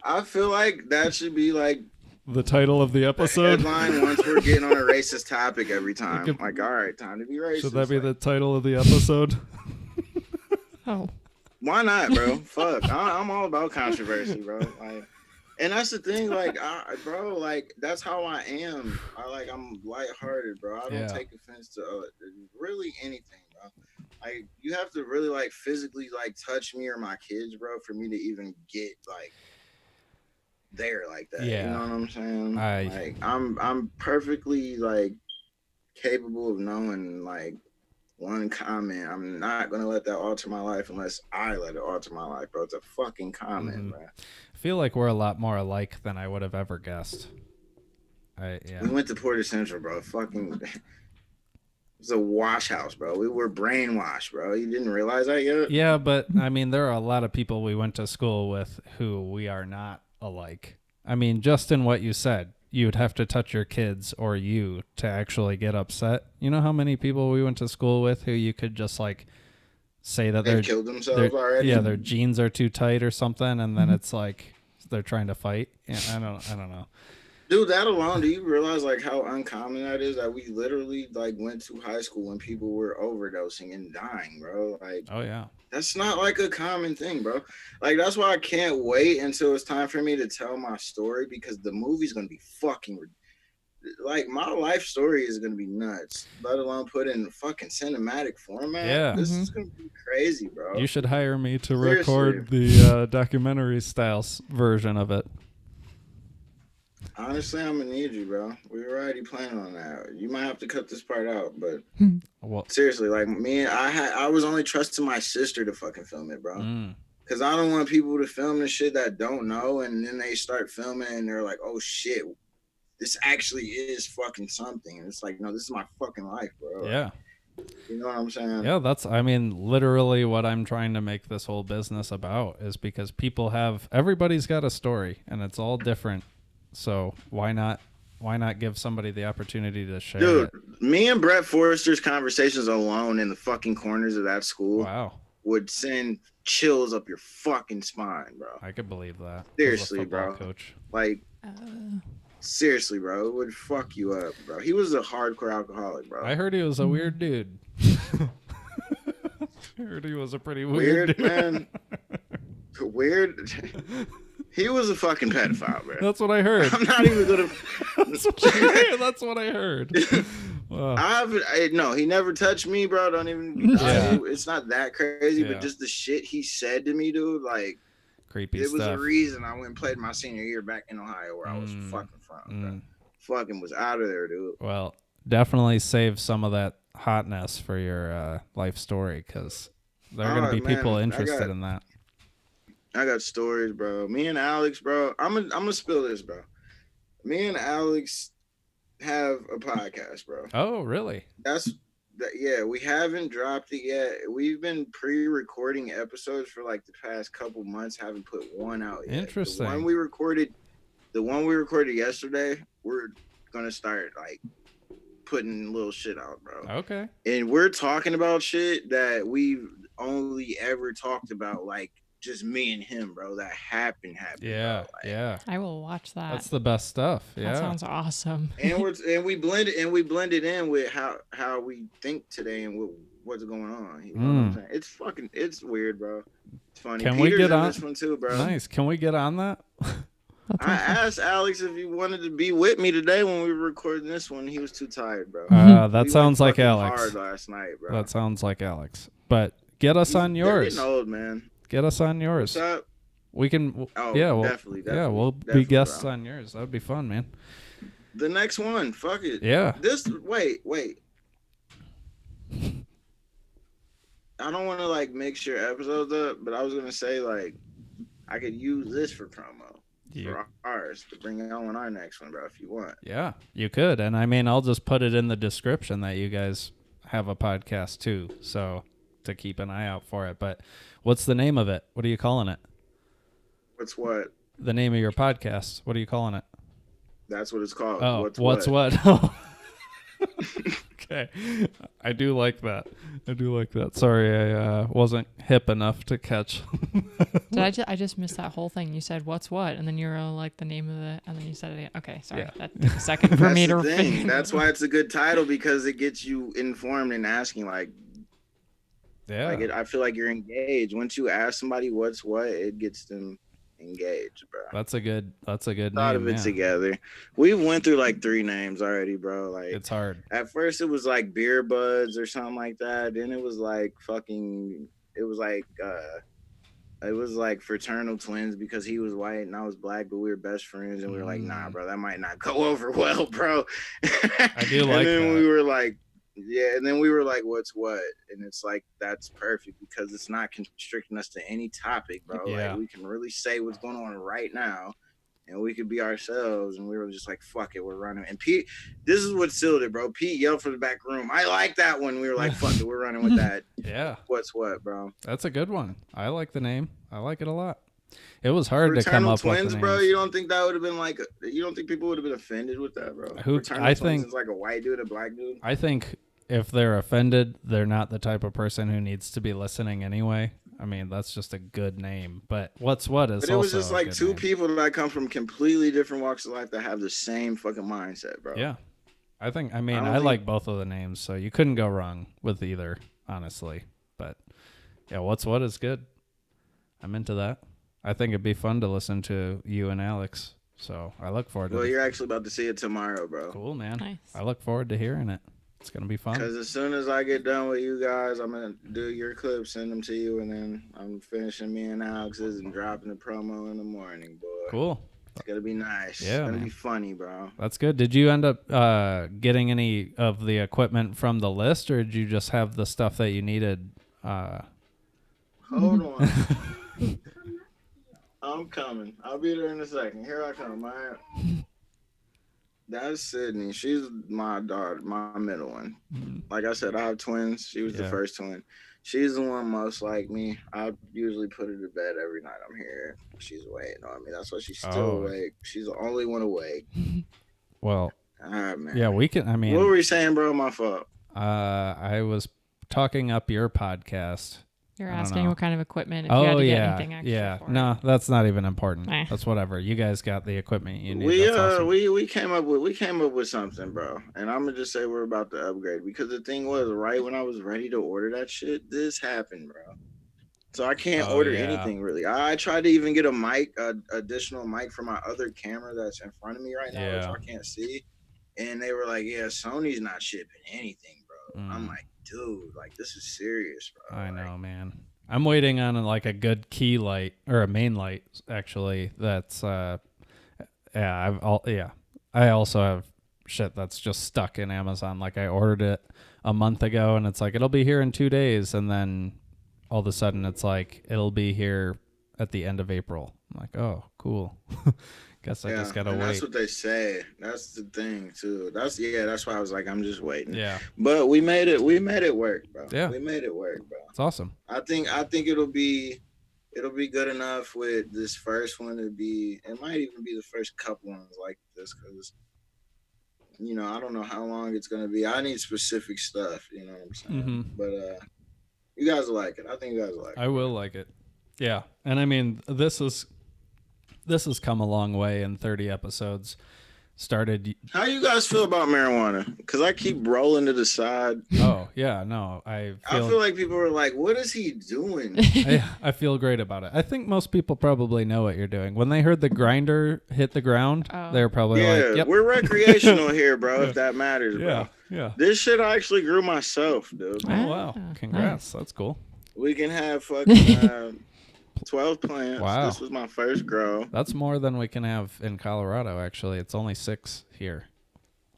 I feel like that should be like The title of the the episode. headline once we're getting on a racist topic every time. could- Like, all right, time to be racist. Should that be like, the title of the episode? oh, Why not, bro? Fuck, I'm all about controversy, bro. Like, and that's the thing, like, bro, like that's how I am. I'm lighthearted, bro. I don't Yeah. take offense to really anything, bro. Like, you have to really like physically like touch me or my kids, bro, for me to even get like there like that. Yeah. You know what I'm saying? I- Like, I'm perfectly like capable of knowing like one comment. I'm not gonna let that alter my life unless I let it alter my life, bro. It's a fucking comment, Mhm. bro. I feel like we're a lot more alike than I would have ever guessed. We went to Porter Central, bro. Fucking, it was a wash house, bro. We were brainwashed, bro. You didn't realize that yet? Yeah, but I mean, there are a lot of people we went to school with who we are not alike. I mean, just in what you said, you'd have to touch your kids or you to actually get upset. You know how many people we went to school with who you could just like say that They killed themselves already. yeah, their jeans are too tight or something, and then it's like they're trying to fight. Yeah, I don't know. Dude, that alone, do you realize like how uncommon that is? That we literally like went to high school when people were overdosing and dying, bro. Like, Oh yeah. that's not like a common thing, bro. Like, that's why I can't wait until it's time for me to tell my story, because the movie's gonna be fucking like, my life story is gonna be nuts. Let alone put in fucking cinematic format. Yeah. This is gonna be crazy, bro. You should hire me to Seriously. record the documentary style version of it. Honestly, I'm gonna need you, bro. We were already planning on that. You might have to cut this part out, but Well, seriously, like me, I was only trusting my sister to fucking film it, bro. mm, Because I don't want people to film the shit that don't know, and then they start filming and they're like, oh shit, this actually is fucking something. And it's like, no, this is my fucking life, bro. yeah. You know what I'm saying? Yeah, that's, I mean, literally what I'm trying to make this whole business about, is because everybody's got a story and it's all different. So why not give somebody the opportunity to share Dude, it? me and Brett Forrester's conversations alone in the fucking corners of that school Wow. would send chills up your fucking spine, bro. I could believe that. Seriously, As a football bro. coach. Like, seriously, bro. It would fuck you up, bro. He was a hardcore alcoholic, bro. I heard he was a weird dude. I heard he was a pretty weird Weird, dude. man. Weird. He was a fucking pedophile, bro. That's what I heard. I'm not even gonna. That's what I heard. Wow. No, he never touched me, bro. Don't even. Yeah. It's not that crazy, Yeah. but just the shit he said to me, dude. Like, Creepy it was stuff. a reason I went and played my senior year back in Ohio, where I was fucking from. Bro. fucking was out of there, dude. Well, definitely save some of that hotness for your life story, because there are going to Oh be people man, interested in that. I got stories, bro. Me and Alex, bro. I'm gonna spill this, bro. Me and Alex have a podcast, bro. Oh, really? That's that. Yeah, we haven't dropped it yet. We've been pre-recording episodes for like the past couple months. Haven't put one out yet. Interesting. The one we recorded yesterday. We're gonna start like putting little shit out, bro. Okay. And we're talking about shit that we've only ever talked about, like just me and him, bro. That happened, Yeah, bro. Like, yeah. I will watch that. That's the best stuff. Yeah. That sounds awesome. and we blend it in with how we think today and what's going on. You know what I'm saying? It's weird, bro. It's funny. Can Peter's we get in on this one too, bro. Nice. Can we get on that? That's I awesome. asked Alex if he wanted to be with me today when we were recording this one. He was too tired, bro. That We sounds went like fucking Alex. hard last night, bro. That sounds like Alex. But get us on They're yours. getting old, man. Get us on yours. What's up? We can. Oh, Yeah. Well, definitely. Yeah, we'll definitely, be guests bro. on yours. That would be fun, man. The next one, fuck it. Yeah. Wait. I don't want to like mix your episodes up, but I was gonna say like I could use this for promo for ours to bring it on our next one, bro. If you want. Yeah, you could. And I mean, I'll just put it in the description that you guys have a podcast too, so to keep an eye out for it. But what's the name of it? What are you calling it? What's what? The name of your podcast. What are you calling it? That's what it's called. Oh, what's what? Okay. I do like that. Sorry, I wasn't hip enough to catch. I just missed that whole thing. You said what's what, and then you were like the name of it, and then you said it again. Okay, sorry. Yeah. That took a second for me to thing. That's why it's a good title, because it gets you informed and asking like. Yeah. I feel like you're engaged. Once you ask somebody what's what, it gets them engaged, bro. That's a good Thought name. of it together. We went through like 3 names already, bro. Like It's hard. At first it was like Beer Buds or something like that. Then it was like it was like fraternal twins because he was white and I was black, but we were best friends, and we were like, nah, bro, that might not go over well, bro. I do like and then that. we were like, yeah, and then we were like, what's what? And it's like, that's perfect because it's not constricting us to any topic, bro. Yeah. Like we can really say what's going on right now, and we could be ourselves. And we were just like, fuck it, we're running. And Pete, this is what sealed it, bro. Pete yelled from the back room, I like that one. We were like, fuck it, we're running with that. Yeah. What's what, bro? That's a good one. I like the name. I like it a lot. It was hard to come Fraternal up twins, with the bro. names. You don't think that would have been like? You don't think people would have been offended with that, bro? Fraternal I twins think is like a white dude, a black dude. I think if they're offended, they're not the type of person who needs to be listening anyway. I mean, that's just a good name. But what's what is But it was also just a like good 2 name. people that come from completely different walks of life that have the same fucking mindset, bro. Yeah. I don't like both of the names, so you couldn't go wrong with either, honestly. But yeah, what's what is good. I'm into that. I think it'd be fun to listen to you and Alex. So I look forward to it. Well, you're actually about to see it tomorrow, bro. Cool, man. Nice. I look forward to hearing it. It's going to be fun. Because as soon as I get done with you guys, I'm going to do your clips, send them to you, and then I'm finishing me and Alex's and dropping the promo in the morning, boy. Cool. It's going to be nice. Yeah, It's going to man. be funny, bro. That's good. Did you end up getting any of the equipment from the list, or did you just have the stuff that you needed? Hold on. I'm coming. I'll be there in a second. Here I come. That's Sydney. She's my daughter, my middle one. Like I said, I have twins. She was the first twin. She's the one most like me. I usually put her to bed every night I'm here. She's waiting on me. That's why she's still awake. She's the only one awake. Well, all right, man. Yeah, we can. I mean, what were you saying, bro? My fault. I was talking up your podcast. You're asking what kind of equipment, if you had to get anything extra for No, that's not even important. Eh. That's whatever. You guys got the equipment you need. That's awesome. we came up with something, bro. And I'm gonna just say we're about to upgrade, because the thing was, right when I was ready to order that shit, this happened, bro. So I can't order anything really. I tried to even get a mic, additional mic for my other camera that's in front of me right now, which I can't see. And they were like, yeah, Sony's not shipping anything, bro. I'm like, dude, like, this is serious, bro. I know, man. I'm waiting on like a good key light, or a main light, actually. That's I also have shit that's just stuck in Amazon. Like I ordered it a month ago and it's like it'll be here in 2 days, and then all of a sudden it's like it'll be here at the end of April. I'm like, oh, cool. Guess I Yeah, just gotta and that's wait. what they say. That's the thing too. That's why I was like, I'm just waiting. Yeah. But we made it. We made it work, bro. Yeah. We made it work, bro. It's awesome. I think it'll be good enough with this first one to be. It might even be the first couple ones like this because I don't know how long it's gonna be. I need specific stuff. You know what I'm saying? Mm-hmm. But you guys will like it. I think you guys will like I it. will like it. Yeah. And I mean, this has come a long way in 30 episodes. Started. How you guys feel about marijuana? Because I keep rolling to the side. Oh yeah, no, I feel like people are like, "What is he doing?" I feel great about it. I think most people probably know what you're doing. When they heard the grinder hit the ground, they're probably like, "Yep, we're recreational here, bro. If that matters, bro. Yeah. This shit I actually grew myself, dude. Oh wow, congrats, Nice. That's cool. We can have fucking 12 plants. Wow. This was my first grow. That's more than we can have in Colorado. Actually, it's only 6 here.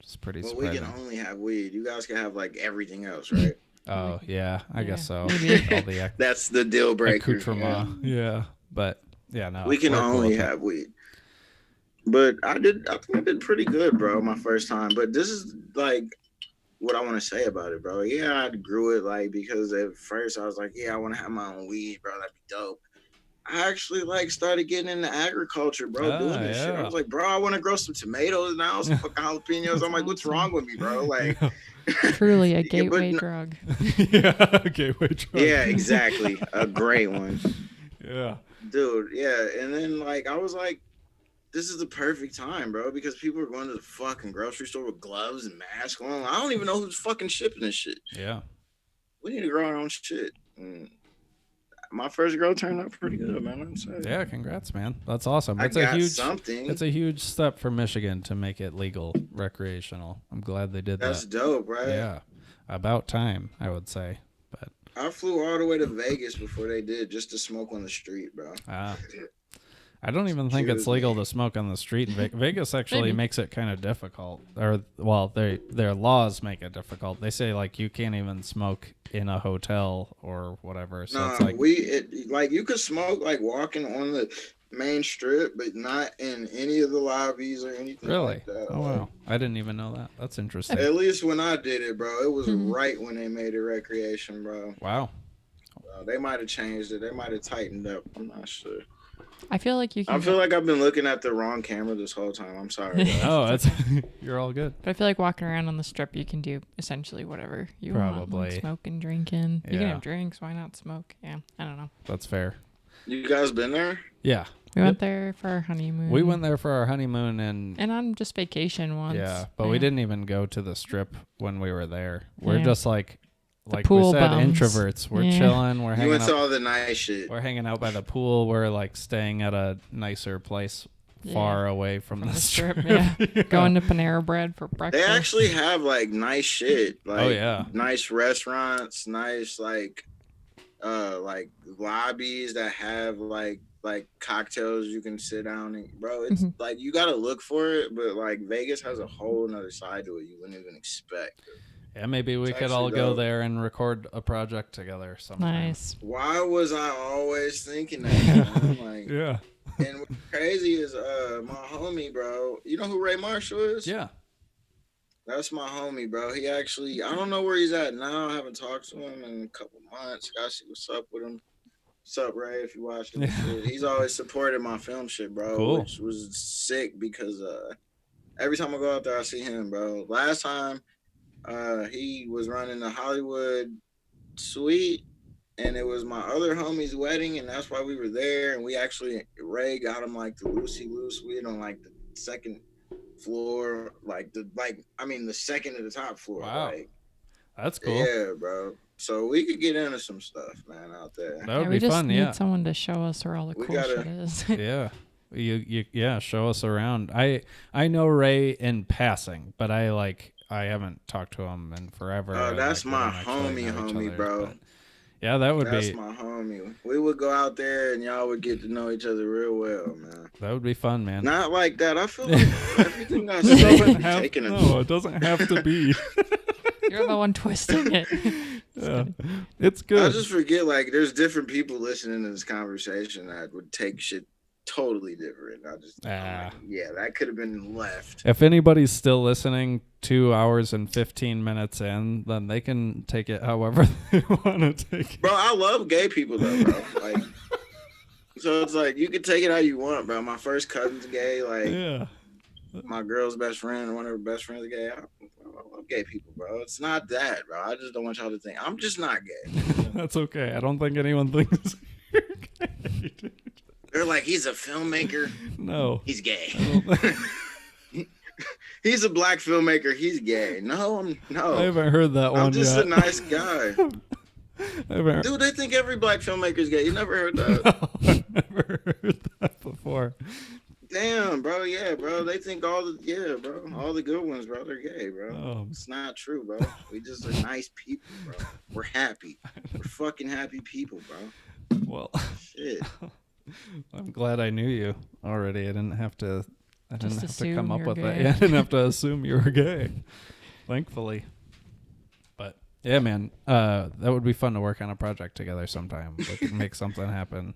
It's pretty Well, surprising. we can only have weed. You guys can have like everything else, right? Oh yeah, I guess so. All the That's the deal breaker. accoutrement. Yeah, but yeah, no. We can we're cool only with it. have weed. But I think I did pretty good, bro, my first time. But this is like what I want to say about it, bro. Yeah, I grew it like because at first I was like, yeah, I want to have my own weed, bro. That'd be dope. I actually like started getting into agriculture, bro, doing this shit. I was like, bro, I want to grow some tomatoes now, some fucking jalapenos. I'm like, what's wrong with me, bro? Like, Truly a gateway drug. Yeah, gateway drug. Yeah, exactly. A great one. Yeah. Dude, yeah. And then like I was like, this is the perfect time, bro, because people are going to the fucking grocery store with gloves and masks on. I don't even know who's fucking shipping this shit. Yeah. We need to grow our own shit. My first grow turned out pretty good, man. I'm sorry. Yeah, congrats, man. That's awesome. It's a huge step for Michigan to make it legal recreational. I'm glad they did that. That's dope, right? Yeah. About time, I would say. But I flew all the way to Vegas before they did just to smoke on the street, bro. I don't even think it's legal to smoke on the street in Vegas. Vegas actually makes it kind of difficult. Or, well, their laws make it difficult. They say, like, you can't even smoke in a hotel or whatever. So it's like, you could smoke, like, walking on the main strip, but not in any of the lobbies or anything like that. Oh, wow. I didn't even know that. That's interesting. At least when I did it, bro, it was right when they made it recreation, bro. Wow. They might have changed it. They might have tightened up. I'm not sure. I feel like you can. I feel like I've been looking at the wrong camera this whole time. I'm sorry. Oh, you're all good. But I feel like walking around on the strip, you can do essentially whatever you want. Like smoking, drinking. You can have drinks. Why not smoke? Yeah, I don't know. That's fair. You guys been there? Yeah. We went there for our honeymoon. We went there for our honeymoon and on just vacation once. Yeah, but we didn't even go to the strip when we were there. We're just like we said, bums. introverts. We're chilling. We're hanging out. You went to all the nice shit. We're hanging out by the pool. We're like staying at a nicer place far away from the strip. Yeah. Going to Panera Bread for breakfast. They actually have like nice shit. Like, yeah. Nice restaurants, nice like lobbies that have like cocktails you can sit down and bro, it's like you gotta look for it, but like Vegas has a whole nother side to it you wouldn't even expect. Yeah, maybe we could all go there and record a project together sometime. Nice. Why was I always thinking that? Like, yeah. And what's crazy is my homie, bro. You know who Ray Marshall is? Yeah. That's my homie, bro. He actually, I don't know where he's at now. I haven't talked to him in a couple months. Gotta see what's up with him. What's up, Ray? If you watching this shit. He's always supported my film shit, bro. Cool. Which was sick because every time I go out there, I see him, bro. Last time, he was running the Hollywood suite, and it was my other homie's wedding, and that's why we were there. And we actually, Ray got him like the Lucy Lou suite on like the second floor, the second to the top floor. Wow, like, that's cool. Yeah, bro. So we could get into some stuff, man, out there. That would be fun. We just need someone to show us where all the cool shit is. Yeah. You show us around. I know Ray in passing, but I haven't talked to him in forever. Oh, that's my homie, bro. Yeah, that would That's be. my homie. We would go out there and y'all would get to know each other real well, man. That would be fun, man. Not like that. I feel like everything I It say doesn't is have. taking a. No, it doesn't have to be. You're the one twisting it. Yeah, it's I good. just forget like there's different people listening to this conversation that would take shit totally different. I'm like, yeah, that could have been left. If anybody's still listening 2 hours and 15 minutes in, then they can take it however they want to take it. Bro, I love gay people though, bro. Like, so it's like you can take it how you want, bro. My first cousin's gay. Like, Yeah. my girl's best friend, one of her best friends, is gay. I love gay people, bro. It's not that, bro. I just don't want y'all to think I'm just not gay. That's okay. I don't think anyone thinks you're gay. Dude. They're like, he's a filmmaker. No. He's gay. He's a black filmmaker. He's gay. No, I haven't heard that one I'm just yet. a nice guy. Dude, they think every black filmmaker's gay. You never heard that? No, I've never heard that before. Damn, bro. Yeah, bro. They think all the good ones, bro, they're gay, bro. Oh. It's not true, bro. We just are nice people, bro. We're happy. We're fucking happy people, bro. Well, shit. I'm glad I knew you already. I didn't have to come up with gay. it. Yeah, I didn't have to assume you were gay. Thankfully. But yeah, man, that would be fun to work on a project together sometime. We could make something happen.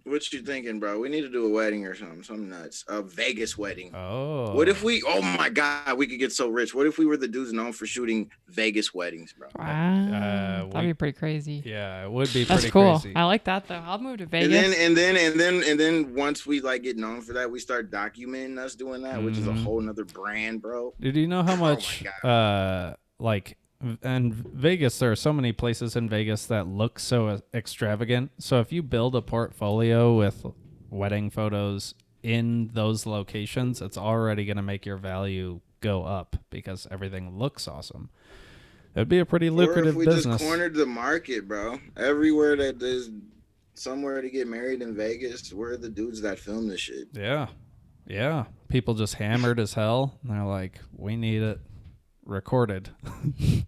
What you thinking, bro? We need to do a wedding or something nuts. A Vegas wedding. Oh. What if we? Oh my God, we could get so rich. What if we were the dudes known for shooting Vegas weddings, bro? Wow, that'd be pretty crazy. Yeah, it would be. That's pretty cool. crazy. I like that though. I'll move to Vegas. And then once we like get known for that, we start documenting us doing that, which is a whole nother brand, bro. Did you know how much like in Vegas, there are so many places in Vegas that look so extravagant. So if you build a portfolio with wedding photos in those locations, it's already going to make your value go up because everything looks awesome. It'd be a pretty lucrative or if we business. just cornered the market, bro. Everywhere that there's somewhere to get married in Vegas, we're the dudes that film this shit. Yeah. Yeah. People just hammered as hell. And they're like, we need it recorded.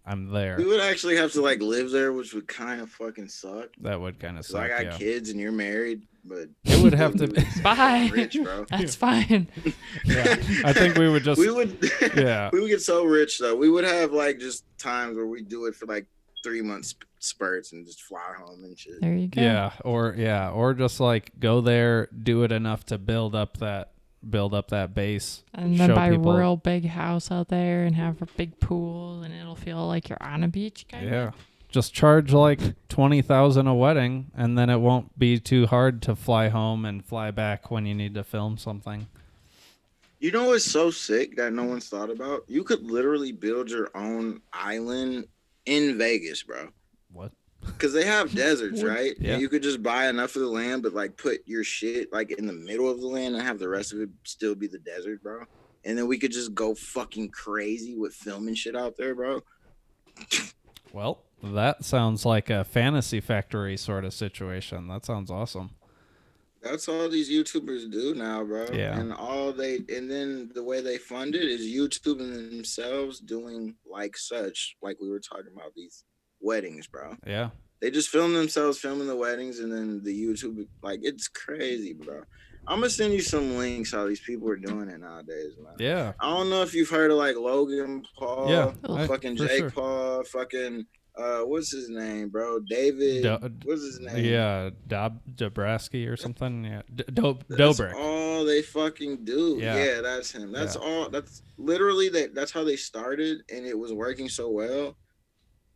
I'm there. We would actually have to like live there, which would kind of fucking suck. That would kind of suck. I got kids and you're married, but it would have to be fine. rich, bro. That's fine. Yeah, I think we would just. we would get so rich though. We would have like just times where we do it for like 3 months spurts and just fly home and shit. There you go. Or just like go there, do it enough to build up that base, and then buy a real big house out there and have a big pool, and it'll feel like you're on a beach kind of. Yeah, just charge like $20,000 a wedding, and then it won't be too hard to fly home and fly back when you need to film something. You know what's so sick that no one's thought about? You could literally build your own island in Vegas, bro. What? Because they have deserts, right? Yeah. And you could just buy enough of the land, but like put your shit like in the middle of the land and have the rest of it still be the desert, bro. And then we could just go fucking crazy with filming shit out there, bro. Well, that sounds like a Fantasy Factory sort of situation. That sounds awesome. That's all these YouTubers do now, bro. Yeah. And then the way they fund it is YouTubing themselves doing like we were talking about these weddings, bro. Yeah. They just film themselves filming the weddings, and then the YouTube, like, it's crazy, bro. I'm gonna send you some links how these people are doing it nowadays, man. Yeah. I don't know if you've heard of like Logan Paul, fucking Jake sure. Paul, fucking what's his name, bro? David. What's his name? Yeah, Dabrowski or something. Yeah, That's Dobrik. all they fucking do. Yeah, that's him. That's all. That's literally that's how they started, and it was working so well.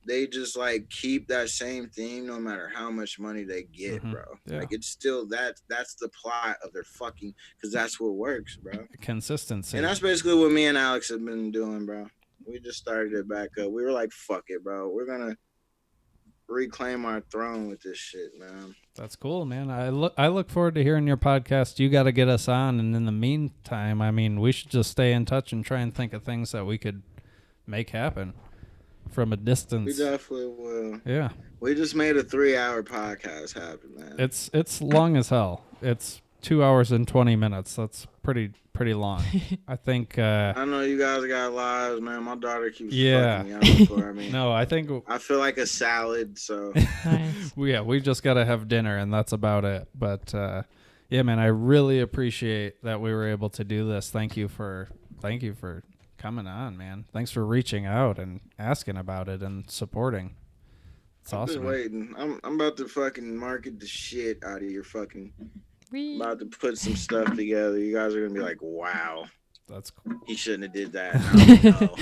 They just like keep that same theme no matter how much money they get, bro. Yeah. Like it's still that's the plot of their fucking, because that's what works, bro. Consistency. And that's basically what me and Alex have been doing, bro. We just started it back up. We were like, fuck it, bro. We're gonna reclaim our throne with this shit, man. That's cool, man. I look forward to hearing your podcast. You got to get us on, and in the meantime, I mean, we should just stay in touch and try and think of things that we could make happen from a distance. We definitely will. Yeah. We just made a 3-hour podcast happen, man. It's long as hell. It's 2 hours and 20 minutes. That's pretty pretty long. I think. I know you guys got lives, man. My daughter keeps Yeah. fucking me up for me. No, I think. I feel like a salad, so Nice. We just gotta have dinner, and that's about it. But yeah, man, I really appreciate that we were able to do this. Thank you for coming on, man. Thanks for reaching out and asking about it and supporting. It's I've awesome. been waiting. I'm about to fucking market the shit out of your fucking. Wee. About to put some stuff together. You guys are gonna be like, wow, That's cool. he shouldn't have did that. No.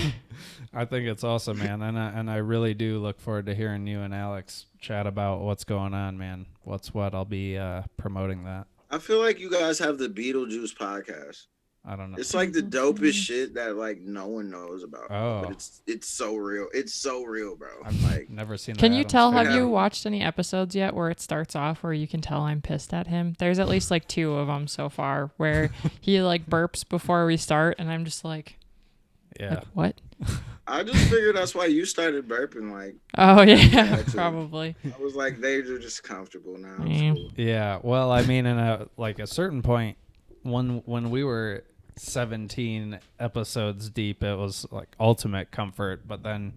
I think it's awesome, man, and I really do look forward to hearing you and Alex chat about what's going on, man. What's what? I'll be promoting that. I feel like you guys have the Beetlejuice podcast. I don't know. It's like the dopest shit that like no one knows about. Oh. But it's so real. It's so real, bro. I've like never seen that. Can you tell? Have Yeah. you watched any episodes yet where it starts off where you can tell I'm pissed at him? There's at least like 2 of them so far where he like burps before we start, and I'm just like, Yeah. like what? I just figured that's why you started burping. Like Oh yeah, Yeah, probably. I was like, they're just comfortable now. It's Yeah. cool. Yeah. Well, I mean, in a certain point, when we were 17 episodes deep, it was like ultimate comfort. But then,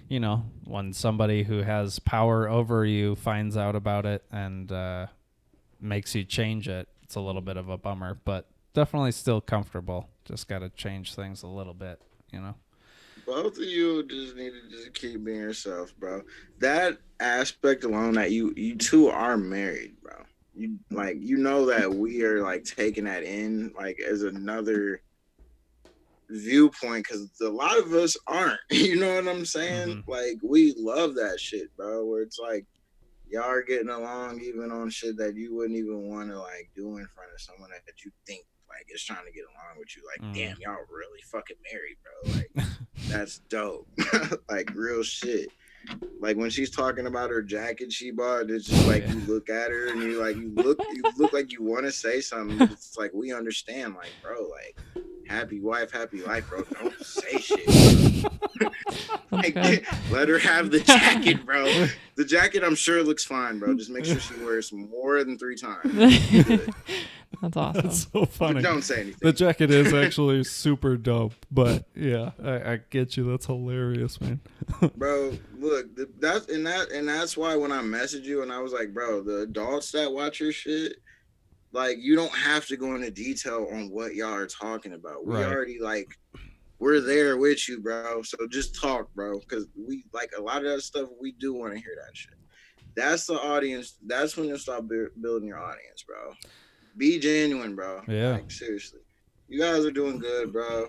you know, when somebody who has power over you finds out about it and makes you change it, it's a little bit of a bummer. But definitely still comfortable. Just got to change things a little bit, you know. Both of you just need to just keep being yourself, bro. That aspect alone, that you two are married, bro. You like, you know that we are like taking that in like as another viewpoint, because a lot of us aren't. You know what I'm saying? Mhm. Like, we love that shit, bro. Where it's like y'all are getting along even on shit that you wouldn't even want to like do in front of someone that you think like is trying to get along with you. Like, damn, y'all really fucking married, bro. Like, that's dope. Like, real shit. Like, when she's talking about her jacket she bought, it's just like, you look at her and you look like you want to say something, but it's like, we understand, like, bro, like, happy wife, happy life, bro. Don't say shit, bro. Like, good. let her have the jacket, bro. The jacket, I'm sure, looks fine, bro. Just make sure she wears more than 3 times. That's awesome. That's so funny. Don't say anything. The jacket is actually super dope, but yeah, I get you. That's hilarious, man. Bro, look, that's why when I messaged you and I was like, bro, the adults that watch your shit, like, you don't have to go into detail on what y'all are talking about. We Right. already, like, we're there with you, bro. So just talk, bro, because we like a lot of that stuff. We do want to hear that shit. That's the audience. That's when you start building your audience, bro. Be genuine, bro. Yeah. Like, seriously, you guys are doing good, bro.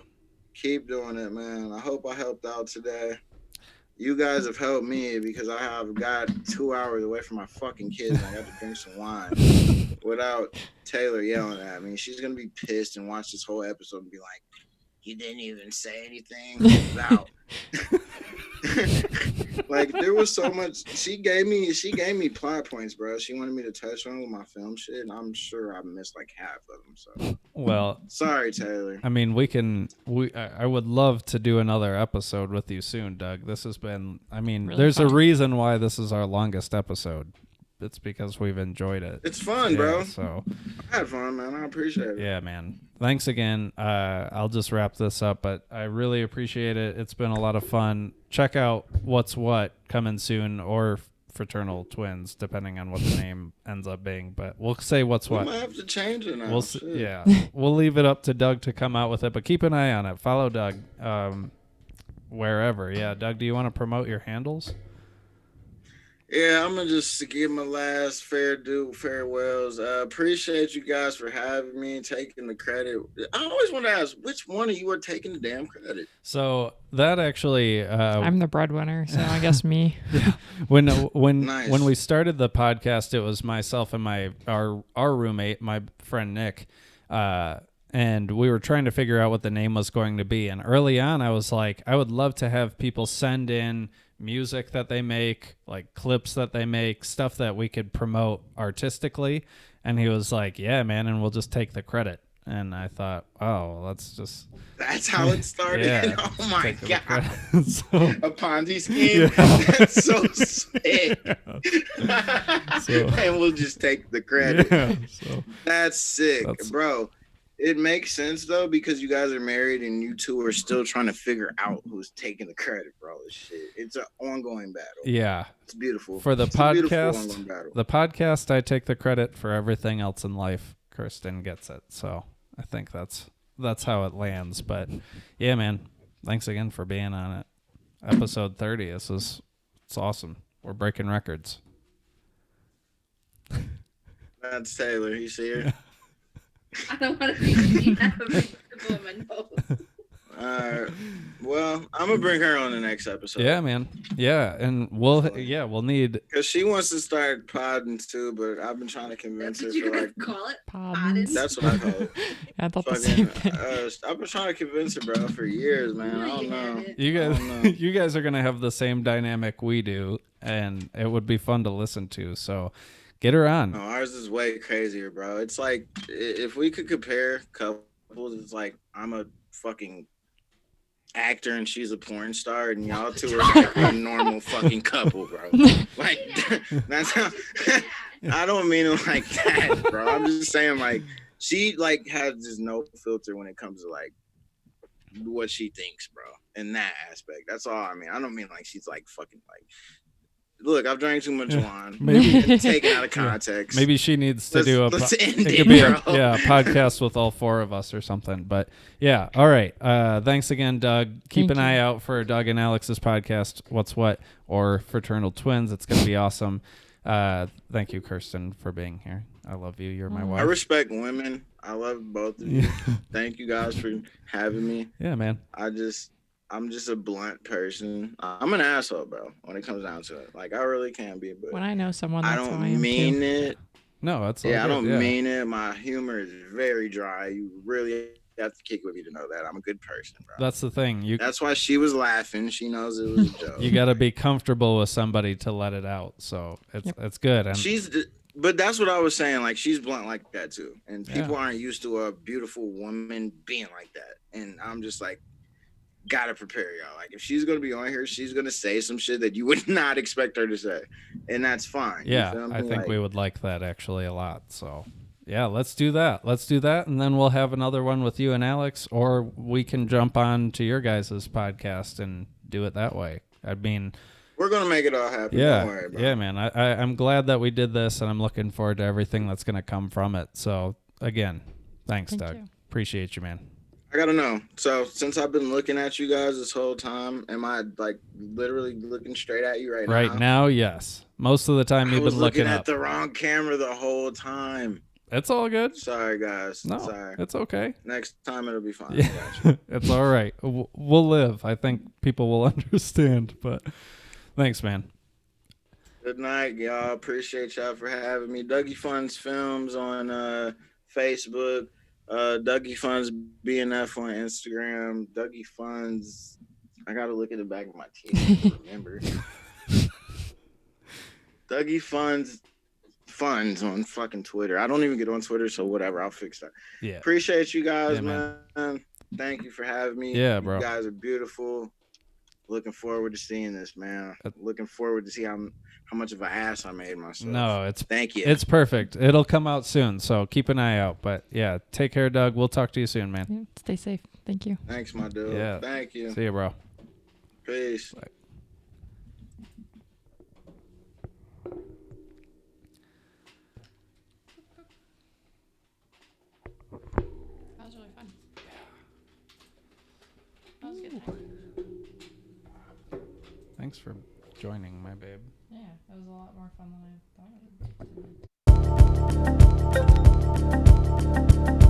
Keep doing it, man. I hope I helped out today. You guys have helped me because I have got 2 hours away from my fucking kids and I got to drink some wine without Taylor yelling at me. She's gonna be pissed and watch this whole episode and be like, "You didn't even say anything about." Like, there was so much. She gave me plot points, bro. She wanted me to touch on with my film shit, and I'm sure I missed like half of them. So Well, sorry, Taylor. I mean, I would love to do another episode with you soon, Doug. This has been, I mean, Really there's fun. a reason why this is our longest episode. It's because we've enjoyed it. It's fun, Yeah, bro. So, I had fun, man. I appreciate it. yeah, man. Thanks again. I'll just wrap this up, but I really appreciate it. It's been a lot of fun. Check out What's What coming soon, or Fraternal Twins, depending on what the name ends up being. But we'll say What's We What. might have to change it now. We'll Shit. yeah, we'll leave it up to Doug to come out with it, but keep an eye on it. Follow Doug wherever. Yeah, Doug, do you want to promote your handles? Yeah, I'm gonna just give my last farewells. Appreciate you guys for having me and taking the credit. I always want to ask, which one of you are taking the damn credit? So that actually, I'm the breadwinner, so I guess me. when Nice. when we started the podcast, it was myself and our roommate, my friend Nick, and we were trying to figure out what the name was going to be. And early on, I was like, I would love to have people send in music that they make, like clips that they make, stuff that we could promote artistically. And he was like, yeah, man, and we'll just take the credit. And I thought, oh, That's how it started. Yeah, Oh my take the god. credit. So, A Ponzi scheme. Yeah. That's so sick. So- And we'll just take the credit. yeah, so That's sick, That's- bro. it makes sense though because you guys are married and you two are still trying to figure out who's taking the credit for all this shit. It's an ongoing battle. Yeah. It's beautiful. For the It's a beautiful podcast, ongoing battle. I take the credit for everything else in life. Kirsten gets it. So I think that's how it lands. But yeah, man, thanks again for being on it. Episode 30. It's awesome. We're breaking records. That's Taylor. You see her? I don't want to be have a vegetable in my nose. Well, I'm gonna bring her on the next episode. Yeah, man. Yeah, and we'll need because she wants to start podding too, but I've been trying to convince That's her what you for guys like call it? Poddins. That's what I call it. I thought the same thing. I've been trying to convince her, bro, for years, man. I don't know. You guys are gonna have the same dynamic we do, and it would be fun to listen to. So get her on. No, ours is way crazier, bro. It's like if we could compare couples, it's like I'm a fucking actor and she's a porn star, and y'all two are like a normal fucking couple, bro. Like that's how. I don't mean it like that, bro. I'm just saying, like, she like has just no filter when it comes to like what she thinks, bro. In that aspect, that's all I mean. I don't mean like she's like fucking like. Look, I've drank too much wine. Maybe taken out of context. Maybe she needs to do a podcast with all four of us or something. But yeah, all right. Thanks again, Doug. Keep an eye out for Doug and Alex's podcast, What's What, or Fraternal Twins. It's going to be awesome. Thank you, Kirsten, for being here. I love you. You're my wife. I respect women. I love both of you. Thank you guys for having me. Yeah, man. I'm just a blunt person. I'm an asshole, bro, when it comes down to it. Like, I really can be, but when I know someone, that's I don't how I am mean too. it. No, that's I don't mean it. My humor is very dry. You really have to kick with me to know that. I'm a good person, bro. That's the thing. That's why she was laughing. She knows it was a joke. You got to be comfortable with somebody to let it out. So it's good. And but that's what I was saying. Like, she's blunt like that too, and people aren't used to a beautiful woman being like that. And I'm just like, gotta prepare y'all. Like, if she's gonna be on here, she's gonna say some shit that you would not expect her to say, and that's fine. Yeah, I think we would like that actually a lot. So yeah, let's do that. And then we'll have another one with you and Alex, or we can jump on to your guys' podcast and do it that way. I mean, we're gonna make it all happen. Yeah, don't worry, bro. Yeah, man. I'm glad that we did this, and I'm looking forward to everything that's gonna come from it. So again, thanks, Doug. Appreciate you, man. I gotta know. So since I've been looking at you guys this whole time, am I like literally looking straight at you right now? Right now, yes. Most of the time, you've been looking at the wrong camera the whole time. It's all good. Sorry, guys. No, sorry. It's okay. Next time it'll be fine. Yeah. It's all right. We'll live. I think people will understand. But thanks, man. Good night, y'all. Appreciate y'all for having me. Dougie Funds Films on Facebook. Dougie Funds BNF on Instagram. Dougie Funds. I gotta look at the back of my teeth to remember. Dougie Funds on fucking Twitter. I don't even get on Twitter, so whatever. I'll fix that. Yeah. Appreciate you guys, man. Thank you for having me. Yeah, bro. You guys are beautiful. Looking forward to seeing this, man. Looking forward to see how much of an ass I made myself. No, thank you. It's perfect. It'll come out soon, so keep an eye out. But yeah, take care, Doug. We'll talk to you soon, man. Yeah, stay safe. Thank you. Thanks, my dude. Yeah. Thank you. See you, bro. Peace. Bye. That was really fun. That was good. Thanks for joining, my babe. Yeah, that was a lot more fun than I thought it would be.